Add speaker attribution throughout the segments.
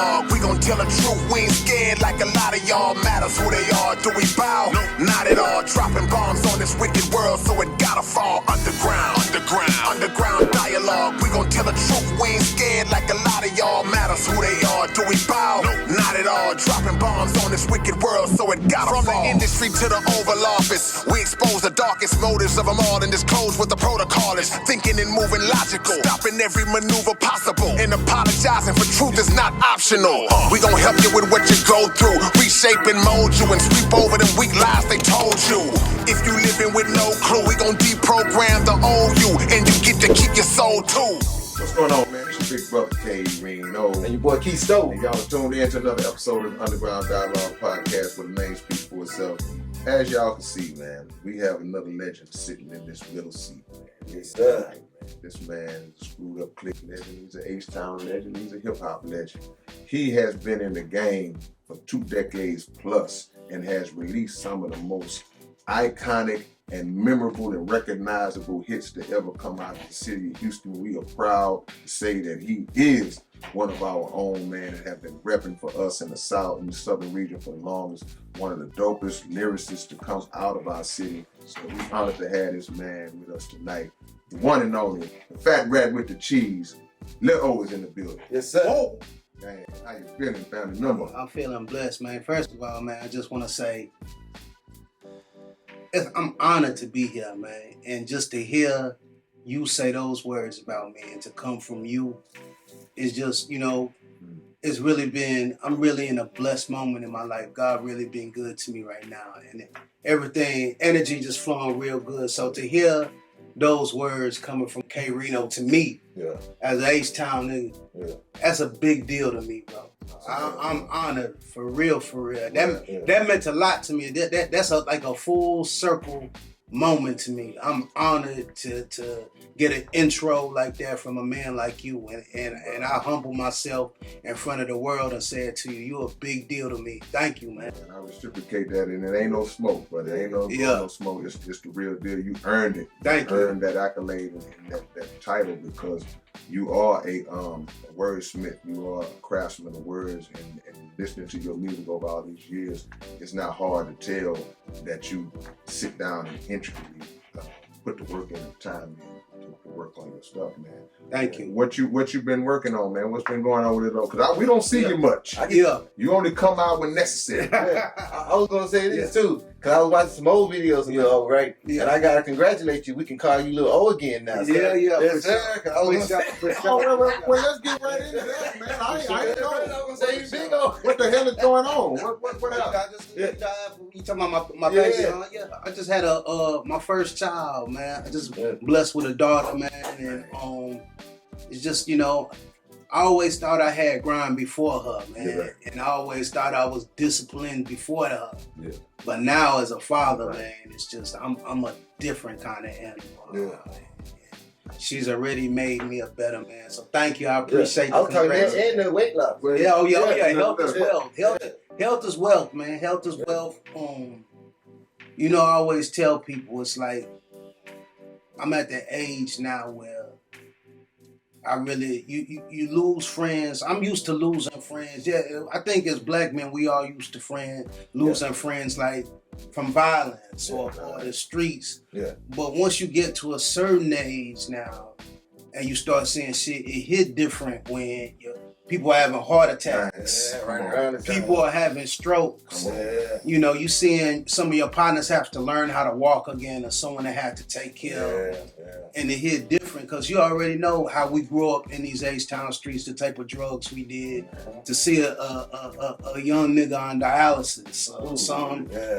Speaker 1: dialogue. We gon' tell the truth, we ain't scared like a lot of y'all. Matters who they are, do we bow? No. Not at all. Dropping bombs on this wicked world, so it gotta fall underground. Underground dialogue. We gon' tell the truth, we ain't scared like a lot of y'all. Matters who they are, do we bow? No. Not at all. Dropping bombs on this wicked world, so it gotta fall. From the industry to the Oval Office, we expose the darkest motives of them all and disclose what the protocol is. Thinking and moving logical, stopping every maneuver possible, and apologizing for truth is not optional. We gon' help you with what you go through, reshape and mold you, and sweep over them weak lies they told you. If you living with no clue, we gon' deprogram the old you, and you get to keep your soul too.
Speaker 2: What's going on, man? It's your big brother K-Rino.
Speaker 3: And your boy Keystone.
Speaker 2: And y'all are tuned in to another episode of the Underground Dialogue Podcast where the name speaks for itself. As y'all can see, man, we have another legend sitting in this middle seat, man.
Speaker 3: Yes, sir.
Speaker 2: This man is a screwed up click legend. He's an H-Town legend. He's a hip-hop legend. He has been in the game for 2 decades plus and has released some of the most iconic and memorable and recognizable hits to ever come out of the city of Houston. We are proud to say that he is one of our own, man, that have been repping for us in the South and the Southern region for the longest. One of the dopest lyricists to come out of our city. So we're honored to have this man with us tonight. The one and only, the fat rat with the cheese, Lil O is in the building.
Speaker 3: Yes, sir.
Speaker 2: Oh, man, how you feeling, family number?
Speaker 4: I'm feeling blessed, man. First of all, man, I just want to say I'm honored to be here, man. And just to hear you say those words about me and to come from you is just, it's really been, I'm really in a blessed moment in my life. God really been good to me right now. And everything, energy just flowing real good. So to hear those words coming from K-Rino to me, as an H-Town nigga, that's a big deal to me, bro. I'm honored, for real. That meant a lot to me. That's like a full circle moment to me. I'm honored to get an intro like that from a man like you, and I humble myself in front of the world and say it to you. You're a big deal to me. Thank you, man.
Speaker 2: And I reciprocate that, and it ain't no smoke, but it ain't no smoke. It's the real deal. You earned it.
Speaker 4: Thank you.
Speaker 2: Earned that accolade and that title because you are a wordsmith. You are a craftsman of words, and listening to your music over all these years, it's not hard to tell that you sit down and intricately put the work in, the time in to work on your stuff, man.
Speaker 4: Thank you.
Speaker 2: What you've been working on, man? What's been going on with it though? Because we don't see you much. You only come out when necessary.
Speaker 3: I was gonna say this too, because I was watching some old videos of you, right? Yeah. And I gotta congratulate you. We can call you Lil O again now.
Speaker 4: Yes,
Speaker 3: sir.
Speaker 2: Well, let's get right into that, man. I ain't know. What the hell is going on? What happened?
Speaker 4: You talking about my baby? I just had my first child, man. I just blessed with a daughter, man, and it's just I always thought I had grind before her, man, and I always thought I was disciplined before her. Yeah. But now as a father, man, it's just I'm a different kind of animal. She's already made me a better man. So thank you. I appreciate the
Speaker 3: congratulations. And the weight loss.
Speaker 4: Health is wealth. Health is wealth, man. Health is wealth. I always tell people it's like I'm at the age now where I really you lose friends. I'm used to losing friends. Yeah, I think as black men we all used to losing friends like from violence or the streets. Yeah. But once you get to a certain age now and you start seeing shit, it hit different when people are having heart attacks. People are having strokes. You seeing some of your partners have to learn how to walk again, or someone that had to take care of. And it hit different because you already know how we grew up in these H-Town streets, the type of drugs we did. To see a young nigga on dialysis,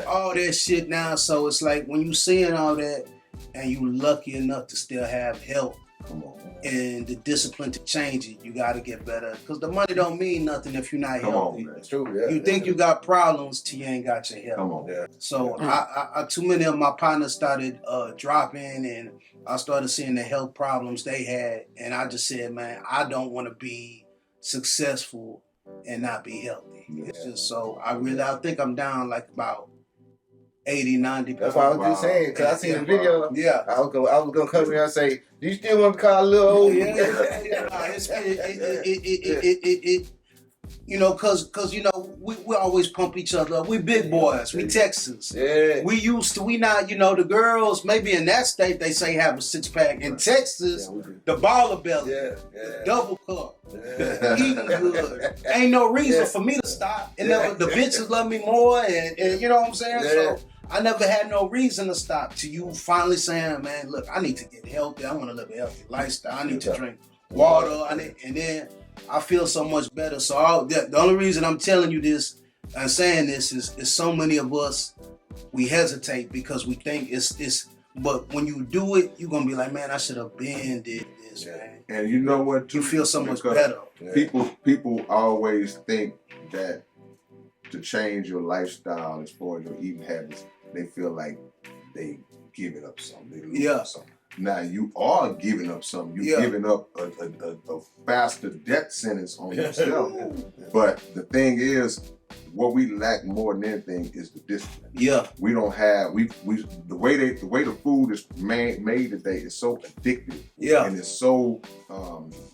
Speaker 4: all that shit now. So it's like when you seeing all that and you lucky enough to still have help, and the discipline to change it, you got to get better. Because the money don't mean nothing if you're not healthy.
Speaker 2: It's true,
Speaker 4: you think you got problems till you ain't got your health. So I too many of my partners started dropping, and I started seeing the health problems they had. And I just said, man, I don't want to be successful and not be healthy. It's just so I think I'm down like about 80, 90%.
Speaker 3: That's what I was just saying, because I seen the video. I was gonna come here and say, do you still want to call Lil O?
Speaker 4: You know, cause you know, we always pump each other up. We big boys. We Texans.
Speaker 3: Yeah.
Speaker 4: We not, you know, the girls, maybe in that state they say have a 6-pack. In Texas, the baller belly, the double cup, eating good. Ain't no reason for me to stop. And never, the bitches love me more, and you know what I'm saying? So I never had no reason to stop till you finally saying, man, look, I need to get healthy. I want to live a healthy lifestyle. I need to drink water. And then I feel so much better. So the only reason I'm telling you this and saying this is so many of us, we hesitate because we think it's but when you do it, you're gonna be like, man, I should have been did this, man.
Speaker 2: And you know what? Too,
Speaker 4: you feel so much better.
Speaker 2: People always think that to change your lifestyle as far as your eating habits, they feel like they giving up something. They losing something. Now you are giving up something. You're giving up a faster death sentence on yourself. But the thing is, what we lack more than anything is the discipline. Yeah. We don't have the way the food is made today is so addictive. Yeah. And it's so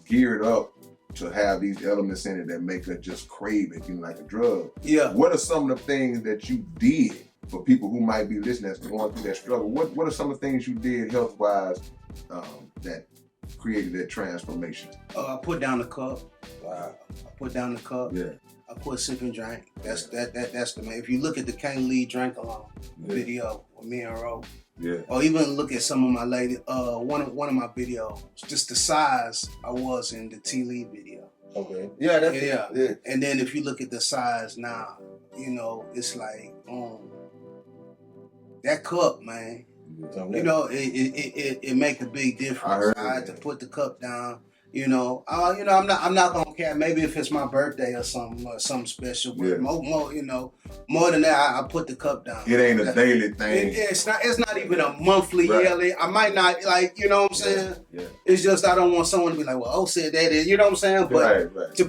Speaker 2: geared up to have these elements in it that make us just crave it, like a drug. Yeah. What are some of the things that you did for people who might be listening that's going through that struggle? What are some of the things you did health-wise that created that transformation?
Speaker 4: I put down the cup. Wow. I put down the cup. Yeah. I quit sipping drink. That's the man. If you look at the Can't Leave Drink Alone video with me and Ro, or even look at some of my lady, one of my videos, just the size I was in the T Lee video. Okay. Yeah, that's And then if you look at the size now, you know, it's like that cup, man. You know, it make a big difference. I had to put the cup down. You know, I'm not gonna care. Maybe if it's my birthday or something special, but more, you know, more than that, I put the cup down.
Speaker 2: It ain't a daily thing.
Speaker 4: It's not even a monthly, yearly. I might not like, you know what I'm saying? Yeah. It's just I don't want someone to be like, well, oh, said that is, you know what I'm saying? But to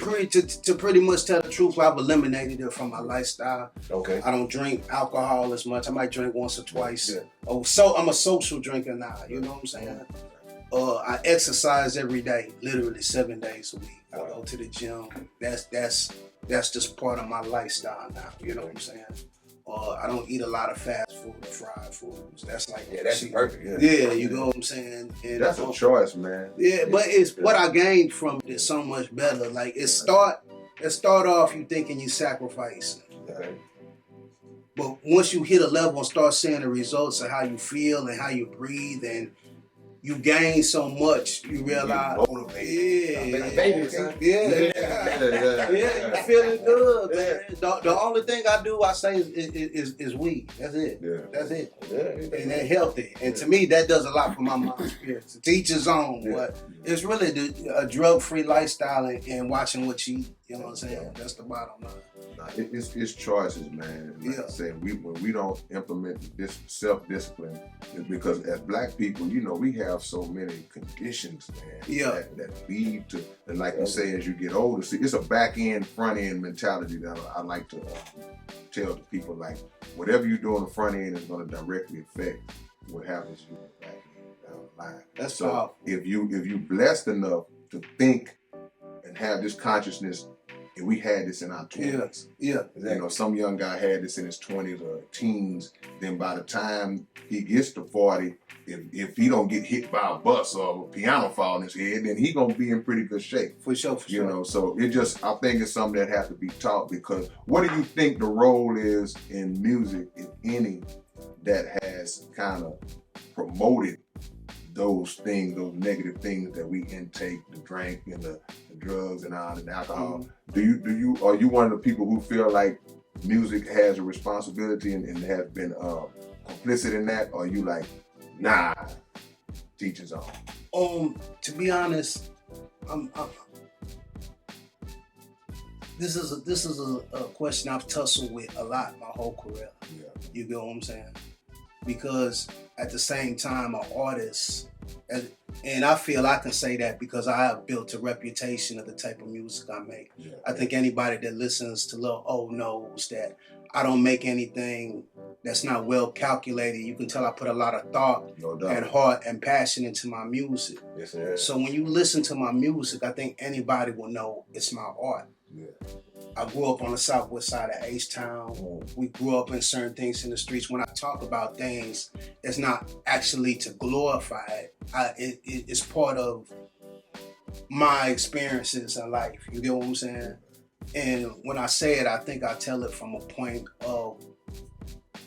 Speaker 4: pretty much tell the truth, I've eliminated it from my lifestyle. Okay. I don't drink alcohol as much. I might drink once or twice. Yeah. Oh, so I'm a social drinker now. You know what I'm saying? I exercise every day, literally 7 days a week. I go to the gym. That's just part of my lifestyle now. You know what I'm saying? I don't eat a lot of fast food, fried foods. That's like
Speaker 3: that's perfect.
Speaker 4: Yeah, you know what I'm saying? And
Speaker 2: that's a choice, man.
Speaker 4: Yeah, but it's what I gained from it is so much better. Like it start off you thinking you sacrificing. Okay. But once you hit a level and start seeing the results of how you feel and how you breathe and you gain so much, you realize, you're feeling good, man. The only thing I say is weed. That's it. Yeah. That's it. Yeah. And they're healthy. And to me, that does a lot for my mind spirit. To each his own, but it's really a drug-free lifestyle and watching what you eat. You know what I'm saying? That's the bottom line.
Speaker 2: It's choices, man. Like I said, when we don't implement this self-discipline, it's because as black people, you know, we have so many conditions, man, that lead to, and like you say, as you get older, see, it's a back-end, front-end mentality that I like to tell the people, like, whatever you do on the front end is going to directly affect what happens to you on the back end down the line.
Speaker 4: That's so powerful.
Speaker 2: If you blessed enough to think and have this consciousness, and we had this in our 20s. Yeah. Exactly. You know, some young guy had this in his 20s or teens. Then by the time he gets to 40, if he don't get hit by a bus or a piano fall in his head, then he gonna be in pretty good shape.
Speaker 4: For sure.
Speaker 2: You know, so I think it's something that has to be taught, because what do you think the role is in music, if any, that has kind of promoted those things, those negative things that we intake, the drink and the drugs and all, and alcohol? Mm-hmm. Are you one of the people who feel like music has a responsibility and has been complicit in that? Or are you like, nah, teach his own?
Speaker 4: To be honest, this is a question I've tussled with a lot my whole career. Yeah. You get what I'm saying? Because at the same time, an artist, and I feel I can say that because I have built a reputation of the type of music I make. Yeah. I think anybody that listens to Lil O knows that I don't make anything that's not well calculated. You can tell I put a lot of thought and heart and passion into my music. Yes, so when you listen to my music, I think anybody will know it's my art.
Speaker 2: Yeah.
Speaker 4: I grew up on the southwest side of H-Town. We grew up in certain things in the streets. When I talk about things, it's not actually to glorify it. It's part of my experiences in life. You get what I'm saying? And when I say it, I think I tell it from a point of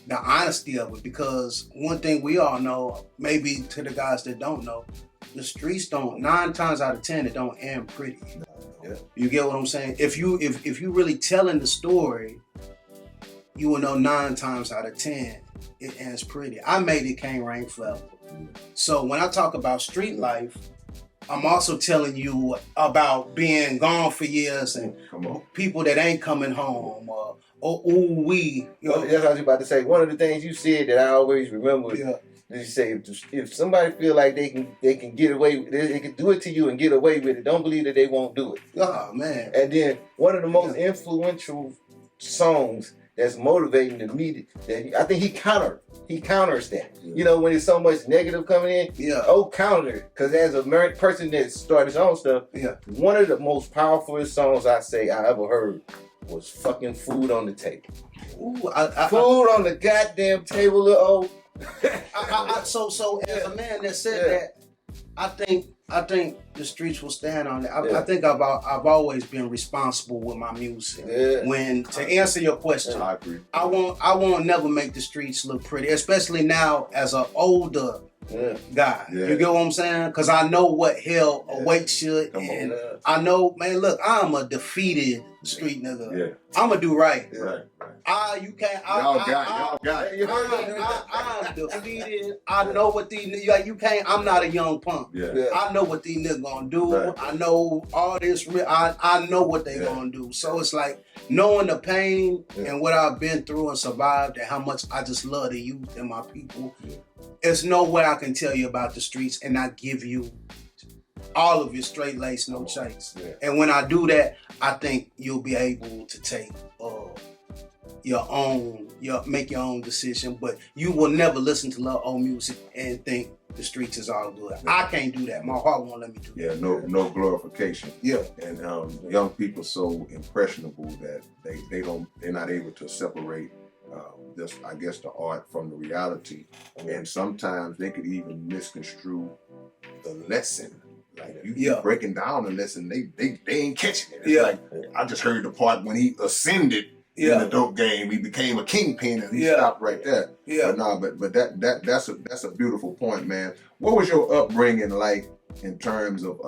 Speaker 4: the honesty of it. Because one thing we all know, maybe to the guys that don't know, the streets don't, 9 times out of 10, it don't end pretty.
Speaker 2: Yeah.
Speaker 4: You get what I'm saying? If you really telling the story, you will know 9 times out of 10 it ends pretty. I made it can't rain forever. So when I talk about street life, I'm also telling you about being gone for years and people that ain't coming home. You know.
Speaker 3: That's what I was about to say. One of the things you said that I always remember.
Speaker 4: Yeah.
Speaker 3: You say if somebody feel like they can get away, they can do it to you and get away with it. Don't believe that they won't do it.
Speaker 4: Oh man!
Speaker 3: And then one of the most influential songs that's motivating to me, that I think he counters that.
Speaker 2: Yeah.
Speaker 3: You know, when there's so much negative coming in, counter it. Because as a person that started his own stuff, one of the most powerful songs I ever heard was fucking Food on the Table.
Speaker 4: Ooh,
Speaker 3: Food on the goddamn table, little
Speaker 4: So as a man that said that, I think the streets will stand on it. I think I've always been responsible with my music.
Speaker 3: Yeah.
Speaker 4: When to answer your question,
Speaker 2: I agree.
Speaker 4: I won't never make the streets look pretty, especially now as an older guy.
Speaker 2: Yeah.
Speaker 4: You get what I'm saying? Because I know what hell awaits you, and I know, man. Look, I'm a defeated street nigga.
Speaker 2: Yeah.
Speaker 4: I'ma do right.
Speaker 2: Right.
Speaker 4: You can't.
Speaker 2: Y'all got it.
Speaker 4: I'm defeated. I know what these you can't. I'm not a young punk.
Speaker 2: Yeah.
Speaker 4: I know what these niggas gonna do.
Speaker 2: Right.
Speaker 4: I know all this. I know what they gonna do. So it's like knowing the pain and what I've been through and survived, and how much I just love the youth and my people.
Speaker 2: Yeah.
Speaker 4: There's no way I can tell you about the streets and not give you all of your straight lace, no chase.
Speaker 2: Yeah.
Speaker 4: And when I do that, I think you'll be able to take make your own decision. But you will never listen to love old music and think the streets is all good. I can't do that. My heart won't let me do that.
Speaker 2: Yeah, no glorification.
Speaker 4: Yeah.
Speaker 2: And young people so impressionable that they're not able to separate just, I guess, the art from the reality. And sometimes they could even misconstrue the lesson. Like you breaking down the lesson, they ain't catching it. It's like, I just heard the part when he ascended in the dope game, he became a kingpin, and he stopped right there. Yeah. But that's a beautiful point, man. What was your upbringing like in terms of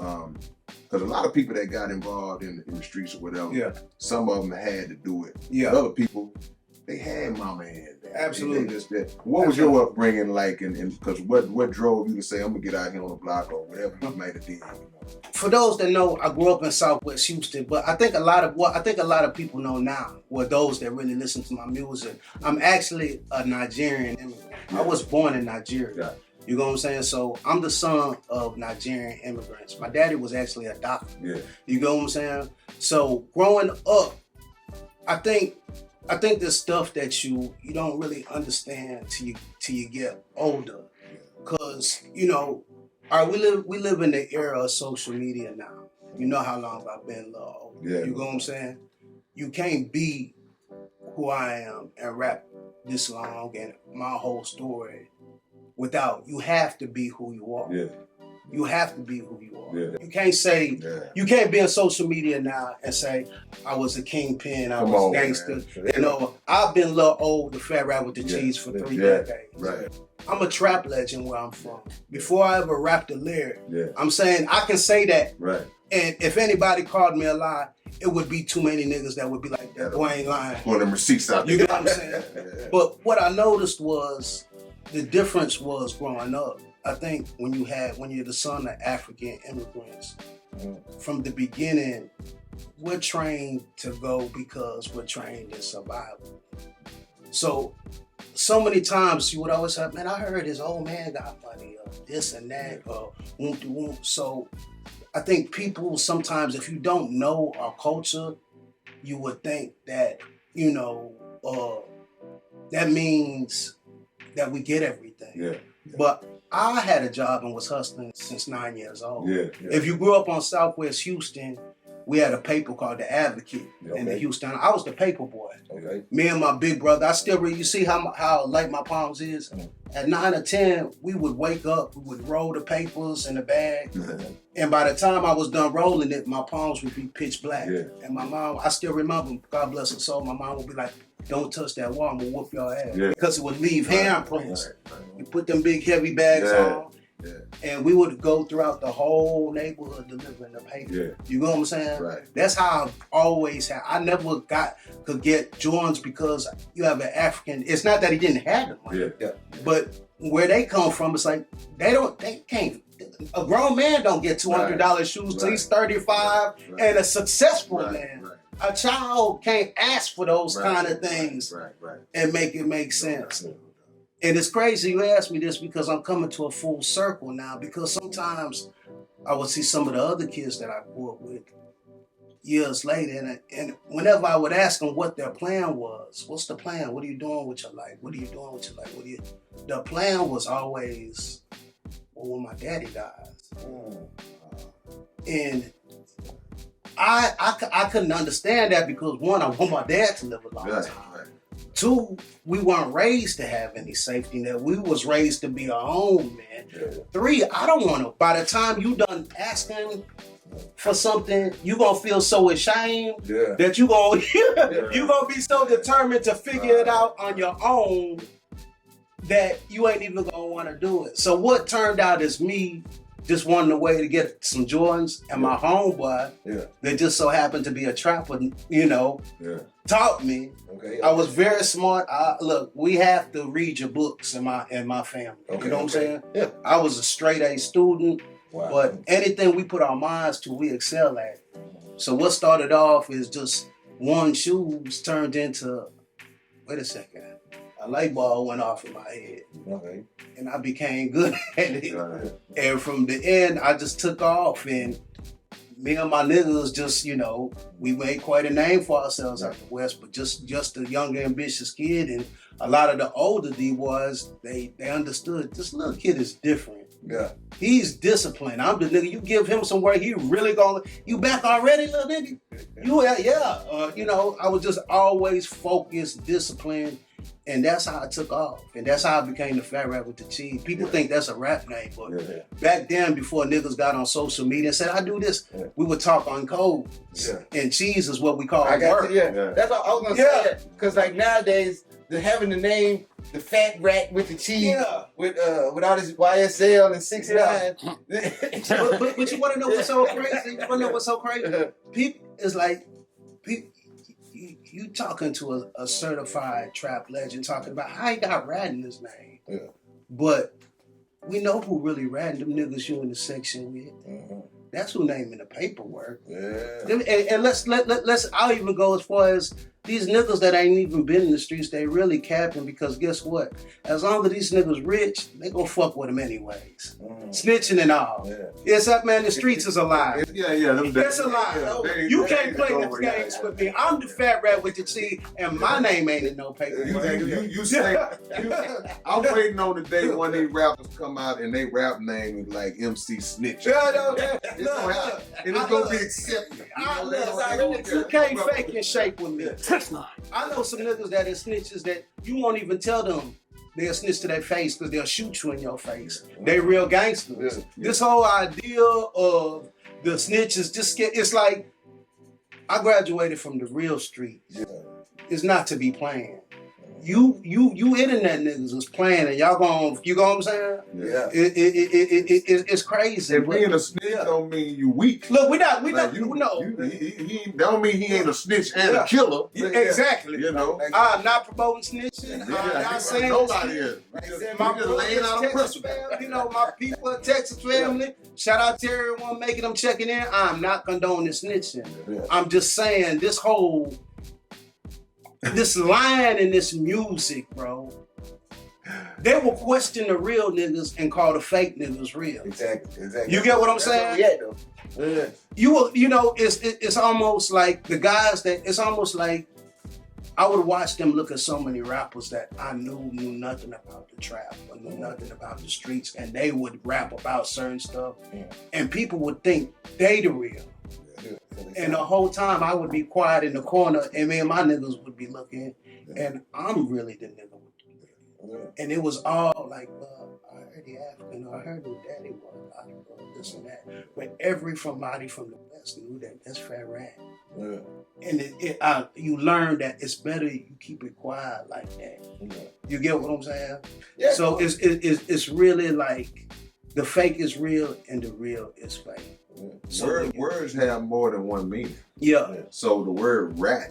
Speaker 2: because a lot of people that got involved in the streets or whatever, some of them had to do it. Yeah. Other people, they had mama and dad.
Speaker 4: Absolutely.
Speaker 2: What was your upbringing like, and because what drove you to say, I'm gonna get out here on the block or whatever you might have did?
Speaker 4: For those that know, I grew up in Southwest Houston, but I think a lot of people know now, or those that really listen to my music, I'm actually a Nigerian immigrant. I was born in Nigeria. Yeah. You know what I'm saying? So I'm the son of Nigerian immigrants. My daddy was actually a doctor. Yeah. You know what I'm saying? So growing up, I think there's stuff that you don't really understand till you get older, because we live in the era of social media now. You know how long I've been low. Yeah. You know what I'm saying? You can't be who I am and rap this long and my whole story without. You have to be who you are. Yeah. You have to be who you are. Yeah. You can't say, you can't be on social media now and say, I was a kingpin, I was gangster. Man. You know, I've been Lil O, the fat rat with the cheese for 3 decades. Right. I'm a trap legend where I'm from. Before I ever rapped a lyric, I'm saying I can say that. Right. And if anybody called me a lie, it would be too many niggas that would be like, that boy ain't lying.
Speaker 2: Pulling them receipts out there.
Speaker 4: You get what I'm saying? But what I noticed was, the difference was growing up. I think when you're the son of African immigrants, from the beginning, we're trained to go because we're trained in survival. So many times you would always have, man, I heard his old man got money, or this and that, or whoop. So I think people sometimes, if you don't know our culture, you would think that, that means that we get everything. Yeah. But I had a job and was hustling since 9 years old. Yeah. If you grew up on Southwest Houston, we had a paper called The Advocate in the Houston. I was the paper boy.
Speaker 3: Okay.
Speaker 4: Me and my big brother, I still you see how light my palms is? At 9 or 10, we would wake up, we would roll the papers in the bag. And by the time I was done rolling it, my palms would be pitch black.
Speaker 2: Yeah.
Speaker 4: And my mom, I still remember, God bless her soul, my mom would be like, don't touch that wall, I'm gonna whoop your ass.
Speaker 2: Yeah.
Speaker 4: Because it would leave handprints.
Speaker 2: Right.
Speaker 4: You put them big heavy bags on.
Speaker 2: Yeah.
Speaker 4: And we would go throughout the whole neighborhood delivering the paper.
Speaker 2: Yeah.
Speaker 4: You know what I'm saying?
Speaker 2: Right.
Speaker 4: That's how I've always had. I never could get Jordans because you have an African. It's not that he didn't have them, money,
Speaker 2: Yeah.
Speaker 4: but where they come from, it's like they can't. A grown man don't get $200 shoes till he's 35 and a successful man.
Speaker 2: Right.
Speaker 4: A child can't ask for those kind of things
Speaker 2: Right.
Speaker 4: and make it make sense. And it's crazy you asked me this because I'm coming to a full circle now, because sometimes I would see some of the other kids that I grew up with years later, and whenever I would ask them what their plan was, what's the plan? What are you doing with your life? What are you doing with your life? The plan was always, well, when my daddy dies. And I couldn't understand that because one, I want my dad to live a long time.
Speaker 2: Right.
Speaker 4: Two, we weren't raised to have any safety net. We was raised to be our own man.
Speaker 2: Yeah.
Speaker 4: Three, I don't want to. By the time you done asking for something, you gonna feel so ashamed that you gonna be so determined to figure it out on your own that you ain't even gonna want to do it. So what turned out is me just wanting a way to get some Jordans, and my homeboy that just so happened to be a trapper, taught me.
Speaker 3: Okay.
Speaker 4: I was very smart. Look, we have to read your books in my family. You know what I'm saying?
Speaker 3: Yeah.
Speaker 4: I was a straight A student,
Speaker 3: Wow.
Speaker 4: but anything we put our minds to, we excel at. So what started off is just one shoes turned into, wait a second, a light bulb went off in my head.
Speaker 3: Okay.
Speaker 4: And I became good at it.
Speaker 2: Right.
Speaker 4: And from the end, I just took off, and me and my niggas just, we made quite a name for ourselves out the West, but just a young, ambitious kid. And a lot of the older D-boys, they understood this little kid is different.
Speaker 3: Yeah.
Speaker 4: He's disciplined. I'm the nigga, you give him somewhere, he really gonna, you back already, little nigga? I was just always focused, disciplined. And that's how I took off. And that's how I became the Fat Rat with the Cheese. People think that's a rap name, but back then, before niggas got on social media and said, I do this, we would talk on code.
Speaker 3: Yeah.
Speaker 4: And cheese is what we call
Speaker 3: I got
Speaker 4: work.
Speaker 3: to, That's what I was gonna say. Because like nowadays, having the name the Fat Rat with the Cheese, with all this YSL and 6ix9ine.
Speaker 4: But you want to know what's so crazy? You want to know what's so crazy? People is like, you talking to a certified trap legend talking about how he got Rat in his name.
Speaker 3: Yeah.
Speaker 4: But we know who really ratting them niggas you in the section with.
Speaker 3: Mm-hmm.
Speaker 4: That's who naming the paperwork.
Speaker 3: Yeah.
Speaker 4: And let's I'll even go as far as these niggas that ain't even been in the streets, they really capping, because guess what? As long as these niggas rich, they gonna fuck with them anyways. Snitching and all.
Speaker 3: Yeah.
Speaker 4: Yes, up man, the streets is a lie. It's a lie. You can't play them games with me. I'm the Fat Rat with the Cheese, and my name ain't in no paper.
Speaker 2: You say, I'm waiting on the day when these rappers come out and they rap name is like MC Snitch. And it's gonna be accepted.
Speaker 4: You can't fake your shape with me. I know some niggas that is snitches that you won't even tell them they'll snitch to their face because they'll shoot you in your face. They real gangsters. This whole idea of the snitches it's like, I graduated from the real street. It's not to be playing. You internet niggas is playing, and y'all going, you know what I'm saying?
Speaker 2: Yeah.
Speaker 4: It's crazy.
Speaker 2: And being a snitch don't mean you weak.
Speaker 4: Look, we not,
Speaker 2: He don't mean he ain't a snitch and a killer.
Speaker 4: Exactly. I'm not promoting snitching. I'm not saying
Speaker 2: nobody is.
Speaker 4: My people in Texas family, shout out to everyone making them checking in. I'm not condoning snitching. I'm just saying this line in this music, bro, they will question the real niggas and call the fake niggas real.
Speaker 3: Exactly.
Speaker 4: You get what I'm saying?
Speaker 3: Yeah.
Speaker 4: It's almost like the guys it's almost like I would watch them look at so many rappers that I knew nothing about the trap or knew nothing about the streets, and they would rap about certain stuff, and people would think they the real. And the whole time I would be quiet in the corner, and me and my niggas would be looking, and I'm really the nigga. And it was all like, I heard he African, I heard who daddy was, I don't know, this and that. But everybody from the West knew that that's Fat Rat. Yeah. And you learn that it's better you keep it quiet like that. Yeah. You get what I'm saying? Yeah. So it's really like the fake is real and the real is fake. Yeah.
Speaker 2: So words have more than one meaning.
Speaker 4: Yeah.
Speaker 2: So the word rat,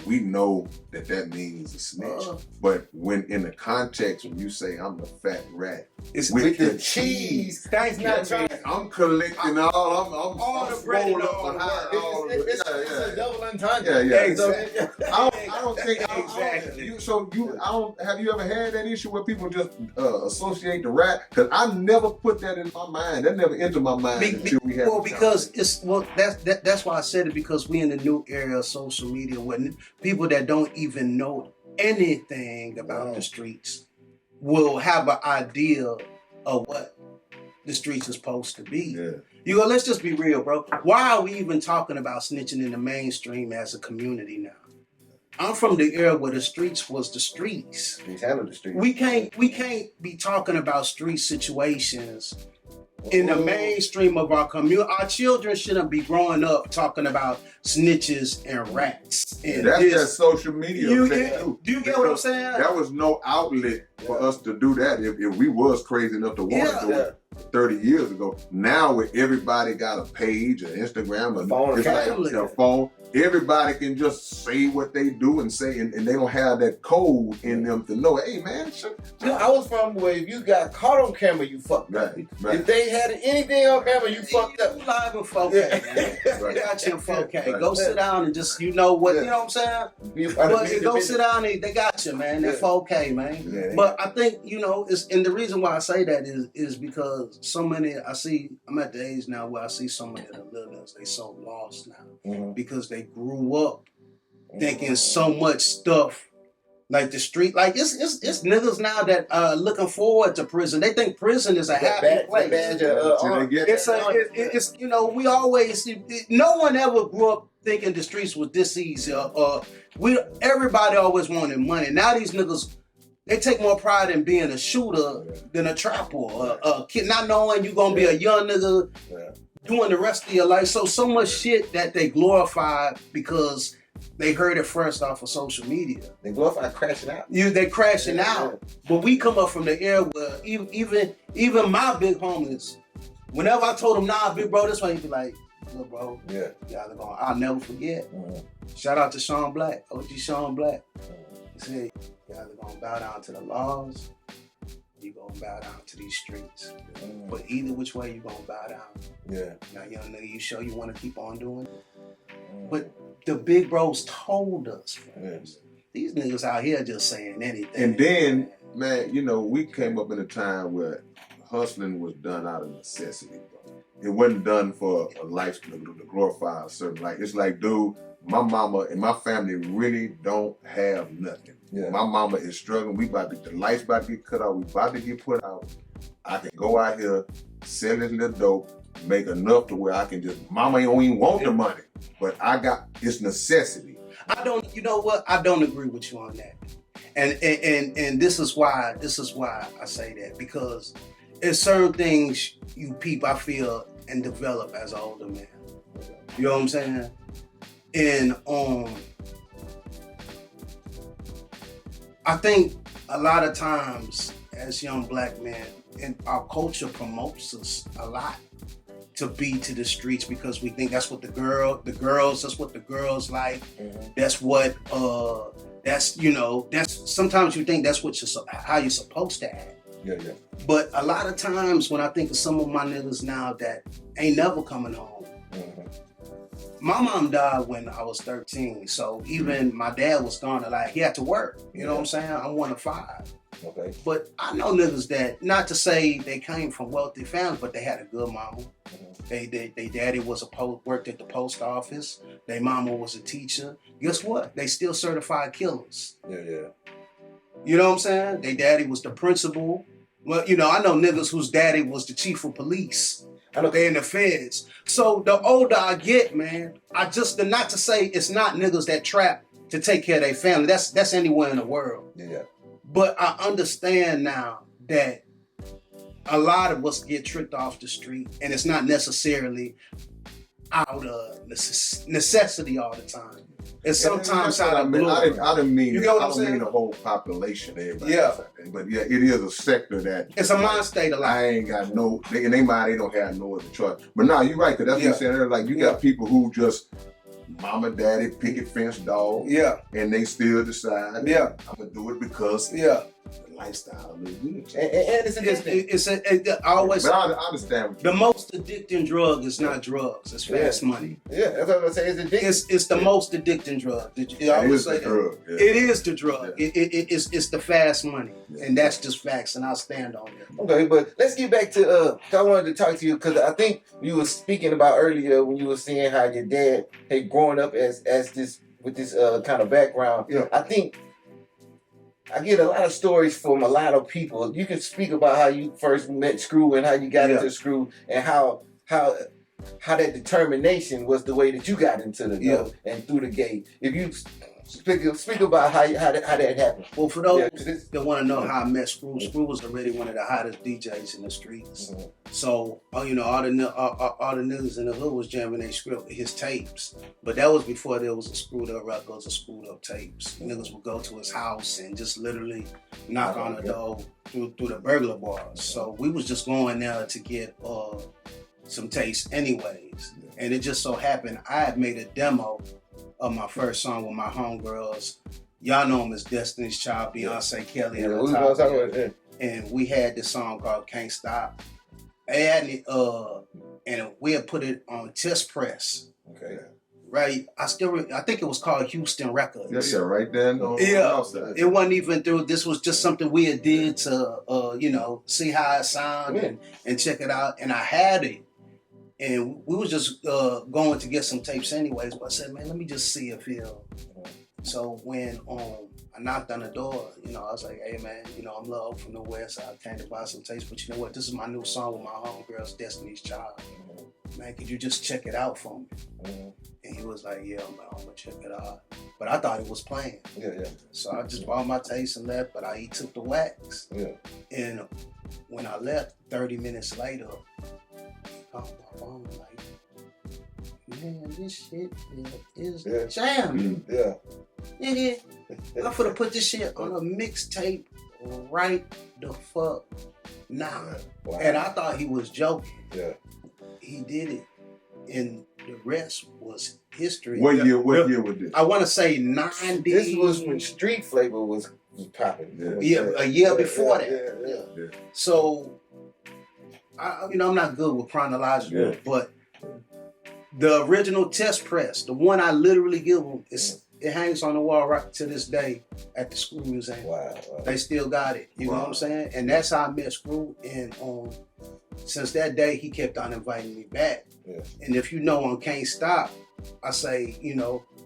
Speaker 2: we know that means a snitch. But when in the context when you say I'm a fat rat,
Speaker 3: it's with the cheese.
Speaker 4: That's not right.
Speaker 2: I'm collecting all
Speaker 4: the bread and
Speaker 2: all behind all of it.
Speaker 3: It's a double entendre.
Speaker 2: Yeah.
Speaker 3: Exactly.
Speaker 2: I don't think
Speaker 4: exactly.
Speaker 2: Have you ever had that issue where people just associate the rat? Because I never put that in my mind. That never entered my mind until we had.
Speaker 4: Well, because that's why I said it, because we in the new era of social media when people that don't even know anything about the streets will have an idea of what the streets is supposed to be. Yeah. You go, let's just be real, bro. Why are we even talking about snitching in the mainstream as a community now? I'm from the era where the streets was the streets.
Speaker 3: We handle the streets.
Speaker 4: We can't be talking about street situations in the mainstream of our community. Our children shouldn't be growing up talking about snitches and rats. And
Speaker 2: that's that social media.
Speaker 4: Do you get what I'm saying?
Speaker 2: There was no outlet for us to do that if we was crazy enough to want to do it 30 years ago. Now where everybody got a page, an Instagram, a phone, everybody can just say what they do and say, and they don't have that code in them to know, hey man,
Speaker 3: I was from where if you got caught on camera, you fucked up. Right. If they had anything on camera, you fucked up.
Speaker 4: You live in 4K. Right. Got you in 4K. Right. Go sit down and just, you know what I'm saying? But go sit down and they got you, man. They're 4K, man. Yeah. But I think, and the reason why I say that is because so many, I'm at the age now where I see so many of the little they so lost now because they grew up thinking so much stuff like the street, like it's niggas now that looking forward to prison. They think prison is a happy place. We always no one ever grew up thinking the streets was this easy. Everybody always wanted money. Now these niggas, they take more pride in being a shooter than a trapper, a kid, not knowing you gonna be a young nigga doing the rest of your life. So much shit that they glorify because they heard it first off of social media.
Speaker 3: They glorify crashing out.
Speaker 4: They crashing out. But we come up from the era where even my big homies, whenever I told them, nah, big bro, this way, he'd be like, look, bro, I'll never forget. Shout out to Sean Black, OG Sean Black. He said, you're either gonna bow down to the laws, you're gonna bow down to these streets. But either which way, you're gonna bow down. Yeah. Now, young nigga, you sure you wanna keep on doing it? But the big bros told us, these niggas out here just saying anything.
Speaker 2: And then, man, we came up in a time where hustling was done out of necessity, bro. It wasn't done for a life to glorify a certain life. It's like, dude, my mama and my family really don't have nothing. Yeah. My mama is struggling. The lights about to get cut off. We about to get put out. I can go out here, sell this little dope, make enough to where I can just, mama don't even want the money, but it's necessity.
Speaker 4: I don't agree with you on that. And this is why I say that, because it's certain things you peep, I feel, and develop as an older man. You know what I'm saying? And I think a lot of times as young black men, and our culture promotes us a lot to be to the streets because we think that's what that's what the girls like. That's what that's sometimes you think that's how you're supposed to act. Yeah. But a lot of times when I think of some of my niggas now that ain't never coming home. My mom died when I was 13, so even my dad was gone. Like, he had to work. You know what I'm saying? I'm one of 5. Okay. But I know niggas that, not to say they came from wealthy families, but they had a good mama. They daddy worked at the post office. Their mama was a teacher. Guess what? They still certified killers. Yeah. You know what I'm saying? Their daddy was the principal. Well, I know niggas whose daddy was the chief of police.
Speaker 3: I know.
Speaker 4: They in the feds. So the older I get, man, I just not to say it's not niggas that trap to take care of their family. That's anywhere in the world.
Speaker 3: Yeah.
Speaker 4: But I understand now that a lot of us get tricked off the street, and it's not necessarily out of necessity all the time. It's sometimes out of glory.
Speaker 2: I didn't mean
Speaker 4: You get what I'm
Speaker 2: I don't mean
Speaker 4: saying?
Speaker 2: the whole population, everybody.
Speaker 4: Yeah.
Speaker 2: But yeah, it is a sector that
Speaker 4: It's a mind state of life.
Speaker 2: I ain't got no. In their mind, they don't have no other choice. But nah, you're right. Cause that's what I'm saying. Earlier. Like you got people who just mama, daddy, picket fence dog.
Speaker 4: Yeah.
Speaker 2: And they still decide.
Speaker 4: Yeah.
Speaker 2: I'm gonna do it because
Speaker 4: Yeah.
Speaker 2: the lifestyle is good.
Speaker 3: And it's addicting.
Speaker 4: I always.
Speaker 2: But I understand. What
Speaker 4: the most addicting drug is not drugs. It's fast money.
Speaker 3: Yeah, that's what I'm saying. It's addicting.
Speaker 4: It's the most addicting drug. I always say that.
Speaker 2: drug. Yeah.
Speaker 4: It is the drug.
Speaker 2: Yeah.
Speaker 4: It's the fast money, and that's just facts. And I'll stand on it.
Speaker 3: Okay, but let's get back to I wanted to talk to you because I think you were speaking about earlier when you were saying how your dad had grown up as this with this kind of background.
Speaker 2: Yeah.
Speaker 3: I think I get a lot of stories from a lot of people. You can speak about how you first met Screw and how you got into Screw and how that determination was the way that you got into the dough and through the gate. If you speak about how that happened.
Speaker 4: Well, for those that want to know how I met Screw, Screw was already one of the hottest DJs in the streets.
Speaker 3: Mm-hmm.
Speaker 4: So, all the niggas in the hood was jamming his tapes. But that was before there was a Screwed Up records or Screwed Up tapes. Niggas would go to his house and just literally knock on the door through the burglar bars. So we was just going there to get some tapes anyways. And it just so happened I had made a demo of my first song with my homegirls. Y'all know him as Destiny's Child, Beyonce, Kelly, and we had this song called Can't Stop. And we had put it on Test Press.
Speaker 3: Okay.
Speaker 4: Right? I think it was called Houston Records.
Speaker 2: Yeah, right there.
Speaker 4: It wasn't even through. This was just something we had did to see how it sounded and check it out. And I had it. And we was just going to get some tapes anyways. But I said, man, let me just see if he'll. So when I knocked on the door, I was like, hey man, I'm Love from the West. I came to buy some tapes, but you know what? This is my new song with my homegirls, Destiny's Child. Man, could you just check it out for me? And he was like, yeah, man, I'm gonna check it out. But I thought it was playing. Yeah. So I just bought my tapes and left, but he took the wax. Yeah. And when I left, 30 minutes later, my phone like, man, this shit is jamming.
Speaker 3: Yeah.
Speaker 4: Nigga, I'm finna put this shit on a mixtape right the fuck now. Wow. And I thought he was joking. Yeah. He did it. And the rest was history.
Speaker 2: What year was this?
Speaker 4: I want to say 90.
Speaker 3: This was when Street Flavor was popping.
Speaker 4: Yeah, a year before that. Yeah. So, I'm not good with chronological, but the original Test Press, the one I literally give them, it hangs on the wall right to this day at the Screw Museum. Wow. They still got it. You know what I'm saying? And that's how I met Screw. And since that day, he kept on inviting me back. Yeah. And if on Can't Stop, I say,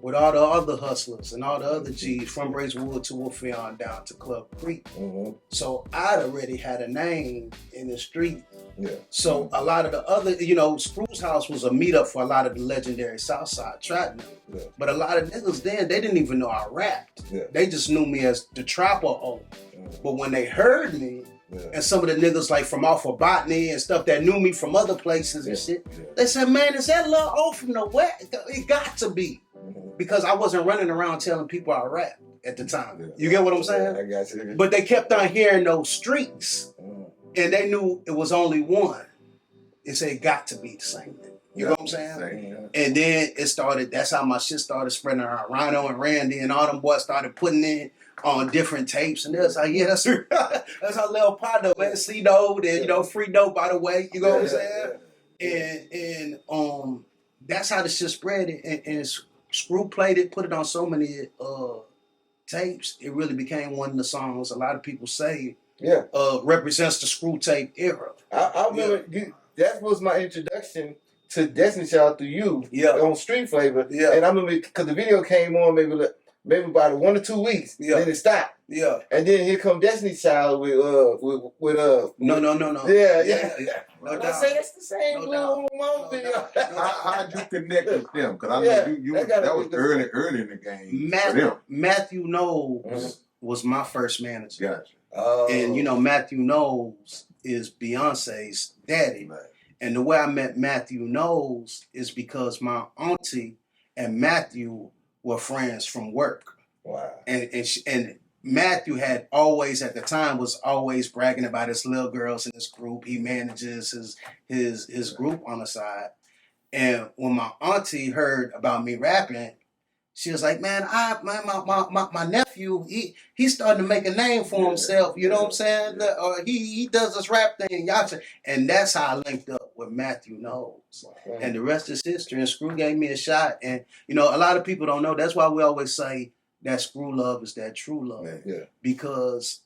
Speaker 4: with all the other hustlers and all the other G's from Bracewood to Wolfion down to Club Creek. Mm-hmm. So I'd already had a name in the street. Yeah. So a lot of the other, Screw's house was a meetup for a lot of the legendary Southside trap niggas. Yeah. But a lot of niggas then, they didn't even know I rapped. Yeah. They just knew me as the Trapper O. Mm-hmm. But when they heard me, and some of the niggas like from off of Botany and stuff that knew me from other places and shit, they said, man, is that Lil O from the West? It got to be. Because I wasn't running around telling people I rap at the time. Yeah. You get what I'm saying?
Speaker 3: I got you.
Speaker 4: But they kept on hearing those streets. And they knew it was only one. It said it got to be the same thing. You know what I'm saying? And then it started, that's how my shit started spreading around. Rhino and Randy and all them boys started putting in on different tapes. And they was like, yeah, that's our little partner, man. C-Dope and, Free Dope, by the way. You know what I'm saying? And that's how the shit spread. And Screw played it, put it on so many tapes. It really became one of the songs a lot of people say represents the Screw tape era.
Speaker 3: I remember that was my introduction to Destiny Child through you on Street Flavor. Yeah. And I remember because the video came on maybe maybe about 1 or 2 weeks.
Speaker 4: Yeah.
Speaker 3: Then it stopped.
Speaker 4: Yeah.
Speaker 3: And then here come Destiny's Child with
Speaker 4: No.
Speaker 3: Yeah.
Speaker 4: No
Speaker 3: I
Speaker 4: doubt.
Speaker 3: say that's the same
Speaker 4: No
Speaker 3: Blue
Speaker 4: doubt.
Speaker 3: Mama
Speaker 4: No
Speaker 3: video.
Speaker 4: doubt.
Speaker 2: How'd you connect with them? Because I know
Speaker 3: Yeah,
Speaker 2: you
Speaker 3: that gotta
Speaker 2: that
Speaker 3: be
Speaker 2: was
Speaker 3: the-
Speaker 2: early in the game for them.
Speaker 4: Matthew Knowles was my first manager.
Speaker 2: Gotcha.
Speaker 4: And you know, Matthew Knowles is Beyonce's daddy.
Speaker 2: Right.
Speaker 4: And the way I met Matthew Knowles is because my auntie and Matthew were friends from work.
Speaker 3: Wow.
Speaker 4: And Matthew had always, at the time, was always bragging about his little girls in his group. He manages his group on the side. And when my auntie heard about me rapping, she was like, man, my nephew, he's starting to make a name for himself. You know what I'm saying? He does this rap thing. Y'all should. And that's how I linked up with Matthew Knowles. And the rest is history. And Screw gave me a shot. And, you know, a lot of people don't know. That's why we always say that Screw love is that true love.
Speaker 3: Yeah.
Speaker 4: Because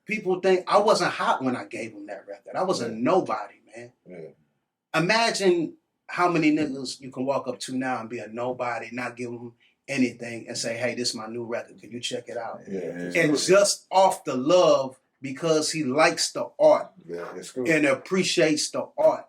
Speaker 4: people think I wasn't hot when I gave him that record. I was a nobody, man.
Speaker 3: Yeah.
Speaker 4: Imagine how many niggas you can walk up to now and be a nobody, not give them anything, and say, hey, this is my new record. Can you check it out?
Speaker 3: Yeah.
Speaker 4: And just off the love, because he likes the art
Speaker 3: It's Screw.
Speaker 4: and appreciates the art,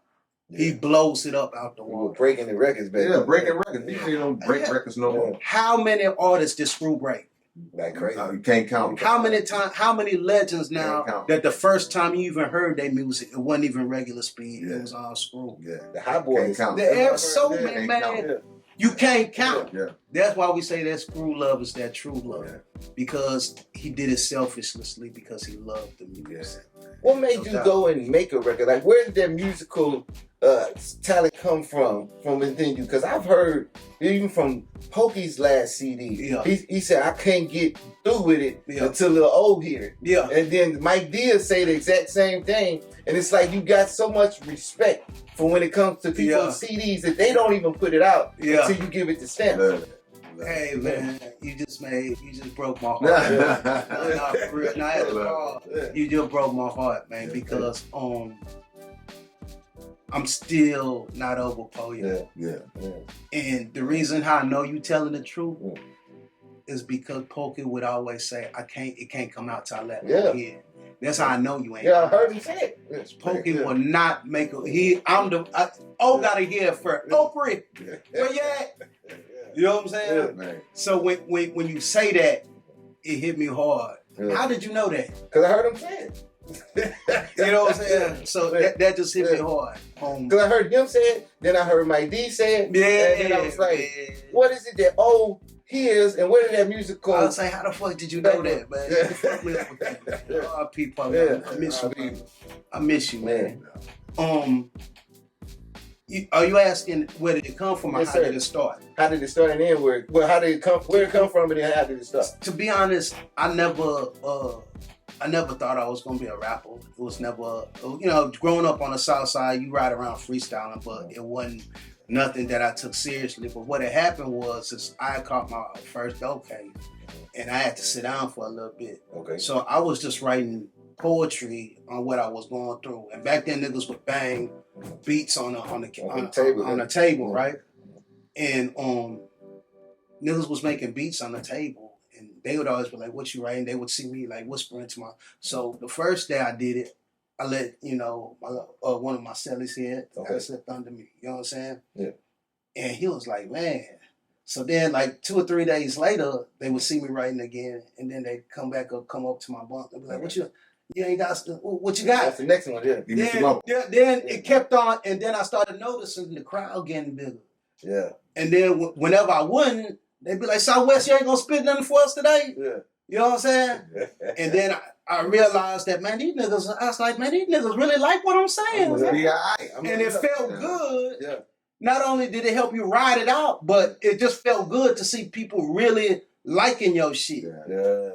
Speaker 4: he blows it up out the
Speaker 3: We were
Speaker 4: wall.
Speaker 3: breaking the records back.
Speaker 2: Yeah, breaking records. These niggas don't break records no more.
Speaker 4: How many artists did Screw break?
Speaker 3: Like crazy.
Speaker 2: You can't count.
Speaker 4: How many legends now
Speaker 2: Yeah, count.
Speaker 4: that the first time you even heard their music, it wasn't even regular speed,
Speaker 2: Yeah.
Speaker 4: it was all Screw.
Speaker 2: Yeah.
Speaker 3: The Hot Boys.
Speaker 2: Can't count.
Speaker 4: There's so
Speaker 3: Yeah,
Speaker 4: many,
Speaker 2: can't
Speaker 4: man.
Speaker 2: count.
Speaker 4: You can't count.
Speaker 2: Yeah.
Speaker 4: That's why we say that Screw love is that true love.
Speaker 2: Yeah.
Speaker 4: Because he did it selfishly because he loved the music.
Speaker 3: What made
Speaker 4: No
Speaker 3: you
Speaker 4: doubt.
Speaker 3: go and make a record? Like, where did that musical talent come from within you? Because I've heard, even from Pokey's last CD,
Speaker 4: Yeah.
Speaker 3: he said, I can't get through with it
Speaker 4: Yeah.
Speaker 3: until Lil O hear it.
Speaker 4: Yeah.
Speaker 3: And then Mike Diaz say the exact same thing. And it's like you got so much respect for when it comes to people's CDs that they don't even put it out
Speaker 4: Yeah.
Speaker 3: until you give it the stamp.
Speaker 2: Love it.
Speaker 4: Hey man, you just broke my heart. No, for real. No, I had to call. You just broke my heart, man, because I'm still not over Poyo.
Speaker 2: Yeah.
Speaker 4: And the reason how I know you telling the truth is because Pokey would always say, it can't come out till I let
Speaker 3: Yeah.
Speaker 4: him hear. That's how I know you ain't.
Speaker 3: Yeah, I heard him say it.
Speaker 4: Pokey will not make gotta hear it first. Oprah, where you at? You know what I'm saying?
Speaker 2: Man.
Speaker 4: So when you say that, it hit me hard.
Speaker 3: Yeah.
Speaker 4: How did you know that?
Speaker 3: Because I heard him say it.
Speaker 4: You know what I'm saying? So that just hit me hard.
Speaker 3: Because I heard him say it, then I heard Mike D say it, and then I was like, what is it that O hears, and where did that music go?
Speaker 4: I was like, how the fuck did you know that, man?
Speaker 3: Yeah.
Speaker 4: Fuck me up with that, man. R.I.P. Pop.
Speaker 3: Yeah.
Speaker 4: I miss you,
Speaker 3: R.I.P.
Speaker 4: man. I miss you, man. Are you asking where did it come from or
Speaker 3: Yes,
Speaker 4: how
Speaker 3: sir.
Speaker 4: did it start?
Speaker 3: How did it start and end? Where did it come from, and then how did it start?
Speaker 4: To be honest, I never thought I was gonna be a rapper. It was never, growing up on the South Side, you ride around freestyling, but it wasn't nothing that I took seriously. But what had happened was I caught my first dope case, and I had to sit down for a little bit.
Speaker 3: Okay.
Speaker 4: So I was just writing poetry on what I was going through, and back then niggas would bang beats on the table, right? And niggas was making beats on the table, and they would always be like, "What you writing?" They would see me like whispering to my. So the first day I did it, I let one of my cellies here that slipped under me. You know what I'm saying?
Speaker 3: Yeah.
Speaker 4: And he was like, "Man." So then, like 2 or 3 days later, they would see me writing again, and then they'd come up to my bunk and be like, "You ain't got what you got?"
Speaker 3: That's the next one, yeah.
Speaker 2: Give me some more.
Speaker 4: Then it kept on, and then I started noticing the crowd getting bigger.
Speaker 3: Yeah.
Speaker 4: And then whenever I wouldn't, they'd be like, "Southwest, you ain't gonna spit nothing for us today?"
Speaker 3: Yeah.
Speaker 4: You know what I'm saying? And then I realized that, man, these niggas really like what I'm saying.
Speaker 2: Must be all right.
Speaker 4: And it felt good.
Speaker 3: Yeah.
Speaker 4: Not only did it help you ride it out, but it just felt good to see people really liking your shit.
Speaker 3: Yeah.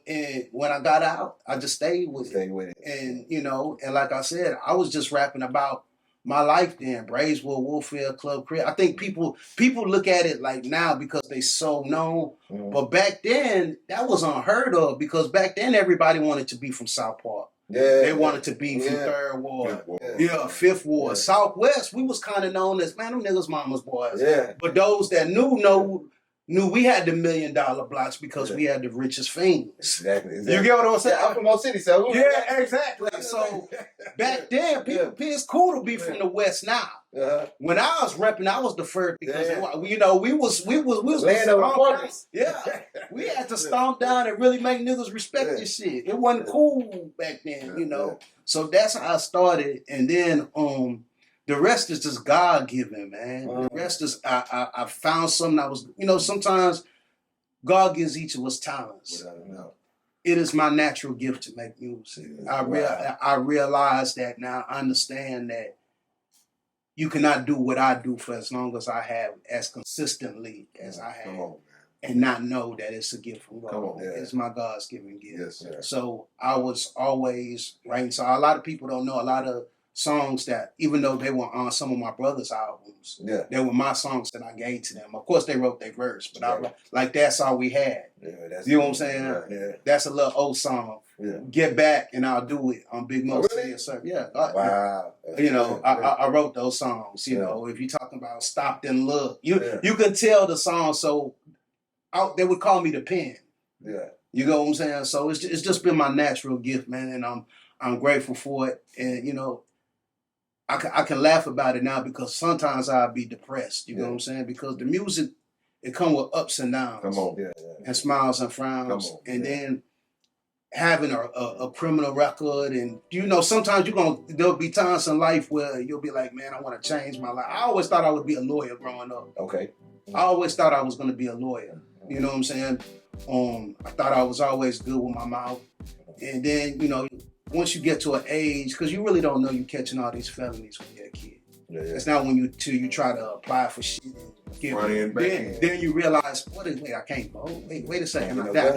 Speaker 4: And when I got out, I just stayed with it. And, and like I said, I was just rapping about my life then. Braeswood, Wolffield, Club Crib. I think people look at it like now because they so known.
Speaker 3: Mm-hmm.
Speaker 4: But back then, that was unheard of because back then everybody wanted to be from South Park.
Speaker 3: Yeah.
Speaker 4: They wanted to be from Third Ward.
Speaker 3: Yeah.
Speaker 4: Fifth Ward.
Speaker 3: Yeah.
Speaker 4: Southwest, we was kind of known as, man, them niggas mama's boys.
Speaker 3: Yeah.
Speaker 4: But those that knew knew we had the $1 million blocks because we had the richest fiends.
Speaker 3: Exactly.
Speaker 4: You get what I'm saying?
Speaker 3: Yeah, I'm from Old City, so
Speaker 4: yeah, exactly. So back then, it's cool to be from the West now. When I was repping, I was deferred because we was
Speaker 3: land of apartments.
Speaker 4: Yeah, we had to stomp down and really make niggas respect this shit. It wasn't cool back then, you know. So that's how I started, and then the rest is just God given, man. The rest is I found something I was, sometimes God gives each of us talents. It is my natural gift to make music. I realize that now. I understand that you cannot do what I do for as long as I have, as consistently as I have, and not know that it's a gift from God. It's my God's given gift.
Speaker 2: Yes, sir.
Speaker 4: So I was always writing. So a lot of people don't know a lot of songs that, even though they were on some of my brother's albums, they were my songs that I gave to them. Of course, they wrote their verse, but that's all we had. You know what I'm saying? That's a little old song. Get Back and I'll Do It on Big Mo.
Speaker 3: Really?
Speaker 4: Yeah.
Speaker 3: Wow.
Speaker 4: I wrote those songs. You know, if you're talking about Stop and Look, you can tell the song. So they would call me the pen.
Speaker 3: Yeah.
Speaker 4: You know what I'm saying? So it's just been my natural gift, man, and I'm grateful for it. And I can laugh about it now because sometimes I'll be depressed. You know what I'm saying? Because the music, it comes with ups and downs. And smiles and frowns. And then having a criminal record, and sometimes there'll be times in life where you'll be like, man, I want to change my life. I always thought I would be a lawyer growing up.
Speaker 3: Okay.
Speaker 4: I always thought I was going to be a lawyer. You know what I'm saying? I thought I was always good with my mouth. And then, once you get to an age, because you really don't know you're catching all these felonies when you're a kid. It's not till you try to apply for shit. Then you realize, wait, I can't vote. Wait a second. I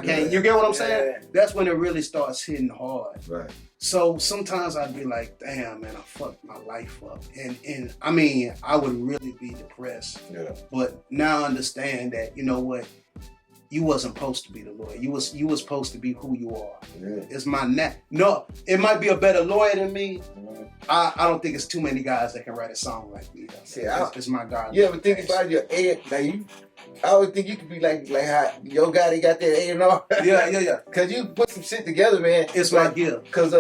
Speaker 4: can't. You get what I'm saying? That's when it really starts hitting hard.
Speaker 2: Right.
Speaker 4: So sometimes I'd be like, damn, man, I fucked my life up. And I mean, I would really be depressed. But now I understand that, you know what? You wasn't supposed to be the lawyer. You was supposed to be who you are. It's my No, it might be a better lawyer than me. I don't think it's too many guys that can write a song like me. It's my God.
Speaker 3: You ever think about your I always think you could be like how your guy, they got that A&R.
Speaker 4: Yeah.
Speaker 3: Cause you put some shit together, man.
Speaker 4: It's my gift.
Speaker 3: Cause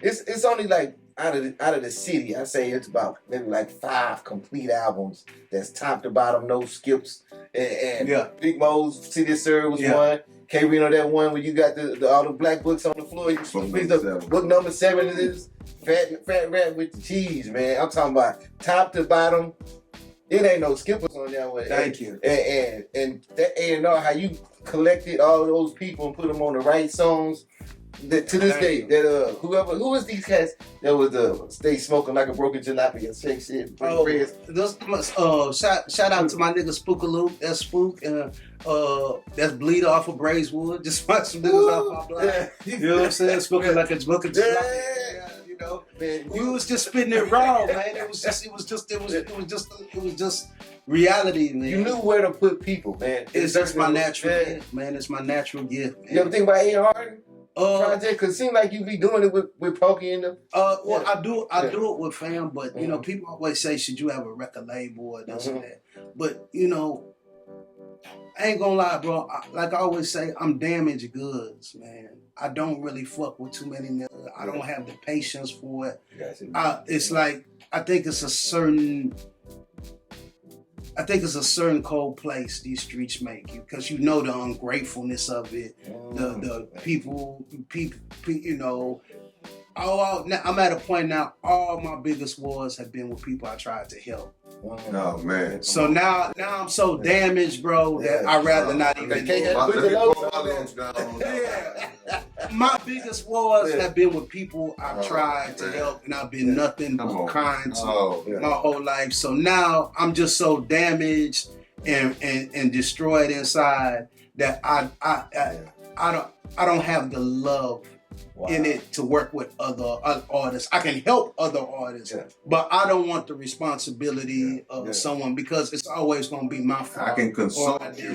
Speaker 3: it's only like out of the city, I say it's about maybe like 5 complete albums that's top to bottom, no skips. And Big Mo's City of Sir was one. K-Rino, that one where you got all the black books on the floor. You picked up book number 7 is Fat Rat with the Cheese, man. I'm talking about top to bottom. It ain't no skippers on that one.
Speaker 4: Thank you.
Speaker 3: And that A&R, how you collected all those people and put them on the right songs. To this day, that who was these cats that was stay smoking like a broken jalopy and shake shit.
Speaker 4: Shout out to my nigga Spookaloo. That's Spook, and that's Bleed off of Brazewood. Just watch some niggas off my block. You know what I'm saying? Smoking like a broken jalopy. Man, we was just spitting it raw, man. It was just reality, man.
Speaker 3: You knew where to put people, man.
Speaker 4: It's just my natural gift, man. It's my natural gift, man.
Speaker 3: You ever think about A&R? Project, cause it seems like you be doing it with Pokey in them.
Speaker 4: Well, I do it with fam, but people always say, should you have a record label or this and that? But I ain't gonna lie, bro. Like I always say, I'm damaged goods, man. I don't really fuck with too many niggas. I don't have the patience for it. It's like I think it's a certain cold place these streets make you, because the ungratefulness of it, the people, I'm at a point now, all my biggest wars have been with people I tried to help.
Speaker 2: Oh, man.
Speaker 4: So now I'm so damaged, bro, that I'd rather not even. My biggest wars have been with people I've tried to help, and I've been nothing but kind to my whole life. So now I'm just so damaged and destroyed inside that I don't have the love in it to work with other artists. I can help other artists, but I don't want the responsibility of someone, because it's always going to be my fault.
Speaker 2: I can consult you.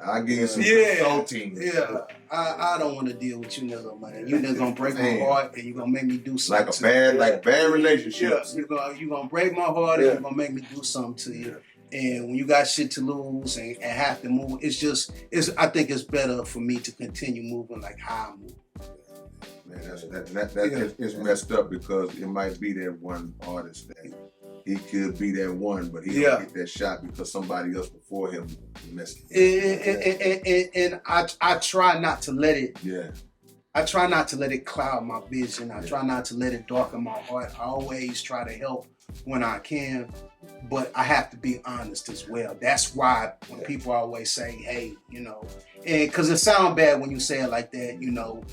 Speaker 2: I'll give you some consulting.
Speaker 4: I don't want to deal with you nigga, man. You nigga gonna break my heart, and you gonna make me do something.
Speaker 2: Like a bad relationship.
Speaker 4: You gonna break my heart, and you gonna make me do something to you. And when you got shit to lose and have to move, I think it's better for me to continue moving like how I move.
Speaker 2: Man, it's messed up because it might be that one artist that he could be that one, but he don't get that shot because somebody else before him messed it.
Speaker 4: And I try not to let it.
Speaker 2: Yeah.
Speaker 4: I try not to let it cloud my vision. I try not to let it darken my heart. I always try to help when I can, but I have to be honest as well. That's why when people always say, "Hey, you know," and because it sounds bad when you say it like that, you know,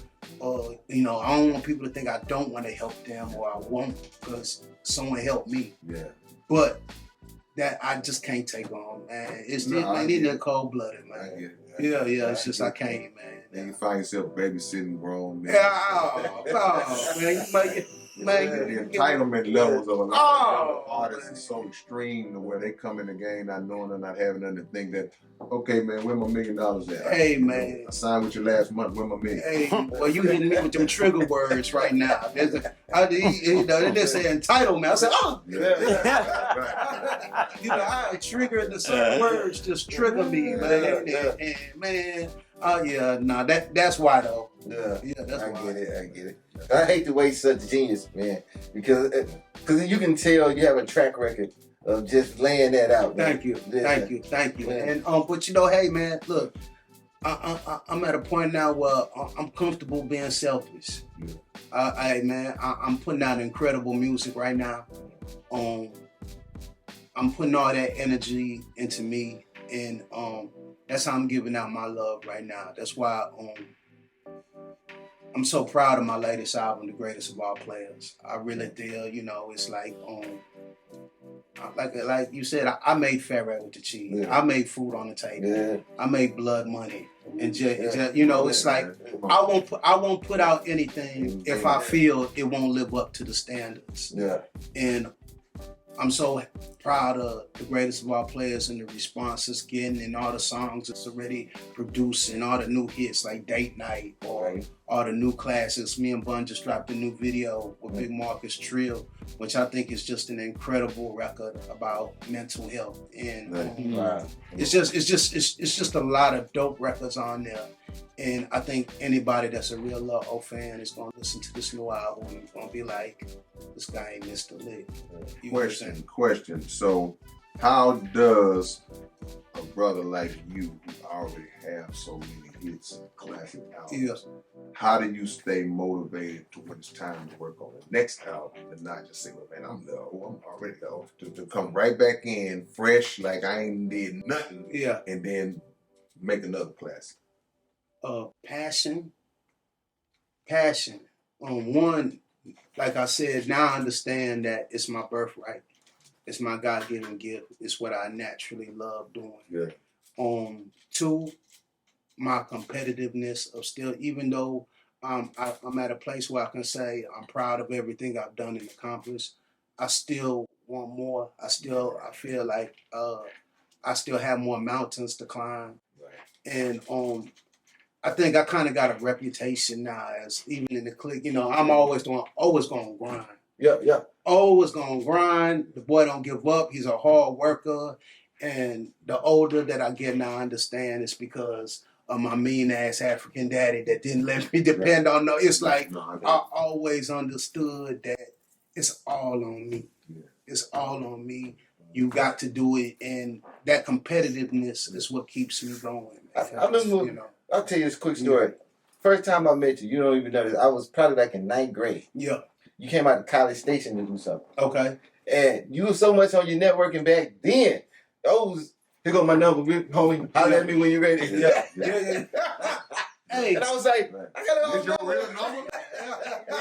Speaker 4: I don't want people to think I don't want to help them or I won't because someone helped me.
Speaker 2: Yeah.
Speaker 4: But that I just can't take on, man. It's just cold blooded, man.
Speaker 2: I get it.
Speaker 4: Yeah. It's just I can't, man.
Speaker 2: Then you find yourself babysitting grown men.
Speaker 4: Man,
Speaker 2: the entitlement levels of a lot of artists is so extreme to where they come in the game not knowing or not having nothing to think that, okay, man, where my $1 million at?
Speaker 4: Hey, man.
Speaker 2: I signed with you last month, where my $1 million?
Speaker 4: Hey, well, you hitting me with them trigger words right now. They just say entitlement. I said, oh. I triggered the certain words just trigger me, man. And man, that's why though.
Speaker 3: Yeah,
Speaker 4: that's
Speaker 3: I
Speaker 4: why.
Speaker 3: get it. I hate to waste such genius, man, because you can tell you have a track record of just laying that out. Man.
Speaker 4: Thank you. Man. And but hey, man, look, I'm at a point now where I'm comfortable being selfish. I'm putting out incredible music right now. I'm putting all that energy into me, and that's how I'm giving out my love right now. That's why I'm so proud of my latest album, The Greatest of All Players. I really feel, it's like you said, I made Ferret with the cheese. Yeah. I made food on the table. Yeah. I made blood money. And it's like I won't put out anything if I feel it won't live up to the standards.
Speaker 3: Yeah.
Speaker 4: And I'm so proud of The Greatest of All Players and the response it's getting and all the songs it's already producing, all the new hits like Date Night or all the new classics. Me and Bun just dropped a new video with Big Marcus Trill, which I think is just an incredible record about mental health. And it's just a lot of dope records on there. And I think anybody that's a real Lil O fan is going to listen to this new album and going to be like, this guy ain't missed a lick.
Speaker 2: Question. So how does a brother like you who already have so many hits, classic albums, how do you stay motivated to when it's time to work on the next album and not just say, well, man, I'm already Lil, to come right back in fresh like I ain't did nothing and then make another classic?
Speaker 4: Passion. One, like I said, now I understand that it's my birthright. It's my God-given gift. It's what I naturally love doing.
Speaker 2: Yeah.
Speaker 4: Two, my competitiveness of still, even though I'm at a place where I can say I'm proud of everything I've done and accomplished, I still want more. I feel like I still have more mountains to climb.
Speaker 2: Right.
Speaker 4: And I think I kind of got a reputation now as, even in the clique, I'm always going to grind.
Speaker 3: Yeah.
Speaker 4: Always going to grind. The boy don't give up. He's a hard worker. And the older that I get now, I understand it's because of my mean-ass African daddy that didn't let me depend on no. It's like I always understood that it's all on me. Yeah. It's all on me. You got to do it. And that competitiveness is what keeps me going.
Speaker 3: I remember, I'll tell you this quick story. First time I met you, you don't even know this, I was probably like in 9th grade.
Speaker 4: Yeah.
Speaker 3: You came out of College Station to do something.
Speaker 4: Okay.
Speaker 3: And you were so much on your networking back then. Here go my number, homie. Holler at me when you're ready.
Speaker 4: Yeah. Hey.
Speaker 3: And I was like, I got
Speaker 2: your real number?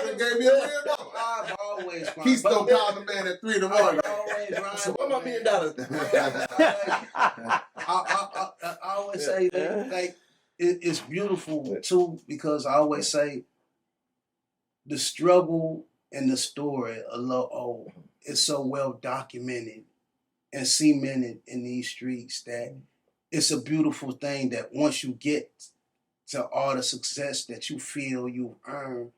Speaker 2: You gave me a real number.
Speaker 4: I've always grind.
Speaker 2: He's still calling the man at 3 in the morning.
Speaker 3: So what my $1 million?
Speaker 4: I always say that, like, it's beautiful too, because I always say the struggle and the story of Lil O is so well documented and cemented in these streets that it's a beautiful thing that once you get to all the success that you feel you've earned,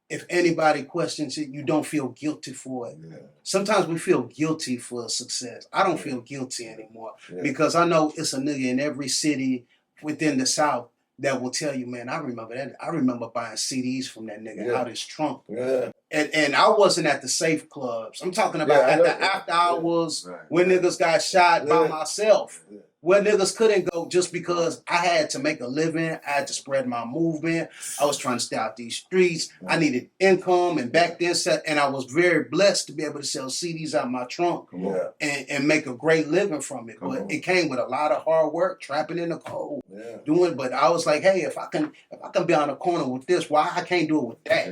Speaker 4: if anybody questions it, you don't feel guilty for it.
Speaker 2: Yeah.
Speaker 4: Sometimes we feel guilty for success. I don't feel guilty anymore because I know it's a nigga in every city within the South that will tell you, man, I remember that. I remember buying CDs from that nigga out his trunk.
Speaker 3: Yeah.
Speaker 4: And I wasn't at the safe clubs. I'm talking about at the after hours when niggas got shot by myself. Where niggas couldn't go just because I had to make a living. I had to spread my movement. I was trying to stay out these streets. I needed income. And back then, and I was very blessed to be able to sell CDs out my trunk and make a great living from it. But it came with a lot of hard work, trapping in the cold, doing. But I was like, hey, if I can be on the corner with this, why I can't do it with that?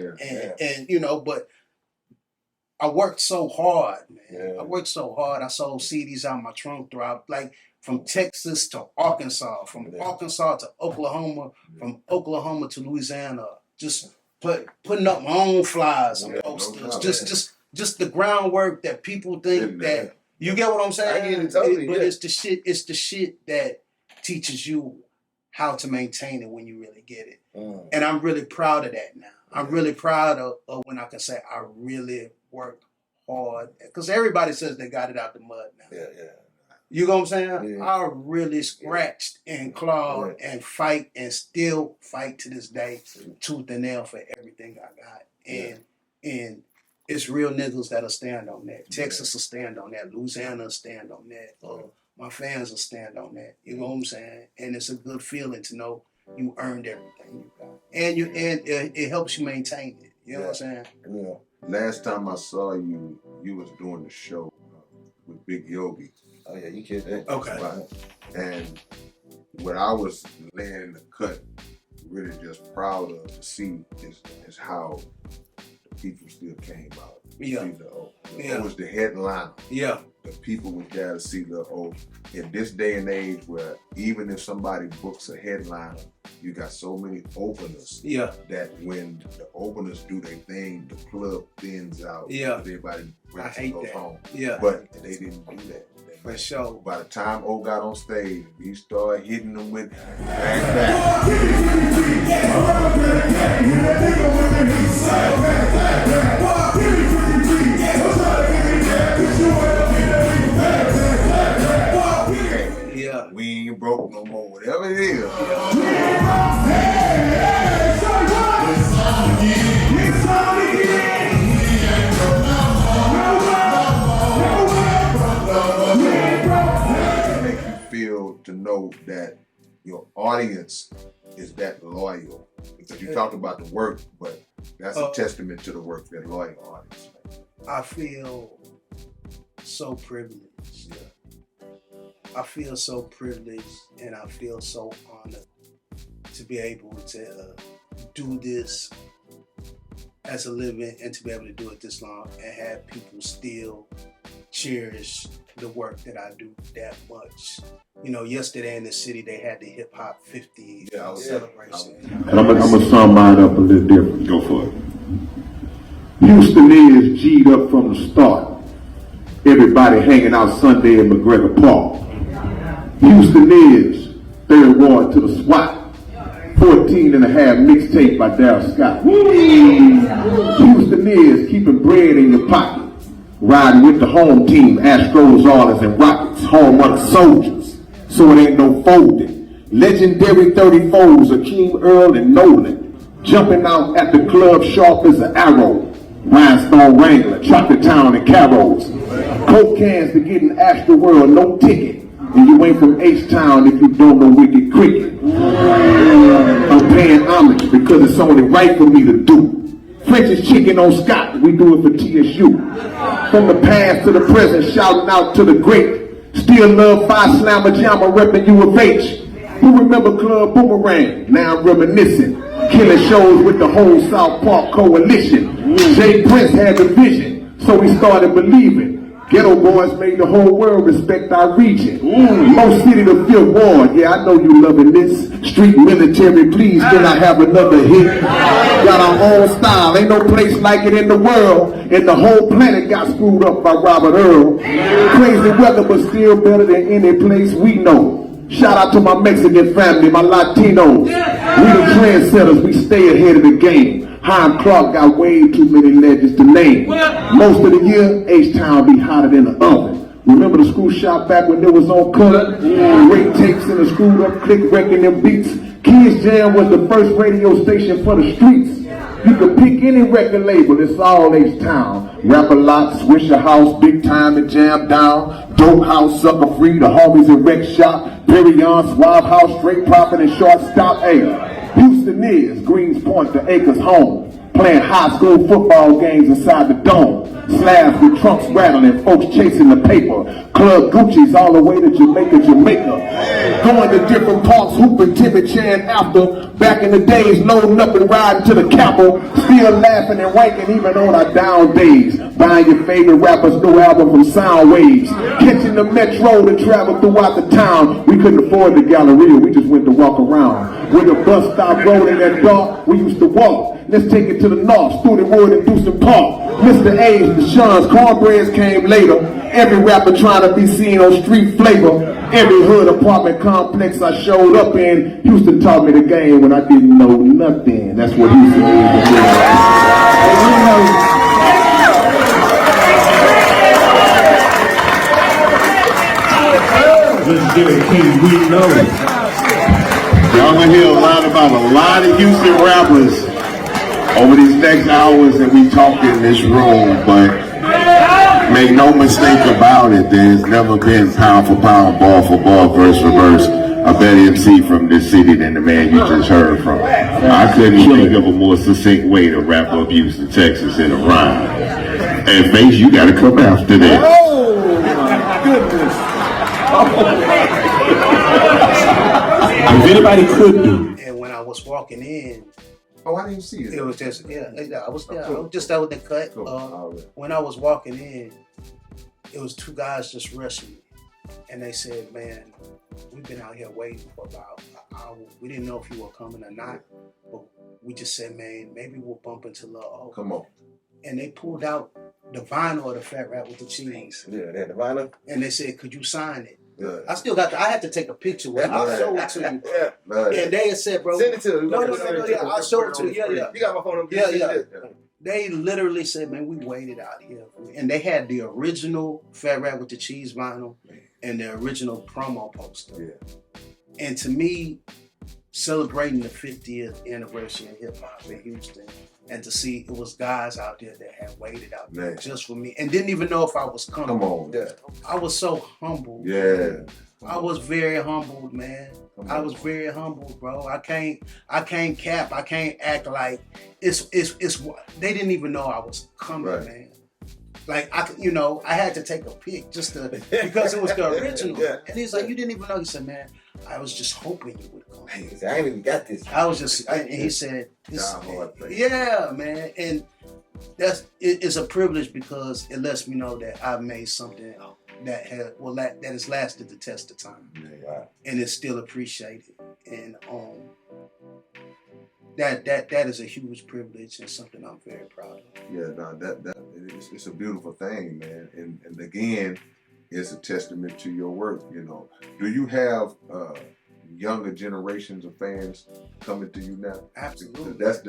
Speaker 4: And you know, but I worked so hard, man. I worked so hard. I sold CDs out my trunk throughout, like, from Texas to Arkansas, from Arkansas to Oklahoma, from Oklahoma to Louisiana. Just putting up my own flyers and posters. Just the groundwork that people think that you get what I'm saying.
Speaker 3: I get it totally.
Speaker 4: But it's the shit. It's the shit that teaches you how to maintain it when you really get it. And I'm really proud of that now. I'm really proud of when I can say I really work hard, because everybody says they got it out the mud now. You know what I'm saying? I really scratched and clawed and fight and still fight to this day, tooth and nail for everything I got. And it's real niggas that'll stand on that. Texas will stand on that. Louisiana will stand on that. My fans will stand on that. You know what I'm saying? And it's a good feeling to know you earned everything you got. And it helps you maintain it. You know what I'm saying?
Speaker 2: Yeah. Last time I saw you, you was doing the show with Big Yogi.
Speaker 3: Oh yeah, you kid that.
Speaker 4: Okay.
Speaker 2: Right. And what I was laying in the cut, really just proud of to see is how the people still came out.
Speaker 4: Yeah.
Speaker 2: It was the headliner.
Speaker 4: Yeah.
Speaker 2: The people were there to see Lil O. In this day and age where even if somebody books a headliner, you got so many openers that when the openers do their thing, the club thins out. Everybody goes home. But they didn't do that.
Speaker 4: For sure.
Speaker 2: By the time O got on stage, he started hitting them with back. We ain't broke no more, whatever it is. It makes you feel to know that your audience is that loyal. Because you talk about the work, but that's a testament to the work, that loyal audience.
Speaker 4: I feel so privileged. I feel so privileged and I feel so honored to be able to do this as a living and to be able to do it this long and have people still cherish the work that I do that much. You know, yesterday in the city they had the hip hop 50 celebration.
Speaker 5: And I'm gonna sum mine up a little different. Go for it. Houston is G'd up from the start. Everybody hanging out Sunday in McGregor Park. Houston is third ward to the SWAT. 14 and a half mixtape by Darryl Scott. Houston is keeping bread in your pocket. Riding with the home team, Astros, Oilers, and Rockets. Home run soldiers, so it ain't no folding. Legendary 34s, Akeem Earl and Nolan. Jumping out at the club sharp as an arrow. Rhinestone Wrangler, Chocolate Town and Carol's. Coke cans to get in Astro World, no ticket. And you ain't from H-Town if you don't know Wicked Cricket. I'm paying homage because it's only right for me to do. French's chicken on Scott, we do it for TSU. From the past to the present, shouting out to the great. Still love Phi Slammer Jammer, repping U of H. Who remember Club Boomerang? Now I'm reminiscing. Killing shows with the whole South Park coalition. Jay Prince had the vision, so he started believing. Ghetto boys made the whole world respect our region. Most city to fifth ward. Yeah, I know you loving this. Street military, please, can I have another hit? Got our own style. Ain't no place like it in the world. And the whole planet got screwed up by Robert Earl. Crazy weather, but still better than any place we know. Shout out to my Mexican family, my Latinos. We the trendsetters, we stay ahead of the game. Hiram Clark got way too many legends to name. Most of the year, H-Town be hotter than the oven. Remember the screw shop back when it was on color? Ring tapes and a screwed up click wrecking them beats. Kids Jam was the first radio station for the streets. You could pick any record label, it's all H-Town. Rap a lot, Swisher House, Big Time and Jam Down, Dope House, Sucker Free, the Homies and Rec Shop, Perion's, Wild House, Straight Profit and Shortstop. Hey, Houston is Greens Point, the Acres home. Playing high school football games inside the dome. Slabs with trunks rattling, folks chasing the paper. Club Gucci's all the way to Jamaica. Going to different parks, hooping, Timmy Chan after. Back in the days, loading up and riding to the Capitol. Still laughing and wanking even on our down days. Buying your favorite rapper's new album from Sound Waves. Catching the metro to travel throughout the town. We couldn't afford the Galleria, we just went to walk around. When the bus stopped rolling at dark, we used to walk. Let's take it to the north, Studewood and Dewson Park. Mr. A's, the Shuns, Cornbreads came later. Every rapper trying to be seen on street flavor. Every hood apartment complex I showed up in, Houston taught me the game when I didn't know nothing. That's what Houston is.
Speaker 6: Let's give it K-Rino.
Speaker 5: Y'all gonna hear a lot about a lot of Houston rappers over these next hours that we talk in this room, but make no mistake about it, there's never been pound for pound, ball for ball, verse for verse, a better MC from this city than the man you just heard from. I couldn't think of a more succinct way to wrap up Houston, Texas in a rhyme. And Face, you gotta come after that.
Speaker 2: Oh, my goodness.
Speaker 6: If anybody could do.
Speaker 4: And when I was walking in,
Speaker 2: Oh, I didn't see it.
Speaker 4: it was just I was there. I was just out with the cut.
Speaker 2: Cool.
Speaker 4: When I was walking in, it was two guys just rushing me, and they said, "Man, we've been out here waiting for about an hour. We didn't know if you were coming or not, but we just said, man, maybe we'll bump into Lil O."
Speaker 2: Come on.
Speaker 4: And they pulled out the vinyl of the Fat Rat with the Cheese,
Speaker 3: Yeah, that the vinyl.
Speaker 4: and they said, "Could you sign it?"
Speaker 2: Yeah.
Speaker 4: I still got. I had to take a picture with it. I'll show it to you.
Speaker 3: Yeah.
Speaker 2: Man.
Speaker 4: And they had said, "Bro,
Speaker 3: Send it to me.
Speaker 4: No, yeah, I'll show it to you. Yeah.
Speaker 3: You got my phone number.
Speaker 4: Yeah. They literally said, man, we waited out here. And they had the original Fat Rat with the Cheese vinyl and the original promo poster.
Speaker 2: Yeah.
Speaker 4: And to me, celebrating the 50th anniversary of hip hop in Houston, and to see it was guys out there that had waited out there just for me and didn't even know if I was coming.
Speaker 2: Come on.
Speaker 3: Yeah.
Speaker 4: I was so humbled.
Speaker 2: Yeah.
Speaker 4: I was very humbled, man. I was very humbled, bro. I can't cap. I can't act like it's they didn't even know I was coming,
Speaker 2: Right.
Speaker 4: man. Like I had to take a pic just to because it was the original.
Speaker 3: Yeah.
Speaker 4: And he's like, "You didn't even know." He said, "Man, I was just hoping you would come."
Speaker 3: Hey, I ain't even got this.
Speaker 4: I was just, and he said,
Speaker 2: hard
Speaker 4: "Yeah, man," and it's a privilege because it lets me know that I've made something that has lasted the test of time, and it's still appreciated, and that is a huge privilege and something I'm very proud of.
Speaker 2: Yeah, no, it's a beautiful thing, man. And again, it's a testament to your work. You know, do you have younger generations of fans coming to you now?
Speaker 4: Absolutely.
Speaker 2: That's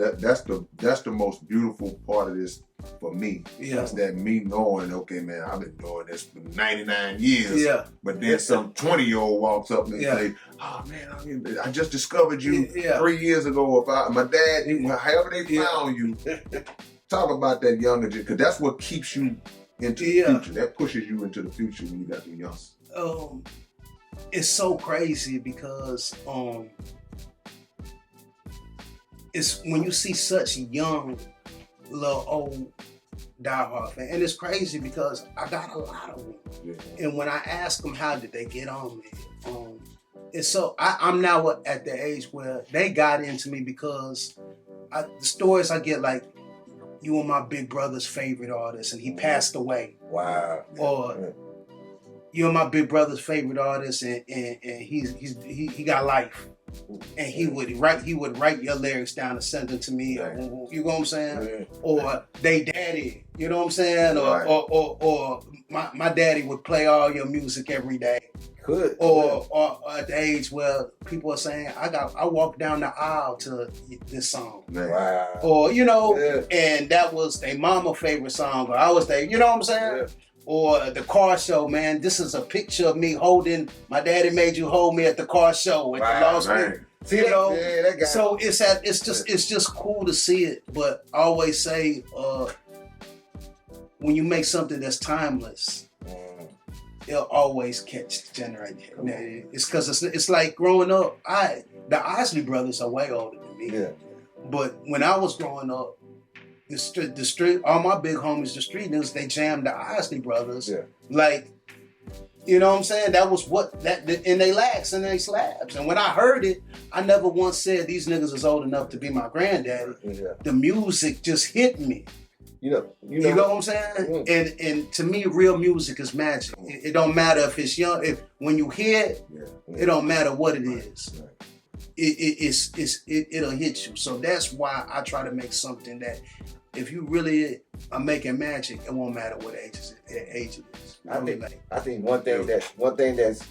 Speaker 2: the most beautiful part of this for me.
Speaker 4: Yeah.
Speaker 2: It's that me knowing, okay, man, I've been doing this for 99 years.
Speaker 4: Yeah.
Speaker 2: But then some 20-year-old walks up and say, "Oh man, I just discovered you 3 years ago. About my dad, however they found you." Talk about that younger generation, because that's what keeps you into the future. That pushes you into the future when you got the youngsters.
Speaker 4: It's so crazy because it's when you see such young, little old diehard fan, and it's crazy because I got a lot of them.
Speaker 2: Yeah.
Speaker 4: And when I ask them how did they get on me, it's so I'm now at the age where they got into me because the stories I get like, "You were my big brother's favorite artist and he passed away."
Speaker 3: Wow.
Speaker 4: Or "You're my big brother's favorite artist and he got life." And he would write your lyrics down and send them to me.
Speaker 3: Right.
Speaker 4: You know what I'm saying?
Speaker 3: Yeah.
Speaker 4: Or "They daddy," you know what I'm saying? Or
Speaker 2: Right.
Speaker 4: or my daddy would play all your music every day.
Speaker 3: Could.
Speaker 4: Or at the age where people are saying, I walked down the aisle to this song.
Speaker 2: Man.
Speaker 3: Wow.
Speaker 4: Or,
Speaker 3: Yeah.
Speaker 4: and that was their mama favorite song, or I was there, you know what I'm saying?
Speaker 3: Yeah.
Speaker 4: Or the car show, man. This is a picture of me holding, my daddy made you hold me at the car show at the Law School.
Speaker 2: Man.
Speaker 3: See
Speaker 4: You
Speaker 3: that?
Speaker 4: know,
Speaker 3: Yeah, that guy.
Speaker 4: So it's just cool to see it. But I always say, when you make something that's timeless, it'll always generate. It's because it's like growing up. The Isley brothers are way older than me.
Speaker 3: Yeah.
Speaker 4: But when I was growing up, the street, all my big homies, the street niggas, they jammed the Isley brothers.
Speaker 3: Yeah.
Speaker 4: Like, you know what I'm saying? That was and they lax and they slabs. And when I heard it, I never once said these niggas is old enough to be my granddaddy.
Speaker 3: Yeah.
Speaker 4: The music just hit me.
Speaker 3: You know
Speaker 4: what I'm saying? And to me, real music is magic. It don't matter if it's young. When you hear it, it don't matter what it is. It'll hit you. So that's why I try to make something that, if you really are making magic, it won't matter what age it is.
Speaker 3: I think one thing that's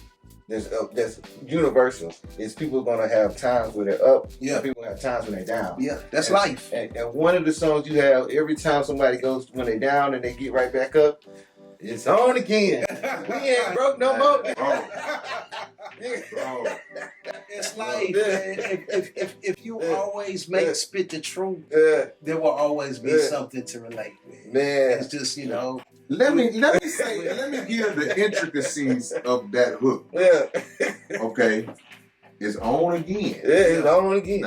Speaker 3: universal is people gonna have times where they're up.
Speaker 4: Yeah.
Speaker 3: And people have times when they're down.
Speaker 4: Yeah, that's life.
Speaker 3: And one of the songs you have every time somebody goes when they're down and they get right back up, it's on again. We ain't broke no more.
Speaker 4: It's life, man. If you always spit the truth, there will always be something to relate with.
Speaker 3: Man,
Speaker 4: it's just
Speaker 2: Let me give the intricacies of that hook.
Speaker 3: Yeah.
Speaker 2: Okay. It's on again.
Speaker 3: Yeah, it's on again.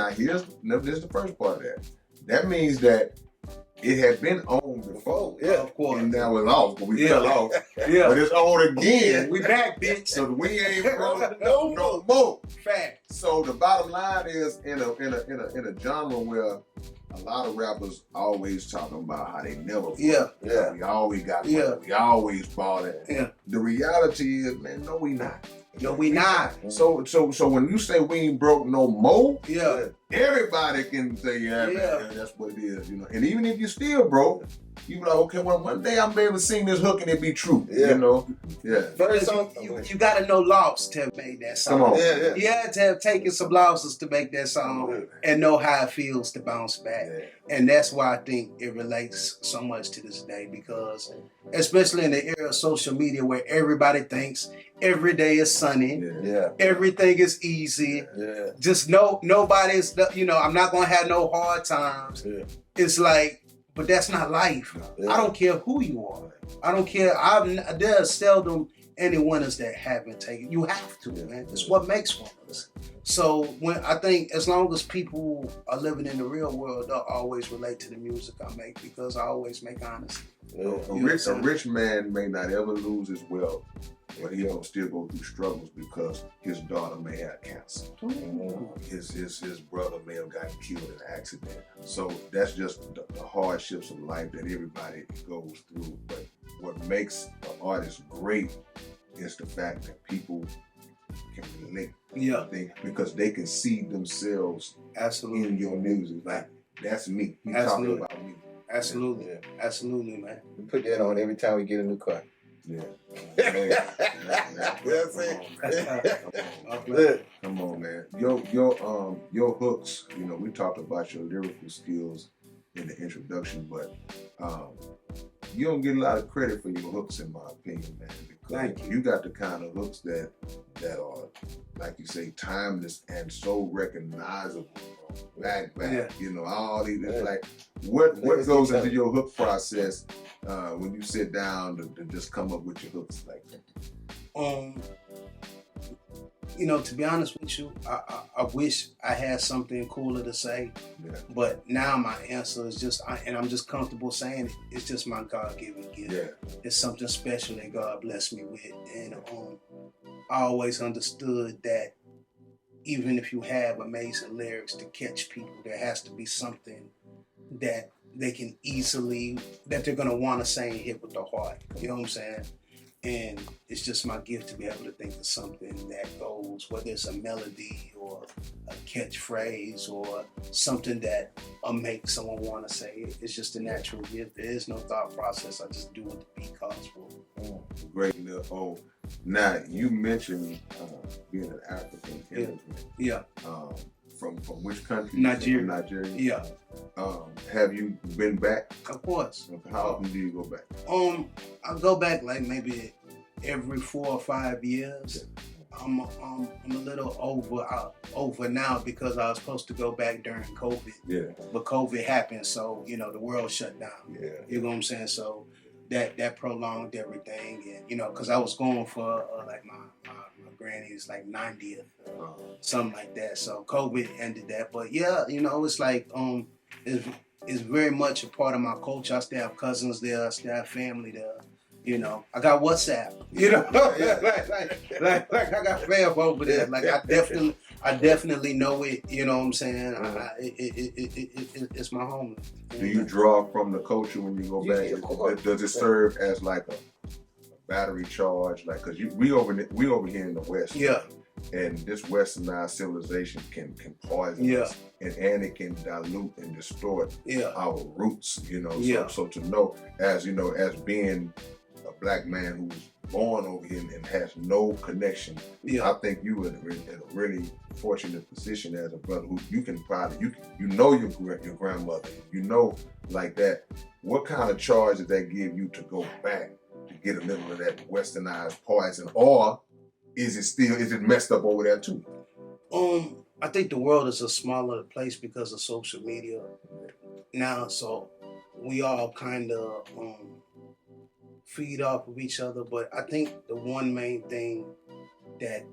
Speaker 2: Now this is the first part of that. That means that it had been on before.
Speaker 3: Yeah,
Speaker 4: of course.
Speaker 2: And now it's off, but we fell off.
Speaker 4: Yeah.
Speaker 2: But it's on again.
Speaker 4: We back, bitch.
Speaker 2: So we ain't broke no more.
Speaker 4: Fact.
Speaker 2: So the bottom line is in a genre where a lot of rappers always talking about how they never broke.
Speaker 3: Yeah.
Speaker 2: We always got money.
Speaker 3: Yeah.
Speaker 2: We always bought it.
Speaker 4: Yeah.
Speaker 2: The reality is, man, no, we not.
Speaker 4: No, we not.
Speaker 2: So when you say we ain't broke no more,
Speaker 4: Yeah.
Speaker 2: everybody can say, man, that's what it is, And even if you still broke, you be like, okay, well, one day I'm able to sing this hook and it be true, Yeah.
Speaker 3: First song,
Speaker 4: you gotta know loss to have made that song.
Speaker 2: Come on.
Speaker 3: Yeah.
Speaker 4: You had to have taken some losses to make that song and know how it feels to bounce back.
Speaker 3: Yeah.
Speaker 4: And that's why I think it relates so much to this day, because especially in the era of social media where everybody thinks every day is sunny, everything is easy.
Speaker 3: Yeah.
Speaker 4: Just nobody's, I'm not gonna have no hard times.
Speaker 3: Yeah.
Speaker 4: It's like, but that's not life.
Speaker 3: Yeah.
Speaker 4: I don't care who you are. I don't care. There's seldom any winners that haven't taken. You have to, man. It's what makes winners. So I think as long as people are living in the real world, they'll always relate to the music I make, because I always make honesty.
Speaker 2: A rich man may not ever lose his wealth, but he'll still go through struggles because his daughter may have cancer. His brother may have gotten killed in an accident. So that's just the hardships of life that everybody goes through. But what makes an artist great is the fact that people can relate.
Speaker 4: Yeah.
Speaker 2: Because they can see themselves in your music. Like, that's me. He's talking about me.
Speaker 4: Absolutely. Absolutely, man.
Speaker 3: We put that on every time we get a new car.
Speaker 2: Yeah.
Speaker 3: That's it.
Speaker 2: Come on, man. Your hooks, we talked about your lyrical skills in the introduction, but you don't get a lot of credit for your hooks, in my opinion, man. Because you got the kind of hooks that are, like you say, timeless and so recognizable. Back, all these, like, what goes into your hook process when you sit down to just come up with your hooks like that?
Speaker 4: To be honest with you, I wish I had something cooler to say, but now my answer is just, and I'm just comfortable saying it, it's just my God-given gift.
Speaker 2: Yeah.
Speaker 4: It's something special that God blessed me with, and I always understood that even if you have amazing lyrics to catch people, there has to be something that they can easily, that they're gonna want to say and hit with the heart. You know what I'm saying? And it's just my gift to be able to think of something that goes, whether it's a melody or a catchphrase or something that will make someone want to say it. It's just a natural gift. There is no thought process. I just do what the beat calls for.
Speaker 2: Great, Lil O. Now, you mentioned being an African immigrant.
Speaker 4: Yeah.
Speaker 2: From which country?
Speaker 4: Nigeria.
Speaker 2: From Nigeria.
Speaker 4: Yeah.
Speaker 2: Have you been back?
Speaker 4: Of course.
Speaker 2: How often do you go back?
Speaker 4: I go back like maybe every 4 or 5 years. I'm a little over now because I was supposed to go back during COVID.
Speaker 2: Yeah.
Speaker 4: But COVID happened, so the world shut down.
Speaker 2: Yeah.
Speaker 4: You know what I'm saying? So that prolonged everything, and because I was going for like my granny's like 90th, something like that. So COVID ended that, but yeah, it's like it's very much a part of my culture. I still have cousins there, I still have family there. I got WhatsApp. like I got fam over there. Like I definitely know it. You know what I'm saying? It's my home.
Speaker 2: Do you draw from the culture when you go back?
Speaker 4: Yeah, of course.
Speaker 2: Does it serve as like a battery charge? Like, cause we over here in the West.
Speaker 4: Yeah.
Speaker 2: And this westernized civilization can poison us, and it can dilute and distort our roots. So to know, as being a black man who was born over here and has no connection, I think you were in a really fortunate position as a brother who you can probably your grandmother, like that. What kind of charge did they give you to go back to get a little of that westernized poison, or is it messed up over there too?
Speaker 4: I think the world is a smaller place because of social media now, so we all kind of feed off of each other. But I think the one main thing that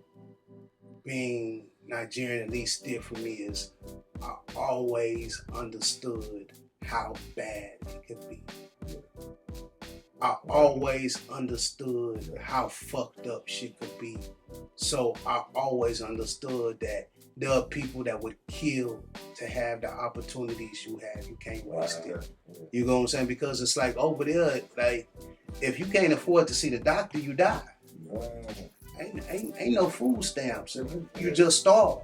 Speaker 4: being Nigerian at least did for me is I always understood how bad it could be. I always understood how fucked up shit could be. So I always understood that there are people that would kill to have the opportunities you have. You can't waste it. You know what I'm saying? Because it's like over there, like if you can't afford to see the doctor, you die. Ain't no food stamps. You just starve.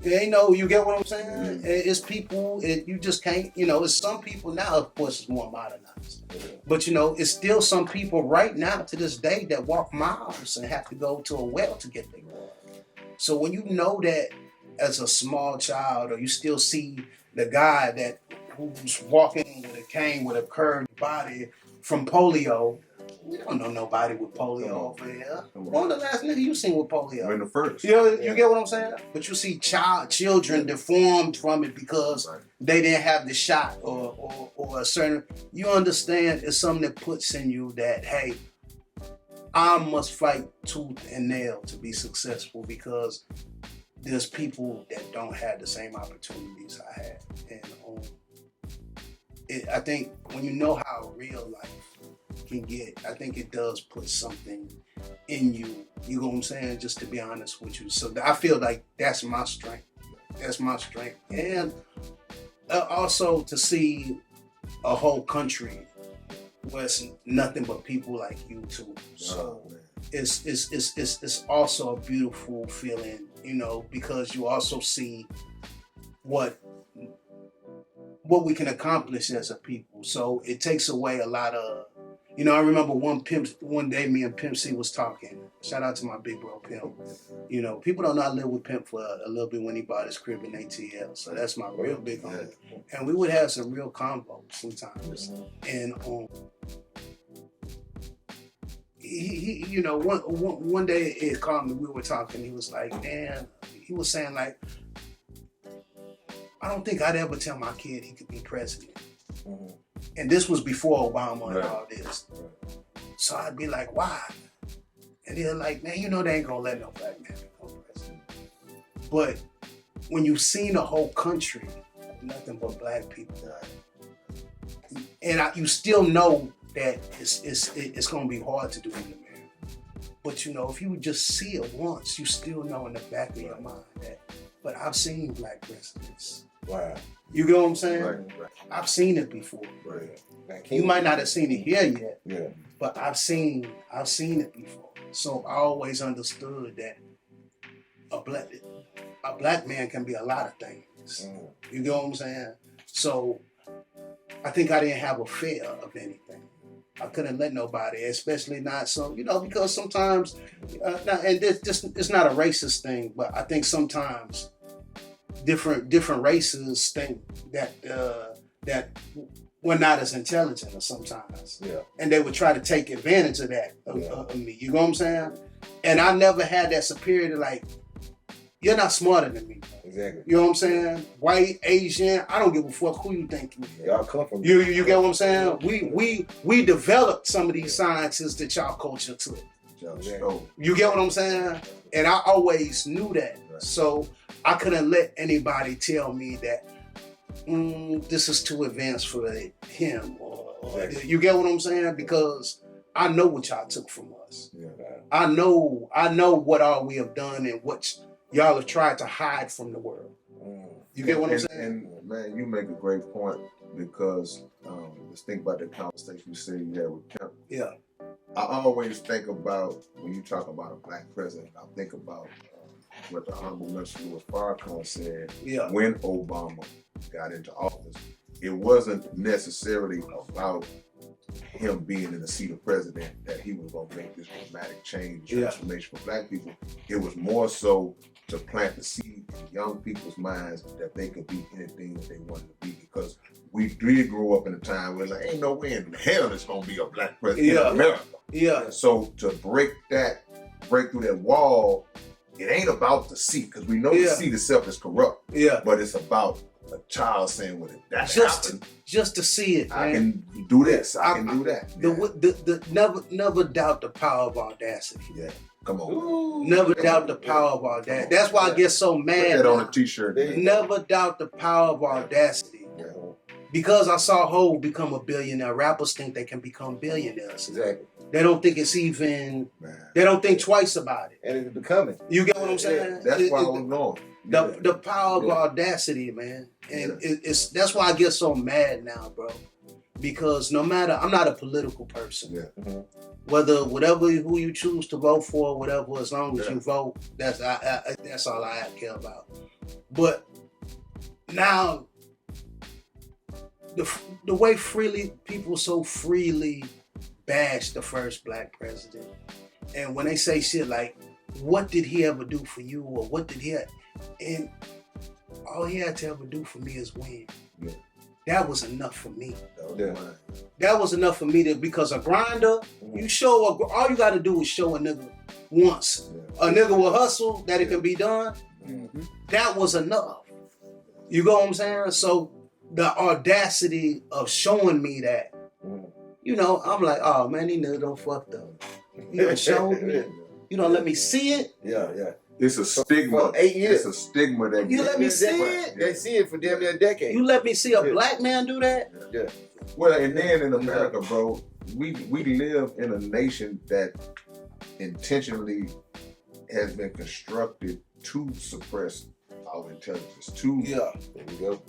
Speaker 4: You get what I'm saying? It's people, you just can't, it's some people now, of course, it's more modernized. But, it's still some people right now to this day that walk miles and have to go to a well to get their water. So when you know that as a small child, or you still see the guy who's walking with a cane with a curved body from polio. We don't know nobody with polio over here. One of the last nigga you seen with polio.
Speaker 2: We're the first.
Speaker 4: You get what I'm saying? But you see children deformed from it because they didn't have the shot or a certain. You understand it's something that puts in you that, hey, I must fight tooth and nail to be successful because there's people that don't have the same opportunities I had. And I think when you know how real life can get, I think it does put something in you. You know what I'm saying? Just to be honest with you. So I feel like that's my strength. That's my strength. And also to see a whole country where it's nothing but people like you too. So it's also a beautiful feeling, because you also see what we can accomplish as a people. So it takes away a lot of, I remember one day me and Pimp C was talking. Shout out to my big bro Pimp. People don't know I lived with Pimp for a little bit when he bought his crib in ATL. So that's my real big homie. And we would have some real combos sometimes. And he one day he called me, we were talking, he was like, man, he was saying like, I don't think I'd ever tell my kid he could be president. And this was before Obama and all this. So I'd be like, why? And they're like, man, they ain't gonna let no black man become president. But when you've seen a whole country, nothing but black people, and you still know that it's gonna be hard to do in America. But if you just see it once, you still know in the back of your mind that, but I've seen black presidents.
Speaker 3: Wow.
Speaker 4: You get what I'm saying?
Speaker 2: Right.
Speaker 4: I've seen it before.
Speaker 2: Right.
Speaker 4: You might not have seen it here yet,
Speaker 3: Yeah.
Speaker 4: but I've seen it before. So I always understood that a black man can be a lot of things. You get what I'm saying? So I think I didn't have a fear of anything. I couldn't let nobody, especially not some, because sometimes, and this just it's not a racist thing, but I think sometimes different races think that we're not as intelligent sometimes.
Speaker 3: Yeah.
Speaker 4: And they would try to take advantage of that of me. You know what I'm saying? And I never had that superiority, like, you're not smarter than me.
Speaker 3: Exactly.
Speaker 4: You know what I'm saying? White, Asian, I don't give a fuck who you think you are.
Speaker 3: Y'all come from
Speaker 4: You get what I'm saying? We developed some of these sciences that y'all culture took. You get what I'm saying? And I always knew that.
Speaker 2: Right.
Speaker 4: So I couldn't let anybody tell me that this is too advanced for him. Or you get what I'm saying? Because I know what y'all took from us.
Speaker 2: Yeah.
Speaker 4: I know what all we have done and what y'all have tried to hide from the world. You get what I'm saying?
Speaker 2: And man, you make a great point because let's think about the conversation you said you had with Kemp.
Speaker 4: Yeah.
Speaker 2: I always think about, when you talk about a black president, I think about what the Honorable Minister Louis Farrakhan said when Obama got into office. It wasn't necessarily about him being in the seat of president that he was going to make this dramatic change, transformation for black people. It was more so to plant the seed in young people's minds that they could be anything that they wanted to be, because we did grow up in a time where like, ain't no way in hell it's going to be a black president in America.
Speaker 4: Yeah.
Speaker 2: So to break through that wall, it ain't about the seat, because we know the seat itself is corrupt.
Speaker 4: Yeah.
Speaker 2: But it's about a child saying, well, if that happened,
Speaker 4: just to see it, man.
Speaker 2: I can do this, I can do that.
Speaker 4: Never doubt the power of audacity.
Speaker 2: Yeah. Come on.
Speaker 4: Never doubt the power of audacity. That's why I get so mad.
Speaker 2: Put that on a t-shirt.
Speaker 4: Never doubt the power of audacity.
Speaker 2: Yeah.
Speaker 4: Because I saw Hov become a billionaire, rappers think they can become billionaires.
Speaker 3: Exactly.
Speaker 4: They don't think it's even, they don't think twice about it.
Speaker 3: And it's becoming.
Speaker 4: You get what I'm saying?
Speaker 2: That's why I was going.
Speaker 4: The power of audacity, man. And that's why I get so mad now, bro. Because no matter, I'm not a political person.
Speaker 2: Yeah.
Speaker 4: Who you choose to vote for, whatever, as long as you vote, that's all I care about. But now, the way people so freely bash the first black president, and when they say shit like, what did he ever do for you, or what did he, and all he had to ever do for me is win.
Speaker 2: Yeah.
Speaker 4: That was enough for me.
Speaker 2: Yeah.
Speaker 4: That was enough for me because a grinder, all you gotta do is show a nigga once. Yeah. A nigga will hustle that it can be done. Mm-hmm. That was enough. You know what I'm saying? So the audacity of showing me that, I'm like, oh man, these niggas don't fucked up. You don't show me. You don't let me see it.
Speaker 3: Yeah.
Speaker 2: It's a stigma.
Speaker 3: For 8 years.
Speaker 2: It's a stigma that
Speaker 4: you let me see it.
Speaker 3: They see it for damn near a decade.
Speaker 4: You let me see a black man do that.
Speaker 3: Yeah.
Speaker 2: Well, and then in America, bro, we live in a nation that intentionally has been constructed to suppress our intelligence, to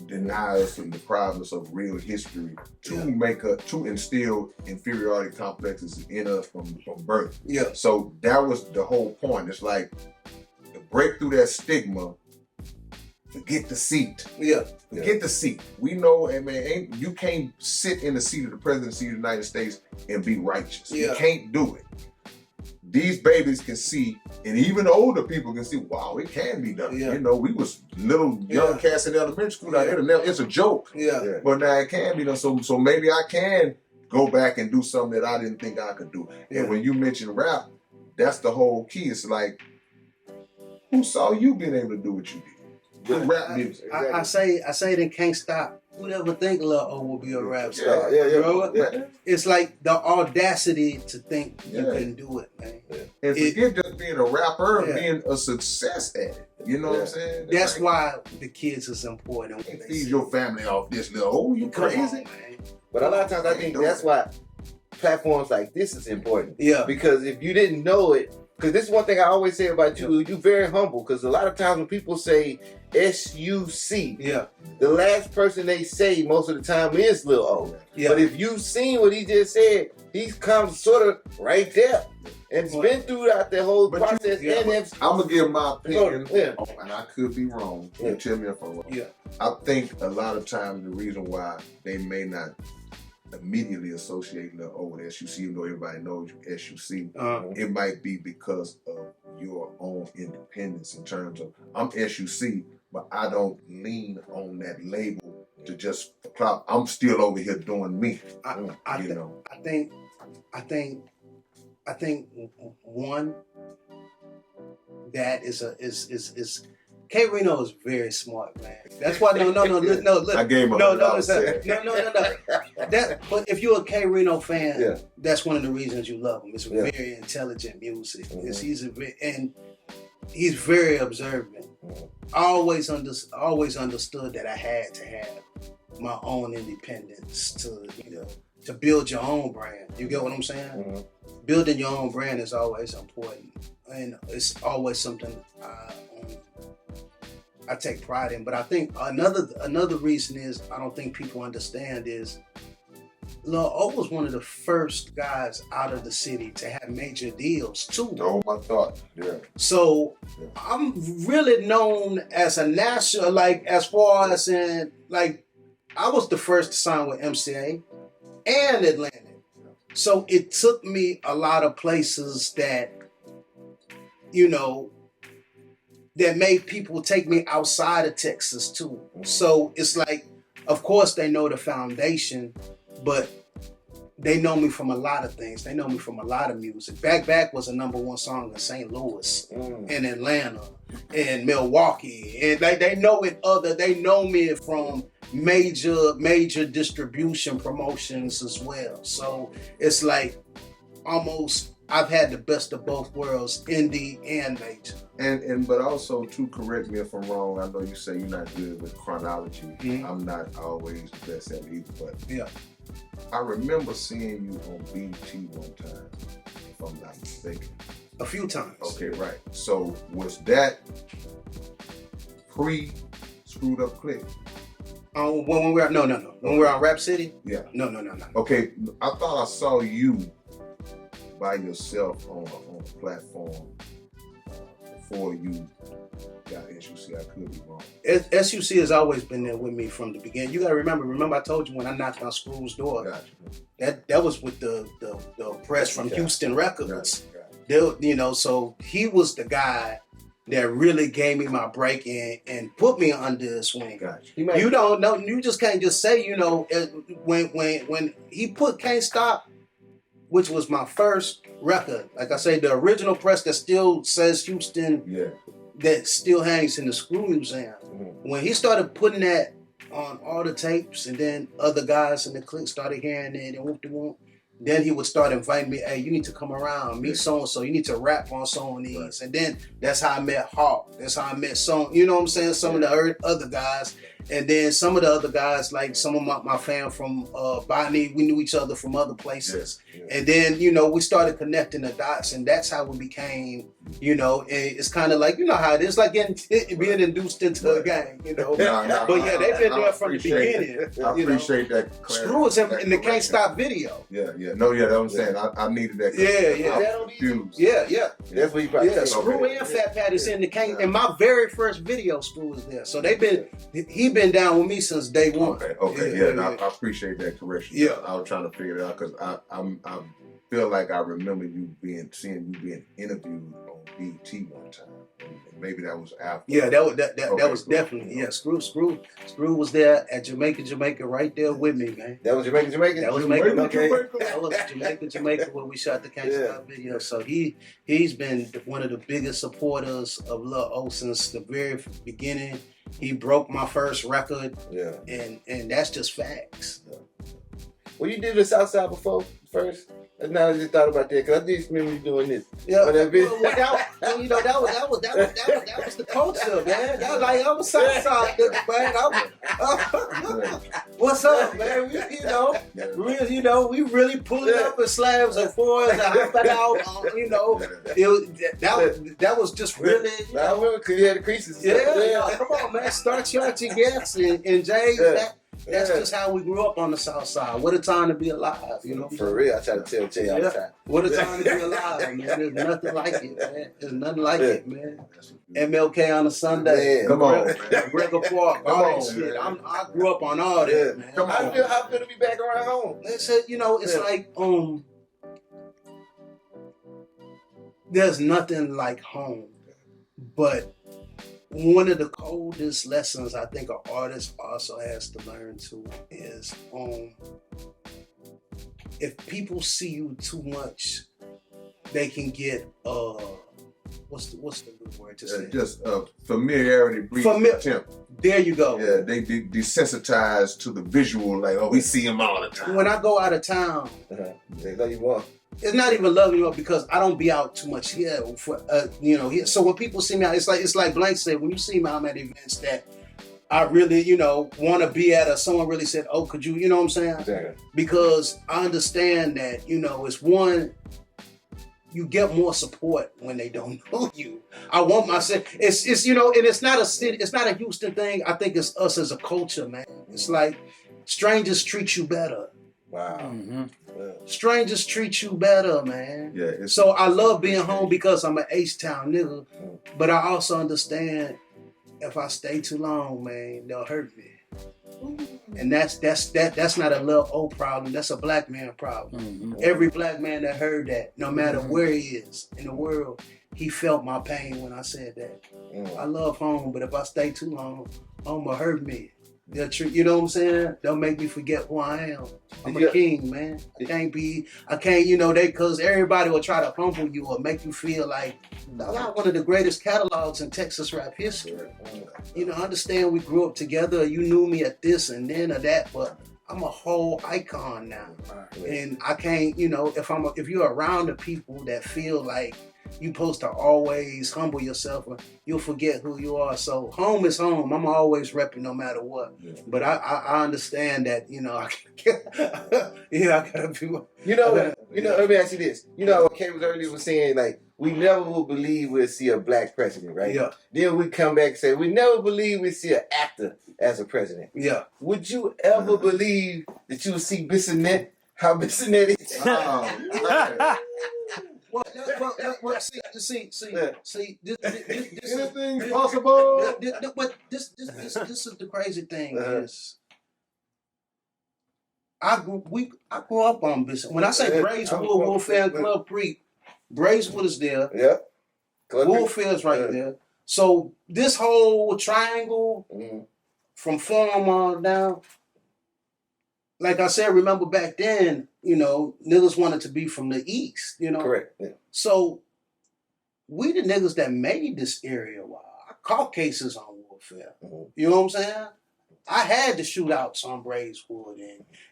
Speaker 2: deny us and deprive us of real history, to instill inferiority complexes in us from birth.
Speaker 4: Yeah.
Speaker 2: So that was the whole point. It's like, to break through that stigma, forget the seat.
Speaker 4: Yeah.
Speaker 2: Forget the seat. We know, you can't sit in the seat of the presidency of the United States and be righteous.
Speaker 4: Yeah.
Speaker 2: You can't do it. These babies can see, and even older people can see, wow, it can be done.
Speaker 4: Yeah.
Speaker 2: We was little young cats in elementary school out here, it's a joke.
Speaker 4: Yeah.
Speaker 2: But now it can be done. So maybe I can go back and do something that I didn't think I could do.
Speaker 4: Yeah.
Speaker 2: And when you mention rap, that's the whole key. It's like, who saw you being able to do what you did? Rap music.
Speaker 4: I say they can't stop. Who'd ever think Lil O will be a rap star?
Speaker 3: Yeah.
Speaker 4: It's like the audacity to think you can do it, man.
Speaker 2: And forget just being a rapper, being a success at it. You know what I'm saying?
Speaker 4: That's why the kids is important.
Speaker 2: You feed your family off this little, you crazy?
Speaker 4: On, man.
Speaker 3: But a lot of times I think that's why platforms like this is important.
Speaker 4: Yeah.
Speaker 3: Because if you didn't know it, because this is one thing I always say about you. You're very humble. Because a lot of times when people say SUC, the last person they say most of the time is Lil O.
Speaker 4: Yeah.
Speaker 3: But if you've seen what he just said, he comes sort of right there. And it's been throughout the whole process.
Speaker 2: I'm gonna give my opinion,
Speaker 3: Yeah.
Speaker 2: and I could be wrong. You tell me if I'm wrong.
Speaker 4: Yeah.
Speaker 2: I think a lot of times the reason why they may not immediately associate Lil O with SUC, even though everybody knows you SUC, it might be because of your own independence in terms of I'm SUC, but I don't lean on that label to just clout. I'm still over here doing me.
Speaker 4: I think one that is K-Rino is very smart, man. That's why no. Look,
Speaker 2: I gave him
Speaker 4: no.
Speaker 2: no.
Speaker 4: But if you're a K-Rino fan, that's one of the reasons you love him. It's very intelligent music. He's very observant. I always understood that I had to have my own independence to build your own brand. You get what I'm saying? Building your own brand is always important, and it's always something I take pride in. But I think another reason is I don't think people understand is Lil O was one of the first guys out of the city to have major deals too.
Speaker 2: Oh, my thought. Yeah.
Speaker 4: So I'm really known as a national, like as far as in like I was the first to sign with MCA and Atlantic. So it took me a lot of places that, that made people take me outside of Texas too. So it's like, of course they know the foundation, but they know me from a lot of things. They know me from a lot of music. Back was a #1 song in St. Louis, in Atlanta, in Milwaukee. And they know they know me from major distribution promotions as well. So it's like almost I've had the best of both worlds, indie and major.
Speaker 2: But also to correct me if I'm wrong, I know you say you're not good with chronology. I'm not always the best at it either, but I remember seeing you on BT one time, if I'm not mistaken.
Speaker 4: A few times.
Speaker 2: Okay, right. So was that pre-Screwed Up Click?
Speaker 4: When we're no. When we're on Rap City?
Speaker 2: Yeah.
Speaker 4: No.
Speaker 2: Okay, I thought I saw you by yourself on a platform before you got SUC. I could be wrong.
Speaker 4: SUC has always been there with me from the beginning. You gotta remember I told you when I knocked on Screw's door.
Speaker 2: Gotcha.
Speaker 4: That was with the press from Houston Records. So he was the guy that really gave me my break and put me under his wing.
Speaker 2: Gotcha.
Speaker 4: You don't know. You just can't just say, when he put Can't Stop, which was my first record. Like I say, the original press that still says Houston, that still hangs in the Screw Museum. When he started putting that on all the tapes, and then other guys in the clique started hearing it and whoop-de-whoop, then he would start inviting me, hey, you need to come around, meet so-and-so, you need to rap on some of these. Right. And then that's how I met Hawk. That's how I met some of the other guys. And then some of the other guys, like some of my fam from Bonnie, we knew each other from other places. And then, we started connecting the dots, and that's how we became, it's kind of like, how it is, like being induced into a gang, But they've been there from the beginning.
Speaker 2: I appreciate that.
Speaker 4: Screw was in the Can't Stop video.
Speaker 2: That's what I'm saying. I needed that.
Speaker 3: That's what you probably
Speaker 4: said. Screw and Fat Patty's in the Can't. In my very first video, Screw was there. So he been down with me since day one.
Speaker 2: Okay. I appreciate that correction.
Speaker 4: Yeah.
Speaker 2: I was trying to figure it out because I feel like I remember seeing you being interviewed on BT one time. And maybe that was after.
Speaker 4: Yeah, that was definitely Screw was there at Jamaica, right there with me, man.
Speaker 3: That was Jamaica.
Speaker 4: That was Jamaica where we shot the Can't Stop video. So he's been one of the biggest supporters of Lil O since the very beginning. He broke my first record. And that's just facts.
Speaker 3: Well, you did the Southside before first? Now I just thought about that because I just remember you doing this.
Speaker 4: Yeah,
Speaker 3: But that bitch-
Speaker 4: that was the culture, man. That was like I'm a Southside nigga, man. What's up, man? We really pulling up in slabs and fours and hopping out. That was just really.
Speaker 3: I remember because you had the creases.
Speaker 4: Yeah, come on, man. Start your gas and Jay. That's just how we grew up on the South Side. What a time to be alive, you know.
Speaker 3: For real, I try to tell Jay all the time.
Speaker 4: What a time to be alive, man. There's nothing like it, man. There's nothing like it, man. MLK on a Sunday.
Speaker 3: Man,
Speaker 2: Come on, man.
Speaker 4: Gregor Park, all that shit. I grew up on all that, man.
Speaker 3: Come on. I feel to be back around home.
Speaker 4: It's like there's nothing like home, but one of the coldest lessons I think an artist also has to learn too is if people see you too much, they can get what's the good word to say?
Speaker 2: Just familiarity breeds contempt.
Speaker 4: There you go.
Speaker 2: Yeah, they desensitized to the visual, like, oh, we see him all the time.
Speaker 4: When I go out of town,
Speaker 3: They love you more.
Speaker 4: it's not even loving you up because I don't be out too much here. Here. So when people see me out, it's like Blank said. When you see me, I'm at events that I really, want to be at, or someone really said, "Oh, could you?" You know what I'm saying?
Speaker 3: Exactly.
Speaker 4: Because I understand that it's one. You get more support when they don't know you. I want myself. It's and it's not a city. It's not a Houston thing. I think it's us as a culture, man. It's like strangers treat you better.
Speaker 3: Wow.
Speaker 4: Mm-hmm. Strangers treat you better, man.
Speaker 2: Yeah.
Speaker 4: So I love being home because I'm an H-Town nigga, but I also understand if I stay too long, man, they'll hurt me. And that's not a little old problem. That's a black man problem. Mm-hmm. Every black man that heard that, no matter where he is in the world, he felt my pain when I said that. I love home, but if I stay too long, home will hurt me. They'll treat, you know what I'm saying? They'll make me forget who I am. I'm a king, man. I can't, because everybody will try to humble you or make you feel like I got one of the greatest catalogs in Texas rap history. I understand we grew up together. You knew me at this and then or that, but I'm a whole icon now. And I can't, if you're around the people that feel like you're supposed to always humble yourself, or you'll forget who you are. So home is home. I'm always repping no matter what. Yeah. But I understand that, I gotta be.
Speaker 3: Let me ask you this. What Kay was earlier saying, like, we never will believe we'll see a black president, right?
Speaker 4: Yeah.
Speaker 3: Then we come back and say, we never believe we'll see an actor as a president.
Speaker 4: Yeah.
Speaker 3: Would you ever believe that you would see Bissonnette, how Bissonnette is? See.
Speaker 2: Anything's possible.
Speaker 4: But this is the crazy thing is, I grew up on this. When I say Brazewood, Wolffair Club Creek, Brazewood is there.
Speaker 3: Yeah.
Speaker 4: Wolffair is right there. So this whole triangle from Forum on down. Like I said, remember back then, niggas wanted to be from the East,
Speaker 3: Correct. Yeah.
Speaker 4: So we the niggas that made this area. I caught cases on Wolffair. Mm-hmm. You know what I'm saying? I had the shootouts on Brazewood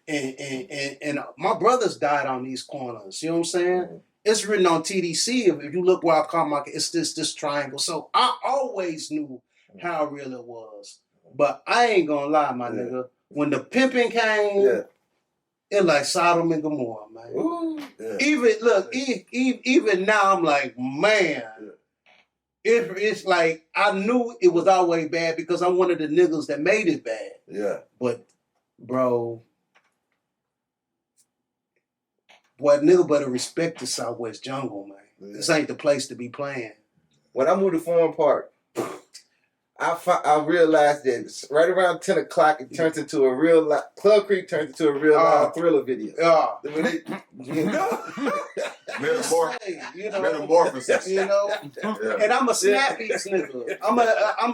Speaker 4: and my brothers died on these corners. You know what I'm saying? Mm-hmm. It's written on TDC. If you look where I caught my, it's this triangle. So I always knew how real it was. But I ain't gonna lie, my nigga. When the pimping came, it like Sodom and Gomorrah, man.
Speaker 3: Ooh, yeah.
Speaker 4: Even now, I'm like, man, it's like I knew it was always bad because I'm one of the niggas that made it bad.
Speaker 3: Yeah.
Speaker 4: But, bro, nigga better respect the Southwest jungle, man. Yeah. This ain't the place to be playing.
Speaker 3: When I moved to Forum Park, I realized that right around 10 o'clock, it turns into a real Club Creek turns into a real live Thriller video.
Speaker 2: Metamorphosis.
Speaker 4: And I'm a Snappies nigga. I'm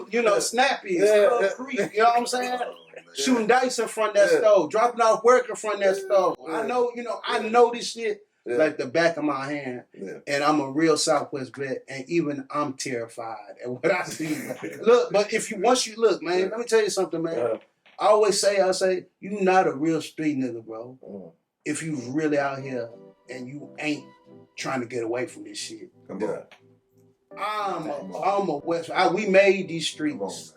Speaker 4: Snappies, Club Creek, you know what I'm saying? Shooting dice in front of that stove, dropping off work in front of that stove. I know this shit like the back of my hand. Yeah. And I'm a real Southwest vet, and even I'm terrified at what I see. Look, but once you look, man, let me tell you something, man. I always say, you not a real street nigga, bro. If you really out here and you ain't trying to get away from this shit.
Speaker 2: Come on.
Speaker 4: I'm a West. We made these streets.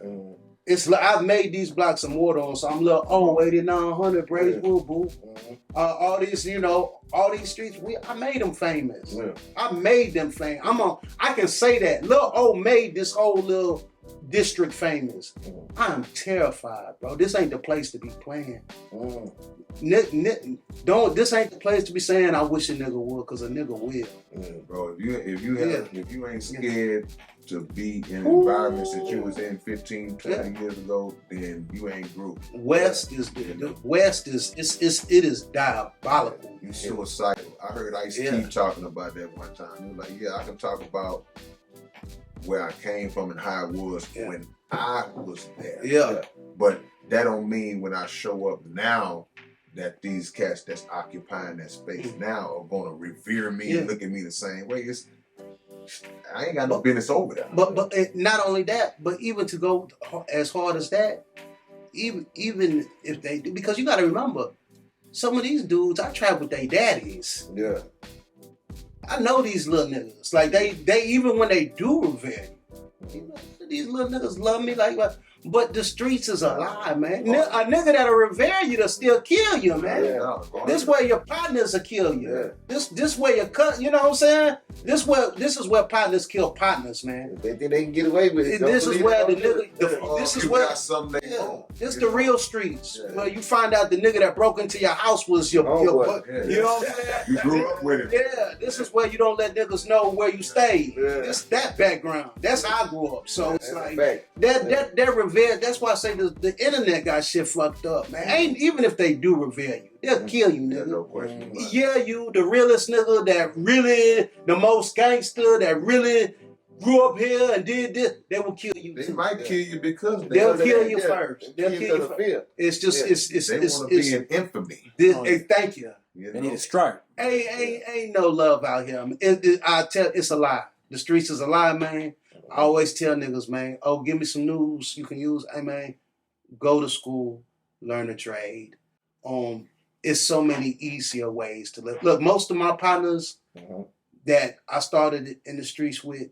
Speaker 4: It's like I've made these blocks of mortar on, so I'm little 8900 Braves Woo Boo. All these, all these streets, I made them famous.
Speaker 3: Yeah.
Speaker 4: I made them famous. I can say that. Lil O made this whole little district famous. I'm terrified, bro. This ain't the place to be playing. This ain't the place to be saying I wish a nigga would, cause a nigga will.
Speaker 2: Bro, if you ain't scared to be in environments that you was in 15, 20 years ago, then you ain't grew.
Speaker 4: West is diabolical.
Speaker 2: You suicidal. I heard Ice-T talking about that one time. He was like, I can talk about where I came from and how it was when I was there.
Speaker 4: Yeah.
Speaker 2: But that don't mean when I show up now that these cats that's occupying that space now are gonna revere me and look at me the same way. I ain't got no business over there.
Speaker 4: But not only that, but even to go as hard as that, even if they do, because you got to remember, some of these dudes I trap with their daddies.
Speaker 3: Yeah.
Speaker 4: I know these little niggas. Like they even when they do revere you, these little niggas love me like what. But the streets is a lie, man. A nigga that'll revere you to still kill you, man. This way your partners will kill you. This way your cut, you know what I'm saying? This is where partners kill partners, man.
Speaker 3: They think they can get away with it.
Speaker 4: This is where the nigga. This is where. This the real streets where you find out the nigga that broke into your house was your you know what I'm saying?
Speaker 2: You grew up with it.
Speaker 4: Yeah, this is where you don't let niggas know where you stay. This that background. That's how I grew up. So it's like that revenge. That's why I say the internet got shit fucked up, man. Ain't even if they do revere you, they'll kill you, nigga.
Speaker 2: No question.
Speaker 4: You the realest nigga that really the most gangster that really grew up here and did this, they will kill you.
Speaker 2: They might kill you because
Speaker 4: they'll kill you first. They'll kill you first. It's just
Speaker 2: they want to be in infamy.
Speaker 4: Thank you.
Speaker 7: They need a strike.
Speaker 4: Ain't no love out here. I tell it's a lie. The streets is a lie, man. I always tell niggas, man, give me some news you can use. Hey, man, go to school, learn a trade. It's so many easier ways to live. Look, most of my partners that I started in the streets with,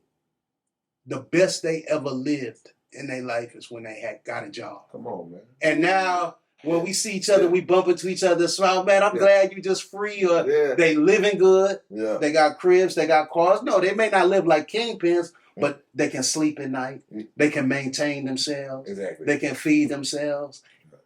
Speaker 4: the best they ever lived in their life is when they got a job.
Speaker 2: Come on, man.
Speaker 4: And now when we see each other, we bump into each other. So, man, I'm glad you just free or they living good.
Speaker 3: Yeah.
Speaker 4: They got cribs, they got cars. No, they may not live like kingpins, but they can sleep at night. They can maintain themselves.
Speaker 3: Exactly.
Speaker 4: They can feed themselves.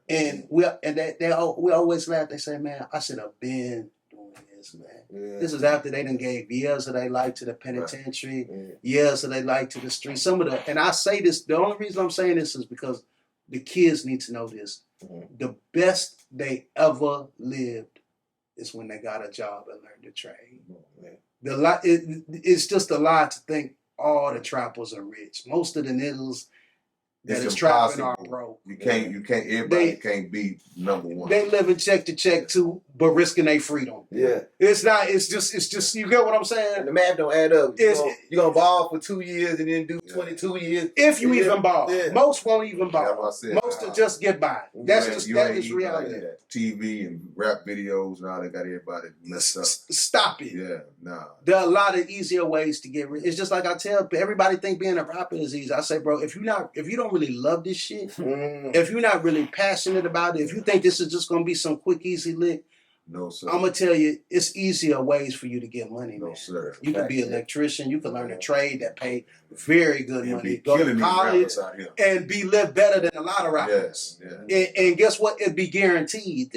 Speaker 4: And we always laugh. They say, man, I should have been doing this, man. Yeah. This is after they done gave years of their life to the penitentiary, years of their life to the street. And I say this, the only reason I'm saying this is because the kids need to know this. The best they ever lived is when they got a job and learned to trade. It's just a lie to think all the trappers are rich. Most of the niggas that is trapping are broke.
Speaker 2: You can't. Everybody can't be number one.
Speaker 4: They living check to check too, but risking their freedom.
Speaker 3: Yeah,
Speaker 4: it's not. It's just. You get what I'm saying?
Speaker 3: And the math don't add up. You're gonna ball for 2 years and then do 22 years.
Speaker 4: If you even ball, most won't even ball. Most will just get by. That is reality.
Speaker 2: Like TV and rap videos and all that got everybody messed up.
Speaker 4: Stop it.
Speaker 2: Yeah, nah.
Speaker 4: There are a lot of easier ways to get rich. It's just like I tell everybody think being a rapper is easy. I say, bro, if you don't really love this shit, if you're not really passionate about it, if you think this is just gonna be some quick, easy lick,
Speaker 2: no, sir.
Speaker 4: I'm gonna tell you, it's easier ways for you to get money, man.
Speaker 2: No, sir.
Speaker 4: You can be an electrician. You can learn a trade that pay very good money. Go to college and live better than a lot of rappers. Yes. And guess what? It'd be guaranteed.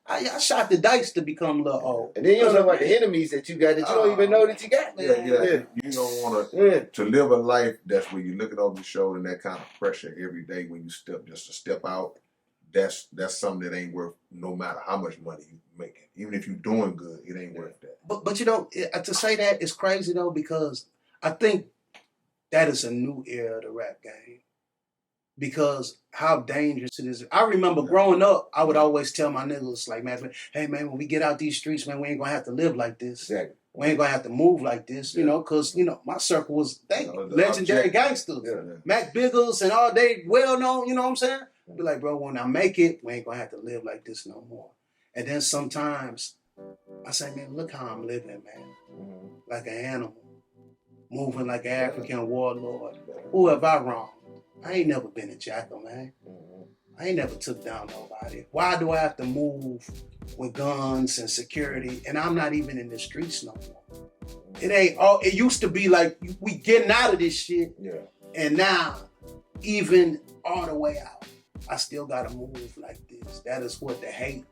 Speaker 4: I shot the dice to become Lil O.
Speaker 3: And then you don't know about the enemies that you got that you don't even know that you got.
Speaker 2: You don't want to live a life that's where you're looking over your shoulder and that kind of pressure every day when you step out. That's something that ain't worth no matter how much money you making. Even if you're doing good, it ain't worth that.
Speaker 4: But you know, to say that is crazy though, because I think that is a new era of the rap game. Because how dangerous it is. I remember growing up, I would always tell my niggas, like, man, hey man, when we get out these streets, man, we ain't gonna have to live like this.
Speaker 3: Exactly.
Speaker 4: We ain't gonna have to move like this, you know, because, you know, my circle was legendary gangsters. Mac Biggles and all they well known, you know what I'm saying? Be like, bro, when I make it, we ain't gonna have to live like this no more. And then sometimes I say, man, look how I'm living, man. Like an animal, moving like an African warlord. Who have I wronged? I ain't never been a jackal, man. I ain't never took down nobody. Why do I have to move with guns and security, and I'm not even in the streets no more? It ain't all. It used to be like we getting out of this shit, and now even all the way out, I still gotta move like this. That is what the hate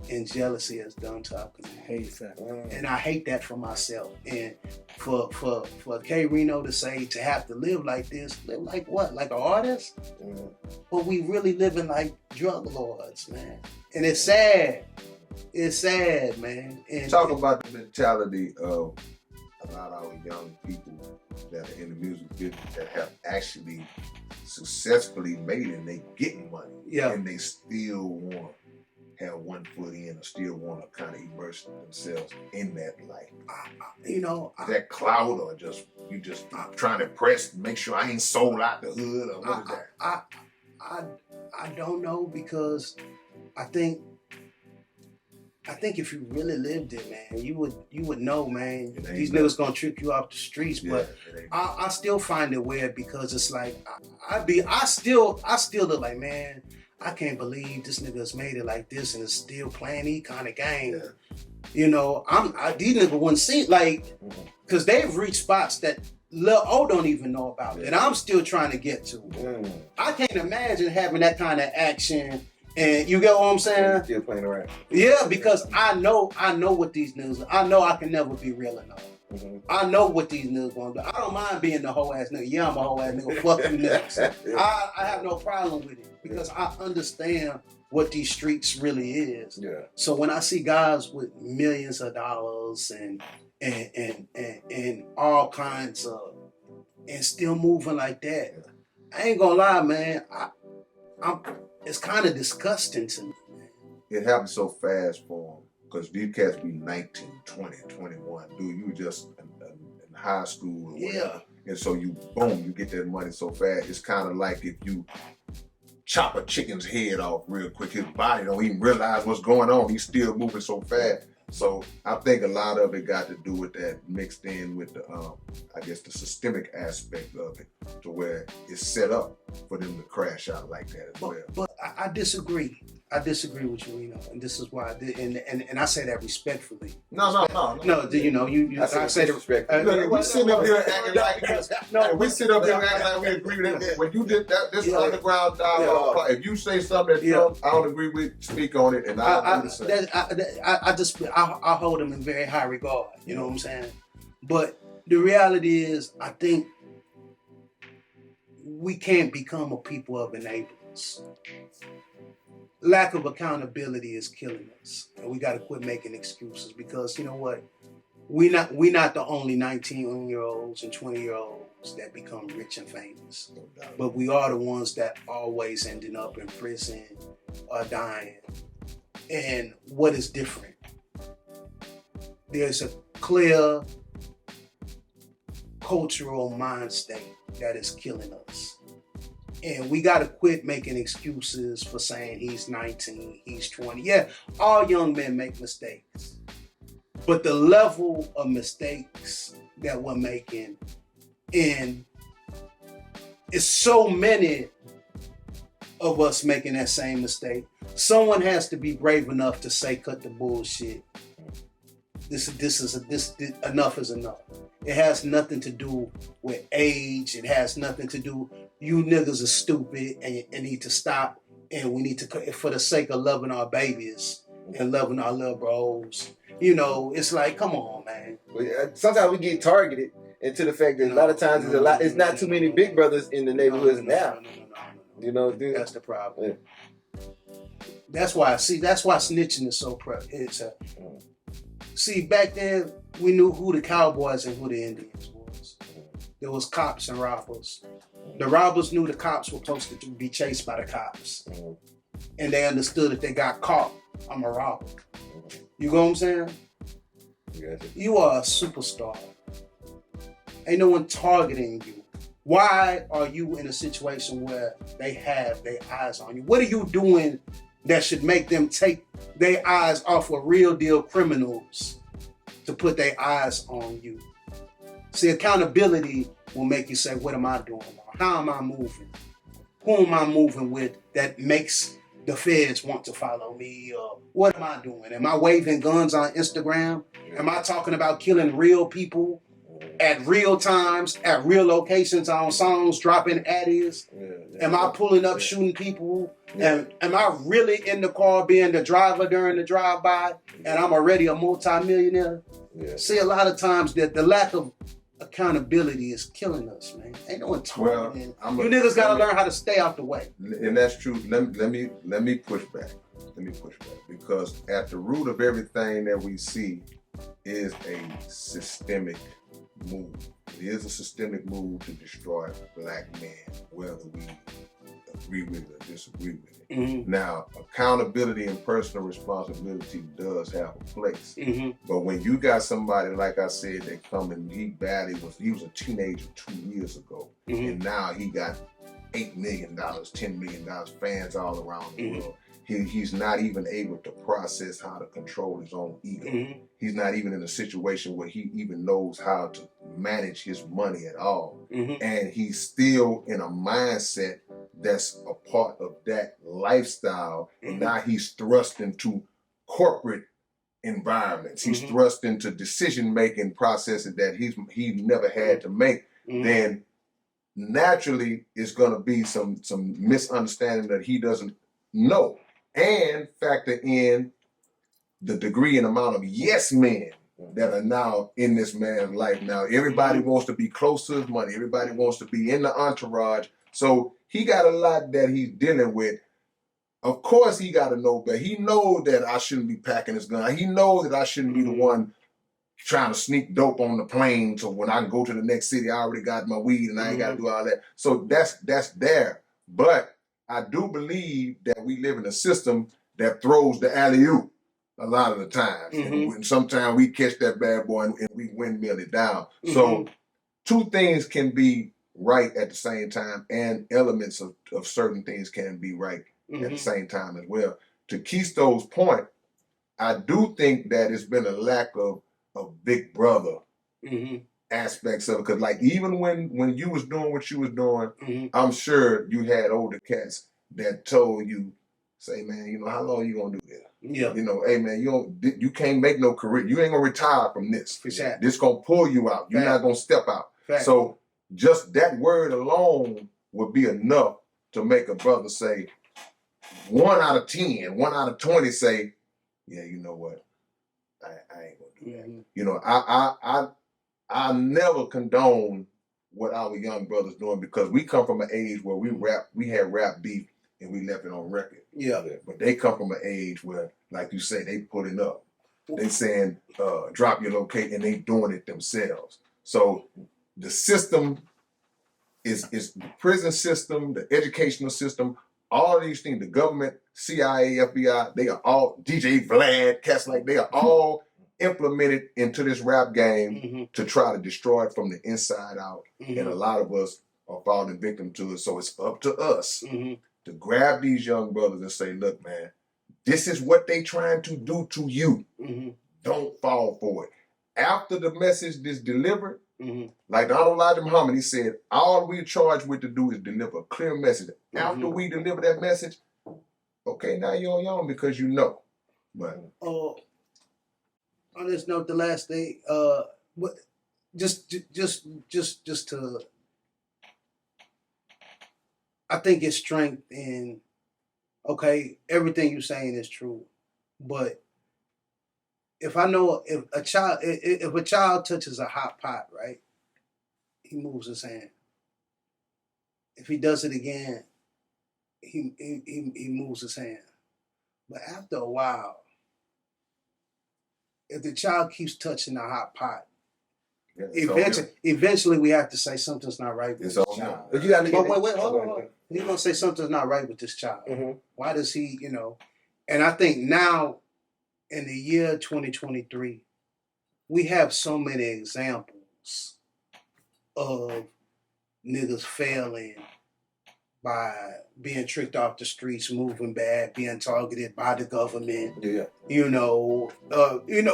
Speaker 4: and jealousy has done to our community.
Speaker 7: Hate factor.
Speaker 4: And I hate that for myself. And for K-Rino to say to have to live like this, live like what? Like an artist? But we really living like drug lords, man. And it's sad. It's sad, man. And
Speaker 2: talk about the mentality of a lot of our young people that are in the music business that have actually successfully made it and they getting money. And they still want to have one foot in or still want to kind of immerse themselves in that life. Is that cloud or just you just trying to press, make sure I ain't sold out the hood or what is that?
Speaker 4: I don't know, because I think if you really lived it, man, you would know, man. These niggas gonna trick you off the streets, but I still find it weird, because it's like I still look like, man, I can't believe this nigga's made it like this and is still playing these kind of game. You know, these niggas wouldn't see like, because they've reached spots that Lil O don't even know about, and I'm still trying to get to. I can't imagine having that kind of action. And you get what I'm saying?
Speaker 3: Still playing around.
Speaker 4: Yeah, because I know what these niggas. I know I can never be real enough. I know what these niggas gonna do. I don't mind being the whole ass nigga. Yeah, I'm a whole ass nigga. Fuck you niggas. I have no problem with it, because I understand what these streets really is. So when I see guys with millions of dollars and all kinds of, and still moving like that, I ain't gonna lie, man. It's kind of disgusting to me, man.
Speaker 2: It happened so fast for them, because these cats be 19, 20, 21. Dude, you just in high school or whatever. And so you get that money so fast. It's kind of like if you chop a chicken's head off real quick, his body don't even realize what's going on. He's still moving so fast. So I think a lot of it got to do with that, mixed in with the, I guess the systemic aspect of it, to where it's set up for them to crash out like that as well.
Speaker 4: But I disagree. I disagree with you, Reno, and this is why I did, and I say that respectfully.
Speaker 2: No.
Speaker 4: No, you know, I say that respectfully.
Speaker 2: We sitting up here acting like we sit up here acting like we agree with that. When you did that, this underground dialogue, if you say something that Trump, I don't agree with, speak on it, and I'll do the same.
Speaker 4: I hold them in very high regard. You know what I'm saying? But the reality is, I think we can't become a people of enablers. Lack of accountability is killing us, and we got to quit making excuses, because you know what? We not the only 19-year-olds and 20-year-olds that become rich and famous, but we are the ones that always ending up in prison or dying. And what is different? There's a clear cultural mind state that is killing us. And we got to quit making excuses for saying he's 19, he's 20. Yeah, all young men make mistakes. But the level of mistakes that we're making, and it's so many of us making that same mistake. Someone has to be brave enough to say, cut the bullshit. Enough is enough. It has nothing to do with age. It has nothing to do, you niggas are stupid and need to stop. And we need to, for the sake of loving our babies and loving our little bros. You know, it's like, come on, man.
Speaker 3: Sometimes we get targeted into the fact that a lot of times it's not too many big brothers in the neighborhoods now. You know, dude.
Speaker 4: That's the problem. That's why snitching is so See, back then, we knew who the cowboys and who the Indians was. There was cops and robbers. The robbers knew the cops were supposed to be chased by the cops. And they understood if they got caught, I'm a robber. You know what I'm saying? You are a superstar. Ain't no one targeting you. Why are you in a situation where they have their eyes on you? What are you doing that should make them take their eyes off of real deal criminals to put their eyes on you. See, accountability will make you say, what am I doing? How am I moving? Who am I moving with that makes the feds want to follow me? What am I doing? Am I waving guns on Instagram? Am I talking about killing real people at real times, at real locations on songs, dropping addies? Am I pulling up, shooting people? And am I really in the car being the driver during the drive-by and I'm already a multi-millionaire? See, a lot of times that the lack of accountability is killing us, man. Ain't no one talking. You niggas gotta learn how to stay out the way.
Speaker 2: And that's true. Let me push back. Because at the root of everything that we see is a systemic move. It is a systemic move to destroy black men, whether we agree with it or disagree with it. Now, accountability and personal responsibility does have a place. But when you got somebody, like I said, that come and he was a teenager 2 years ago, and now he got $8 million, $10 million fans all around the world. He's not even able to process how to control his own ego. He's not even in a situation where he even knows how to manage his money at all. And he's still in a mindset that's a part of that lifestyle. And now he's thrust into corporate environments. He's thrust into decision-making processes that he never had to make. Then naturally it's gonna be some misunderstanding that he doesn't know. And factor in the degree and amount of yes men that are now in this man's life. Now, everybody wants to be close to his money. Everybody wants to be in the entourage. So he got a lot that he's dealing with. Of course, he got to know better. He knows that I shouldn't be packing his gun. He knows that I shouldn't be the one trying to sneak dope on the plane. So when I can go to the next city, I already got my weed and I ain't got to do all that. So that's there. But I do believe that we live in a system that throws the alley-oop a lot of the times. And sometimes we catch that bad boy and we windmill it down. So two things can be right at the same time, and elements of certain things can be right at the same time as well. To Keisto's point, I do think that it's been a lack of big brother aspects of it. Because like even when you was doing what you was doing, I'm sure you had older cats that told you, say, man, you know, how long you gonna do this? You know, hey man, you can't make no career. You ain't gonna retire from this.
Speaker 4: For sure.
Speaker 2: This gonna pull you out. You're not gonna step out. So just that word alone would be enough to make a brother say, 1 out of 10, 1 out of 20 say, yeah, you know what? I ain't gonna do that. You know, I never condone what our young brothers doing, because we come from an age where we had rap beef and we left it on record. But they come from an age where, like you say, they putting up. They saying, drop your location, and they doing it themselves. So the system is the prison system, the educational system, all of these things, the government, CIA, FBI, they are all, DJ Vlad, cats like, they are all implemented into this rap game to try to destroy it from the inside out. And a lot of us are falling victim to it. So it's up to us to grab these young brothers and say, look, man, this is what they trying to do to you. Don't fall for it. After the message is delivered, like the Honorable Elijah Muhammad, he said, all we're charged with to do is deliver a clear message. After we deliver that message, okay, now you're on your own because you know. But
Speaker 4: on this note, the last thing, just to, I think it's strength in, okay, everything you're saying is true, but if a child touches a hot pot, right, he moves his hand. If he does it again, he moves his hand. But after a while, if the child keeps touching the hot pot, eventually we have to say something's not right with this child.
Speaker 3: But you gotta
Speaker 4: wait, hold on. You're gonna say something's not right with this child. Why does he, you know? And I think now, in the year 2023, we have so many examples of niggas failing by being tricked off the streets, moving bad, being targeted by the government.
Speaker 3: Yeah.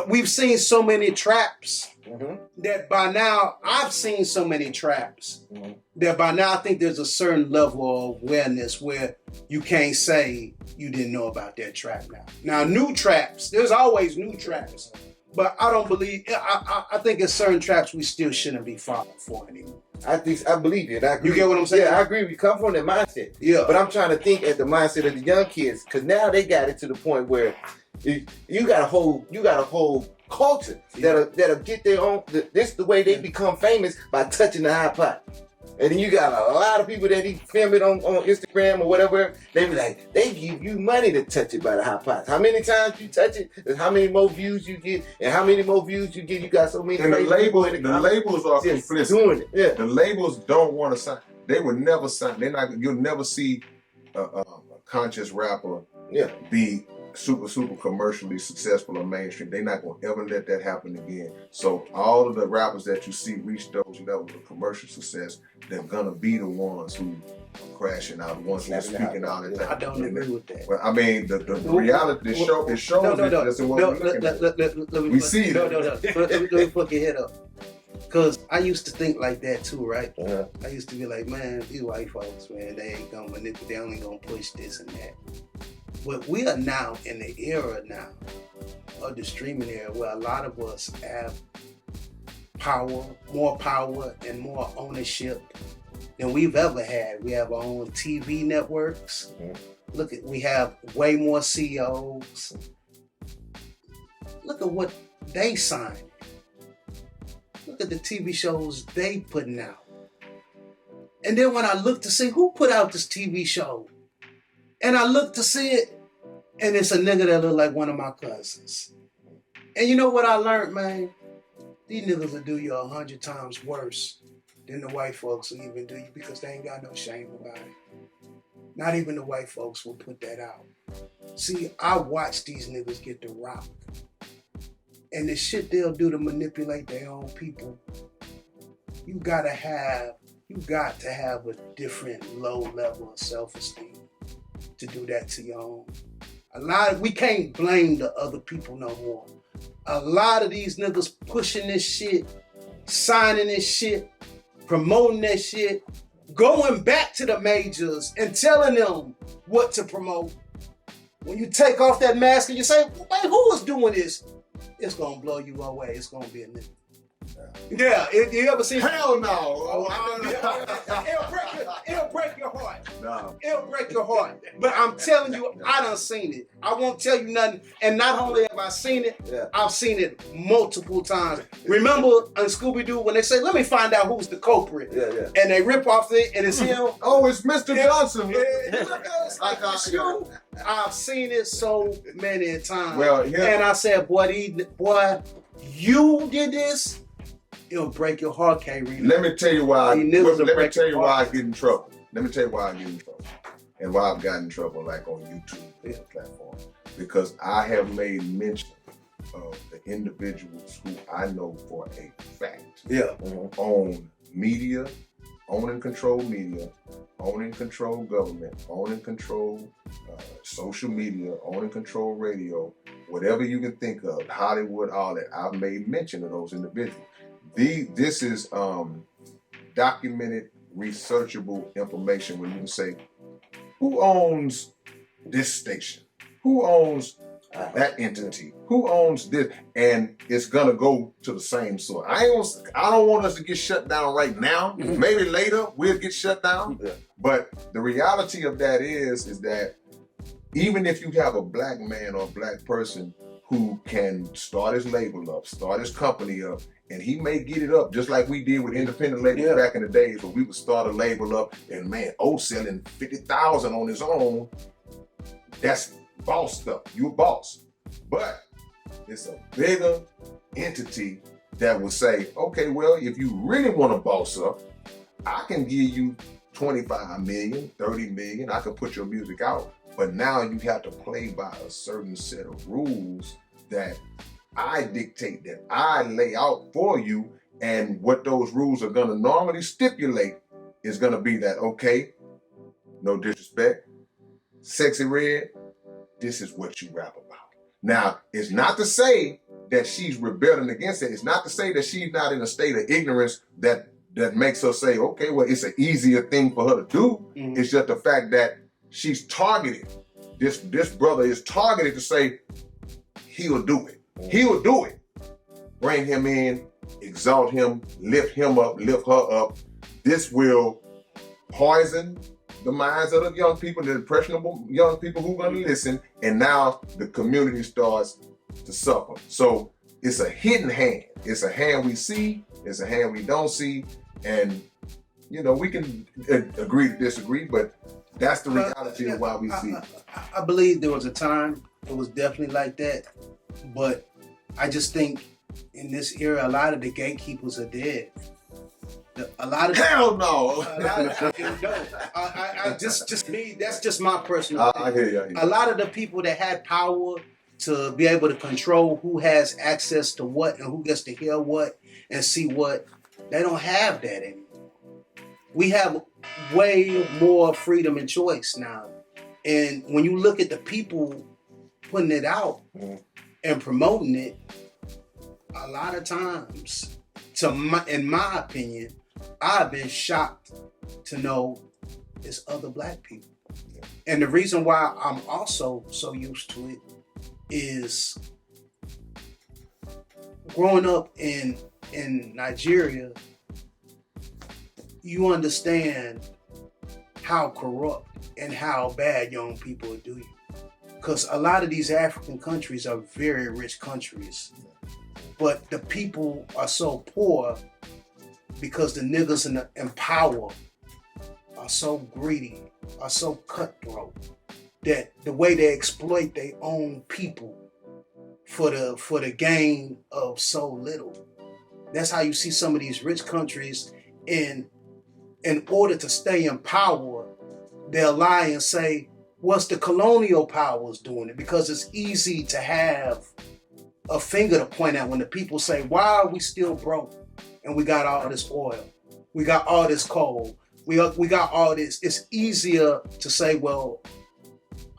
Speaker 4: We've seen so many traps
Speaker 3: Mm-hmm.
Speaker 4: that by now I've seen so many traps
Speaker 3: Mm-hmm.
Speaker 4: that by now I think there's a certain level of awareness where you can't say you didn't know about that trap now. Now, new traps, there's always new traps, but I don't believe, I think there's certain traps we still shouldn't be falling for anymore.
Speaker 3: I believe it. I agree.
Speaker 4: You get what I'm saying?
Speaker 3: Yeah, I agree. We come from that mindset.
Speaker 4: Yeah.
Speaker 3: But I'm trying to think at the mindset of the young kids, because now they got it to the point where you got a whole culture that'll get their own. This is the way they become famous, by touching the hot pot. And then you got a lot of people that film it on Instagram or whatever. They be like, they give you money to touch it by the hot pot. How many times you touch it, and how many more views you get, and how many more views you get. You got so many.
Speaker 2: And the labels are complicit.
Speaker 3: Doing it. Yeah.
Speaker 2: The labels don't want to sign. They would never sign. You'll never see a conscious rapper be super commercially successful or mainstream. They're not gonna ever let that happen again. So all of the rappers that you see reach those levels of commercial success, they're gonna be the ones who are crashing out, the ones who are speaking out.
Speaker 4: I don't agree with that.
Speaker 2: Well, I mean, the reality shows that's what we're looking at. We see
Speaker 4: that. Let me fuck your head up. Cause I used to think like that too, right?
Speaker 3: Uh-huh.
Speaker 4: I used to be like, man, these white folks, man, they ain't gonna manipulate, they only gonna push this and that. But we are now in the era now of the streaming era where a lot of us have more power and more ownership than we've ever had. We have our own TV networks. Mm-hmm. We have way more CEOs. Look at what they signed. Look at the TV shows they putting out. And then when I look to see who put out this TV show, and I look to see it, and it's a nigga that look like one of my cousins. And you know what I learned, man? These niggas will do you 100 times worse than the white folks will even do you, because they ain't got no shame about it. Not even the white folks will put that out. See, I watch these niggas get the rock. And the shit they'll do to manipulate their own people, you got to have a different low level of self-esteem to do that to your own. We can't blame the other people no more. A lot of these niggas pushing this shit, signing this shit, promoting that shit, going back to the majors and telling them what to promote. When you take off that mask and you say, wait, who is doing this? It's gonna blow you away. It's gonna be a nigga. Yeah, you ever seen?
Speaker 2: Hell no.
Speaker 4: It'll break your heart.
Speaker 2: No.
Speaker 4: It'll break your heart. But I'm telling you, I done seen it. I won't tell you nothing. And not only have I seen it, I've seen it multiple times. Remember on Scooby-Doo when they say, let me find out who's the culprit.
Speaker 3: Yeah.
Speaker 4: And they rip off it and it's him.
Speaker 2: Oh, it's Mr. Johnson.
Speaker 4: I've seen it so many times.
Speaker 2: Well,
Speaker 4: and I said, boy, you did this. It'll break your heart, K-Rino.
Speaker 2: Let me tell you why. Let me tell you why I get in trouble. Let me tell you why I get in trouble, and why I've gotten in trouble, like on YouTube platform, because I have made mention of the individuals who I know for a fact own media, own and control media, own and control government, own and control social media, own and control radio, whatever you can think of, Hollywood, all that. I've made mention of those individuals. This is documented, researchable information where you can say, who owns this station? Who owns that entity? Who owns this? And it's gonna go to the same source. I don't want us to get shut down right now. Mm-hmm. Maybe later we'll get shut down. Yeah. But the reality of that is that even if you have a black man or a black person who can start his label up, start his company up, and he may get it up just like we did with independent labels back in the days where we would start a label up and man, selling 50,000 on his own. That's boss stuff. You a boss. But it's a bigger entity that will say, okay, well, if you really want to boss up, I can give you 25 million, 30 million. I can put your music out. But now you have to play by a certain set of rules that I dictate, that I lay out for you. And what those rules are going to normally stipulate is going to be that, okay, no disrespect, Sexy Red, this is what you rap about. Now, it's not to say that she's rebelling against it. It's not to say that she's not in a state of ignorance that makes her say, okay, well, it's an easier thing for her to do.
Speaker 4: Mm-hmm.
Speaker 2: It's just the fact that she's targeted. This brother is targeted to say, he'll do it. He'll do it. Bring him in, exalt him, lift him up, lift her up. This will poison the minds of the young people, the impressionable young people who are going to listen, and now the community starts to suffer. So it's a hidden hand. It's a hand we see, it's a hand we don't see, and you know, we can agree to disagree, but that's the reality of why we see it.
Speaker 4: I believe there was a time it was definitely like that, but I just think in this era, a lot of the gatekeepers are dead.
Speaker 2: Hell no!
Speaker 4: Just me. That's just my personal opinion.
Speaker 2: I hear you.
Speaker 4: A lot of the people that had power to be able to control who has access to what and who gets to hear what and see what, they don't have that anymore. We have way more freedom and choice now. And when you look at the people putting it out and promoting it, a lot of times, in my opinion, I've been shocked to know it's other black people. And the reason why I'm also so used to it is growing up in Nigeria, you understand how corrupt and how bad young people do you. Because a lot of these African countries are very rich countries, but the people are so poor because the niggas in power are so greedy, are so cutthroat, that the way they exploit their own people for the gain of so little. That's how you see some of these rich countries in order to stay in power, they'll lie and say, what's the colonial powers doing it? Because it's easy to have a finger to point at when the people say, why are we still broke? And we got all this oil. We got all this coal. We got all this. It's easier to say, well,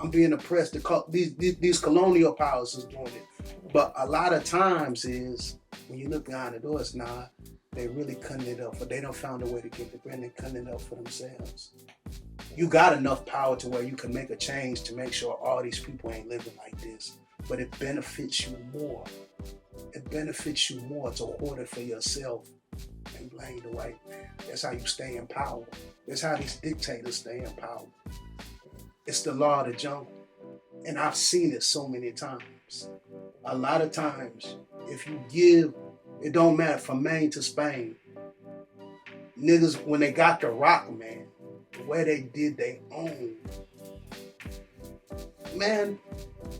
Speaker 4: I'm being oppressed. These colonial powers is doing it. But a lot of times is, when you look behind the doors, they really cutting it up. But they don't found a way to get the brand and cutting it up for themselves. You got enough power to where you can make a change to make sure all these people ain't living like this. But it benefits you more. It benefits you more to hoard it for yourself and blame the white man. That's how you stay in power. That's how these dictators stay in power. It's the law of the jungle. And I've seen it so many times. A lot of times, if you give, it don't matter, from Maine to Spain, niggas, when they got the rock, man, the way they did their own, man,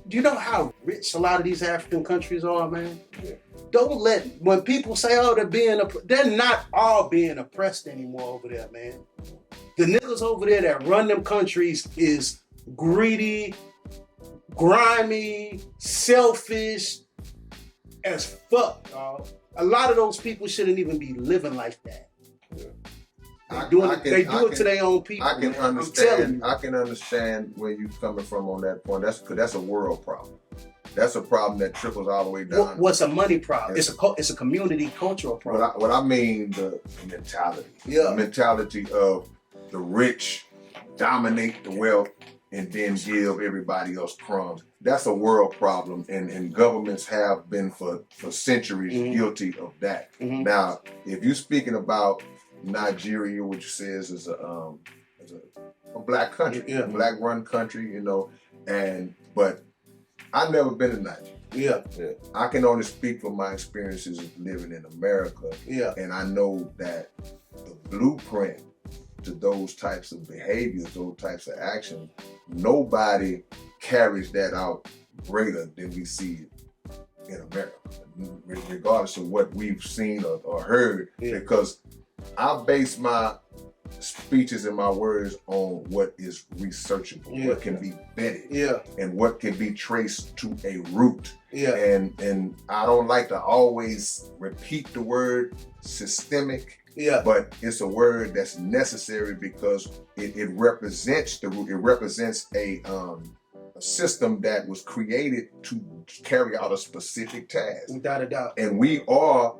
Speaker 4: do you know how rich a lot of these African countries are, man? Yeah. Don't let, when people say, oh, they're not all being oppressed anymore over there, man. The niggas over there that run them countries is greedy, grimy, selfish as fuck, dog. A lot of those people shouldn't even be living like that. Yeah. They do it to their own people.
Speaker 2: I can understand. I can understand where you're coming from on that point. That's a world problem. That's a problem that trickles all the way down.
Speaker 4: What's a money problem? It's a community cultural problem.
Speaker 2: What I mean, the mentality.
Speaker 4: Yeah.
Speaker 2: The mentality of the rich dominate the wealth and then give everybody else crumbs. That's a world problem, and governments have been for centuries guilty of that. Mm-hmm. Now, if you're speaking about Nigeria, which you say is a black country, a black-run country, you know, but I've never been to Nigeria. Yeah. I can only speak from my experiences of living in America. Yeah. And I know that the blueprint to those types of behaviors, those types of actions, nobody carries that out greater than we see it in America, regardless of what we've seen or heard, because I base my speeches and my words on what is researchable, what can be vetted, and what can be traced to a root. And I don't like to always repeat the word systemic, but it's a word that's necessary because it represents the root. It represents a system that was created to carry out a specific task.
Speaker 4: Without a doubt.
Speaker 2: And we are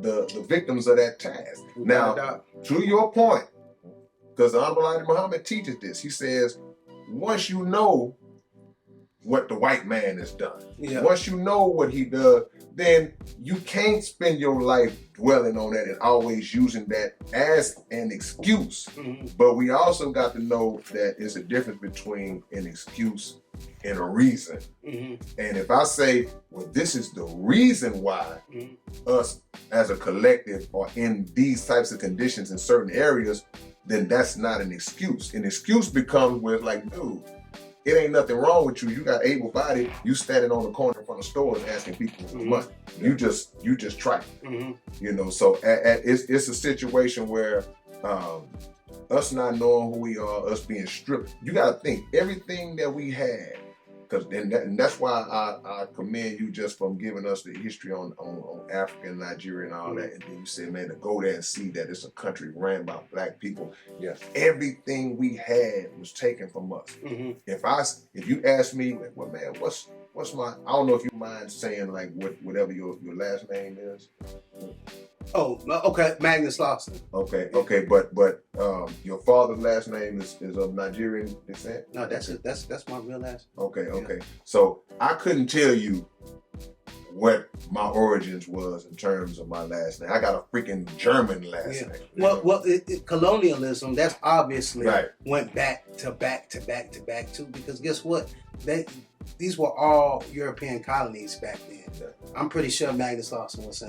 Speaker 2: the victims of that task. Now, to your point, because the Honorable Elijah Muhammad teaches this, he says, once you know what the white man has done, once you know what he does, then you can't spend your life dwelling on that and always using that as an excuse. But we also got to know that there's a difference between an excuse and a reason. And if I say, well, this is the reason why us as a collective are in these types of conditions in certain areas, then that's not an excuse. An excuse becomes where it's like, dude, it ain't nothing wrong with you. You got able body. You standing on the corner in front of stores asking people for money. You just try. You know, so it's a situation where us not knowing who we are, us being stripped. You got to think everything that we had, and that's why I commend you just from giving us the history on Africa and Nigeria and all that. And then you said, man, to go there and see that it's a country ran by black people. Everything we had was taken from us. If you ask me, like, well, man, what's my? I don't know if you mind saying like whatever your last name is.
Speaker 4: Oh, okay, Magnus Lawson.
Speaker 2: Okay, but your father's last name is of Nigerian descent?
Speaker 4: No, that's it. That's my real last name.
Speaker 2: Okay. So I couldn't tell you what my origins was in terms of my last name. I got a freaking German last name.
Speaker 4: Well, colonialism, that's obviously went back to too, because guess what? These were all European colonies back then. I'm pretty sure Magnus Lawson was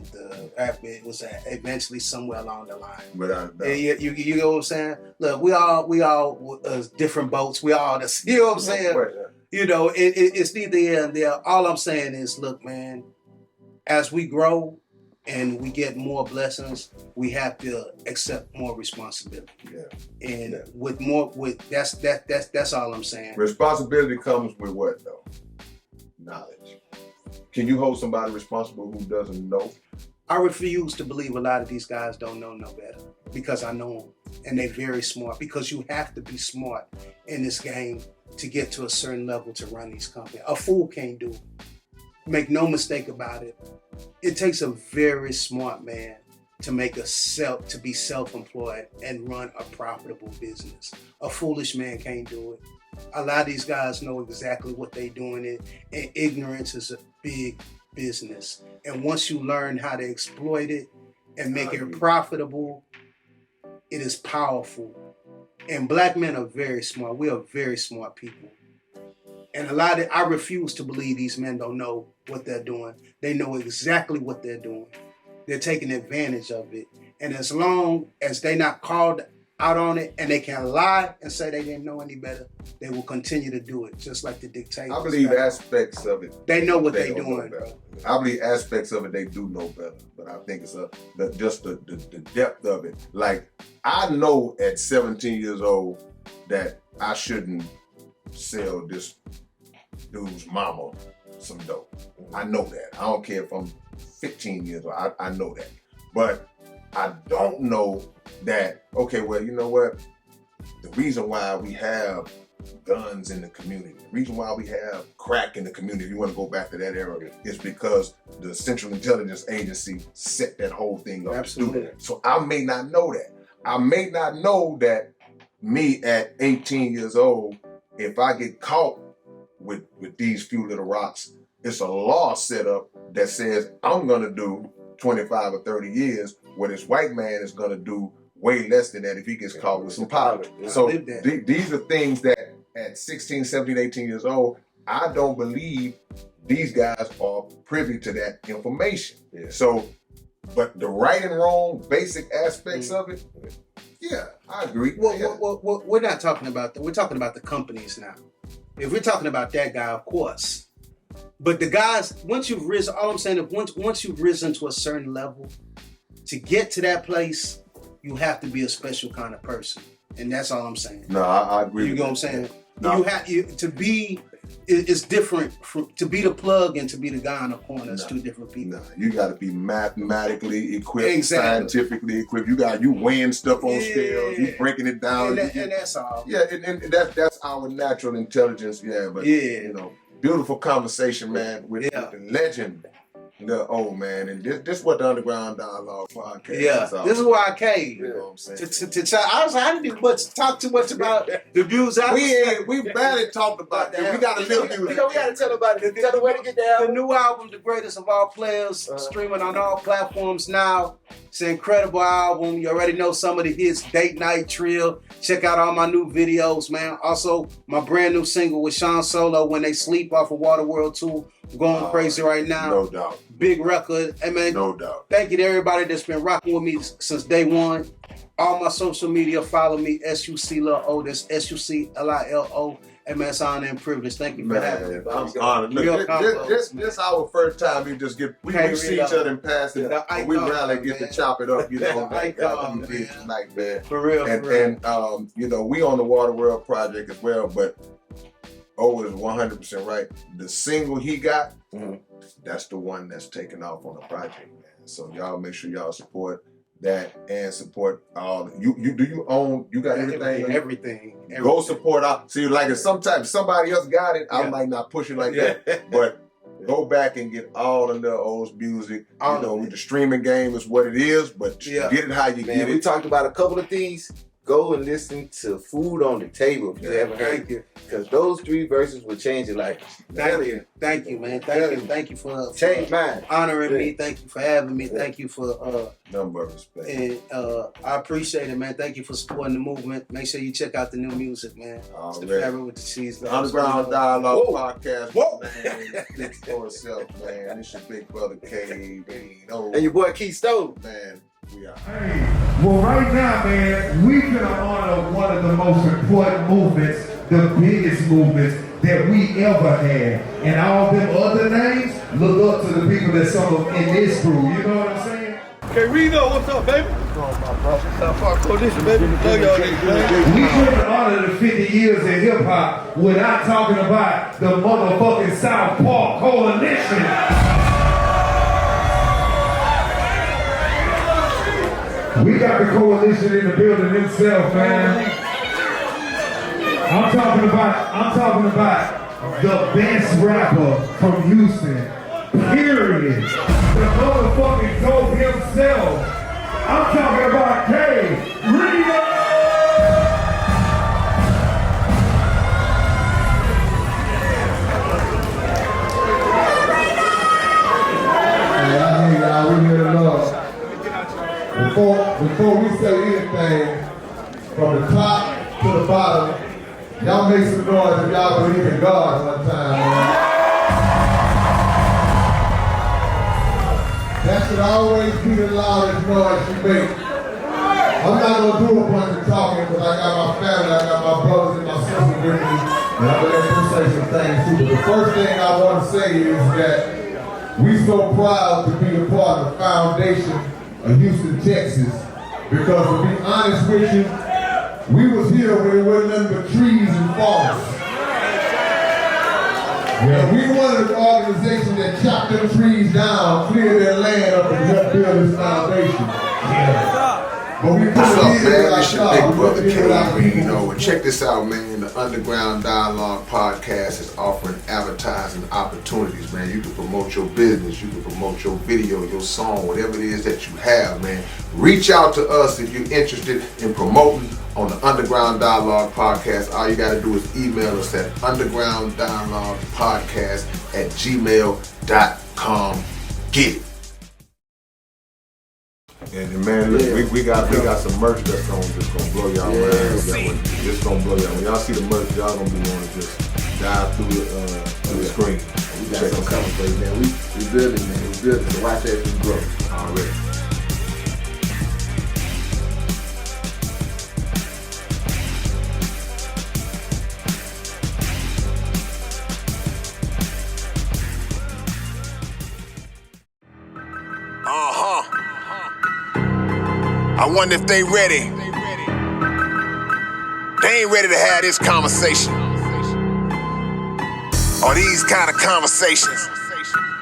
Speaker 4: eventually somewhere along the line. You know what I'm saying? Look, we all different boats. We all the, you know what I'm saying? You know, it's neither here and there. All I'm saying is, look, man, as we grow and we get more blessings, we have to accept more responsibility. And that's all I'm saying.
Speaker 2: Responsibility comes with what though? Knowledge. Can you hold somebody responsible who doesn't know?
Speaker 4: I refuse to believe a lot of these guys don't know no better, because I know them and they're very smart, because you have to be smart in this game to get to a certain level to run these companies. A fool can't do it. Make no mistake about it. It takes a very smart man to be self-employed and run a profitable business. A foolish man can't do it. A lot of these guys know exactly what they're doing, and ignorance is a big business. And once you learn how to exploit it and make it profitable, it is powerful. And black men are very smart. We are very smart people. And I refuse to believe these men don't know what they're doing. They know exactly what they're doing. They're taking advantage of it. And as long as they're not called out on it and they can lie and say they didn't know any better, they will continue to do it, just like the dictators.
Speaker 2: I believe aspects of it.
Speaker 4: They know what they're doing, bro.
Speaker 2: I believe aspects of it they do know better, but I think it's just the depth of it. Like, I know at 17 years old that I shouldn't sell this dude's mama some dope. I know that. I don't care if I'm 15 years old. I know that. But I don't know that, okay, well, you know what? The reason why we have guns in the community, the reason why we have crack in the community, if you want to go back to that era, is because the Central Intelligence Agency set that whole thing up.
Speaker 4: Absolutely.
Speaker 2: So I may not know that. I may not know that me at 18 years old, if I get caught with these few little rocks, it's a law set up that says I'm going to do 25 or 30 years, where this white man is going to do way less than that if he gets caught with some powder. So these are things that at 16, 17, 18 years old, I don't believe these guys are privy to that information. So, but the right and wrong, basic aspects of it, yeah, I agree.
Speaker 4: Well, we're not talking about that. We're talking about the companies now. If we're talking about that guy, of course. But the guys, once you've risen, all I'm saying is once you've risen to a certain level, to get to that place, you have to be a special kind of person, and that's all I'm saying.
Speaker 2: No, I agree.
Speaker 4: You know what I'm saying?
Speaker 2: No.
Speaker 4: You have to be. It's different to be the plug and to be the guy in the corner. It's two different people.
Speaker 2: No, you got to be mathematically equipped,
Speaker 4: Exactly.
Speaker 2: scientifically equipped. You weighing stuff on scales, you breaking it down,
Speaker 4: and that's all.
Speaker 2: Yeah, and that's our natural intelligence. Yeah, but you know, beautiful conversation, man, with the legend, the old man, and this what the Underground Dialogue podcast.
Speaker 4: Yeah, this is why I came.
Speaker 2: You know what I'm saying?
Speaker 4: I didn't even talk too much about the views.
Speaker 2: We barely talked about that. We got a little music.
Speaker 3: We gotta tell about it. Tell them where to get the
Speaker 4: The
Speaker 3: album.
Speaker 4: new album, The Greatest of All Players, streaming on all platforms now. It's an incredible album. You already know some of the hits, Date Night, Trill. Check out all my new videos, man. Also, my brand new single with Sean Solo, When They Sleep, off of Waterworld 2. I'm going crazy right now.
Speaker 2: No doubt.
Speaker 4: Big record. Hey, man.
Speaker 2: No doubt.
Speaker 4: Thank you to everybody that's been rocking with me since day one. All my social media, follow me, SUCLILO. That's SUCLILO. Hey, man, it's honor and privilege. Thank you for having me.
Speaker 2: I'm honored. Look, this our first time we just we see each other in passing. We rarely get to chop it up, you know. Tonight, man.
Speaker 4: For real.
Speaker 2: And you know, we on the Waterworld project as well, but O is 100% right. The single he got, that's the one that's taking off on the project, man. So y'all make sure y'all support that and support all. You own? You got everything?
Speaker 4: Everything.
Speaker 2: Go support out. See, like if sometimes somebody else got it, I might not push it like that. But go back and get all of the old music. You know, the streaming game is what it is, but get it how you get it.
Speaker 3: We talked about a couple of things. Go and listen to Food on the Table if you haven't heard it. Because those 3 verses will change your life.
Speaker 4: Thank you, man. Thank you for
Speaker 3: change mine.
Speaker 4: Honoring me. Thank you for having me. Thank you for
Speaker 2: number of respect.
Speaker 4: And I appreciate it, man. Thank you for supporting the movement. Make sure you check out the new music, man. It's the Fabric with the Cheese.
Speaker 2: The Underground Dialogue podcast, man. Speaks for itself, man. It's your big brother K-Rino.
Speaker 3: And your boy Keith Stone.
Speaker 2: Man, we are.
Speaker 5: Well, right now, man, we can honor one of the most important movements, the biggest movements that we ever had. And all them other names look up to the people that some of in this crew. You know what I'm saying?
Speaker 7: K-Rino, what's up, baby? What's going on, bro? South Park Coalition, baby. Love y'all niggas, man.
Speaker 5: We couldn't honor the 50 years of hip hop without talking about the motherfucking South Park Coalition. We got the coalition in the building itself, man. I'm talking about the best rapper from Houston, period. The motherfucking GOAT himself. I'm talking about K-Rino. Y'all, we hear the love. Before we say anything, from the top to the bottom, y'all make some noise if y'all believe in God one time, man. That should always be the loudest noise you make. I'm not gonna do a bunch of talking because I got my family, I got my brothers and my sisters with me, and I'm gonna let them say some things too. But the first thing I want to say is that we so proud to be a part of the foundation of Houston, Texas, because to be honest with you, we was here when there wasn't nothing but trees and forests. Yeah, we wanted an organization that chopped them trees down, cleared their land up, and helped build this foundation. Yeah. But we
Speaker 2: What's up, man? It's your big brother
Speaker 5: K-Rino.
Speaker 2: And check this out, man. The Underground Dialogue podcast is offering advertising opportunities, man. You can promote your business, you can promote your video, your song, whatever it is that you have, man. Reach out to us if you're interested in promoting on the Underground Dialogue podcast. All you got to do is email us at undergrounddialoguepodcast@gmail.com. Get it. And man, look, we got some merch that's just gonna blow y'all mind. Just gonna blow y'all. When y'all see the merch, y'all gonna be wanting to just dive through the screen.
Speaker 3: We got some coming for you, man. We building, man. We building. So watch that we grow.
Speaker 2: Already.
Speaker 1: I wonder if they ready. They ain't ready to have this conversation. Or these kind of conversations.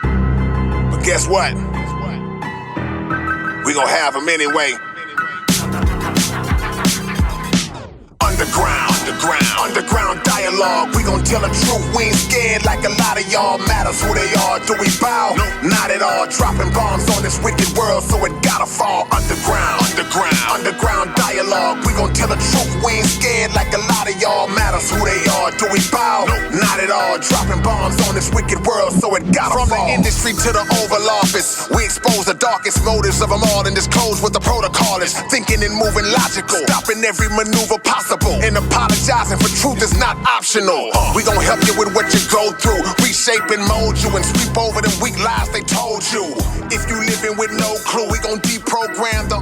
Speaker 1: But guess what? We gon' have them anyway. Underground dialogue. We gon' tell the truth. We ain't scared like a lot of y'all. Matters who they are. Do we bow? No, not at all. Dropping bombs on this wicked world, so it gotta fall. Underground dialogue. We gon' tell the truth. We ain't scared like a lot of y'all. Matters who they are. Do we bow? No, not at all. Dropping bombs on this wicked world, so it gotta fall. From the industry to the Oval Office, we expose the darkest motives of them all and disclose what the protocol is. Thinking and moving logical, stopping every maneuver possible, and apologizing for truth is not optional. We gon' help you with what you go through, reshape and mold you, and sweep over them weak lies they told you. If you living with no clue, we gon' deprogram the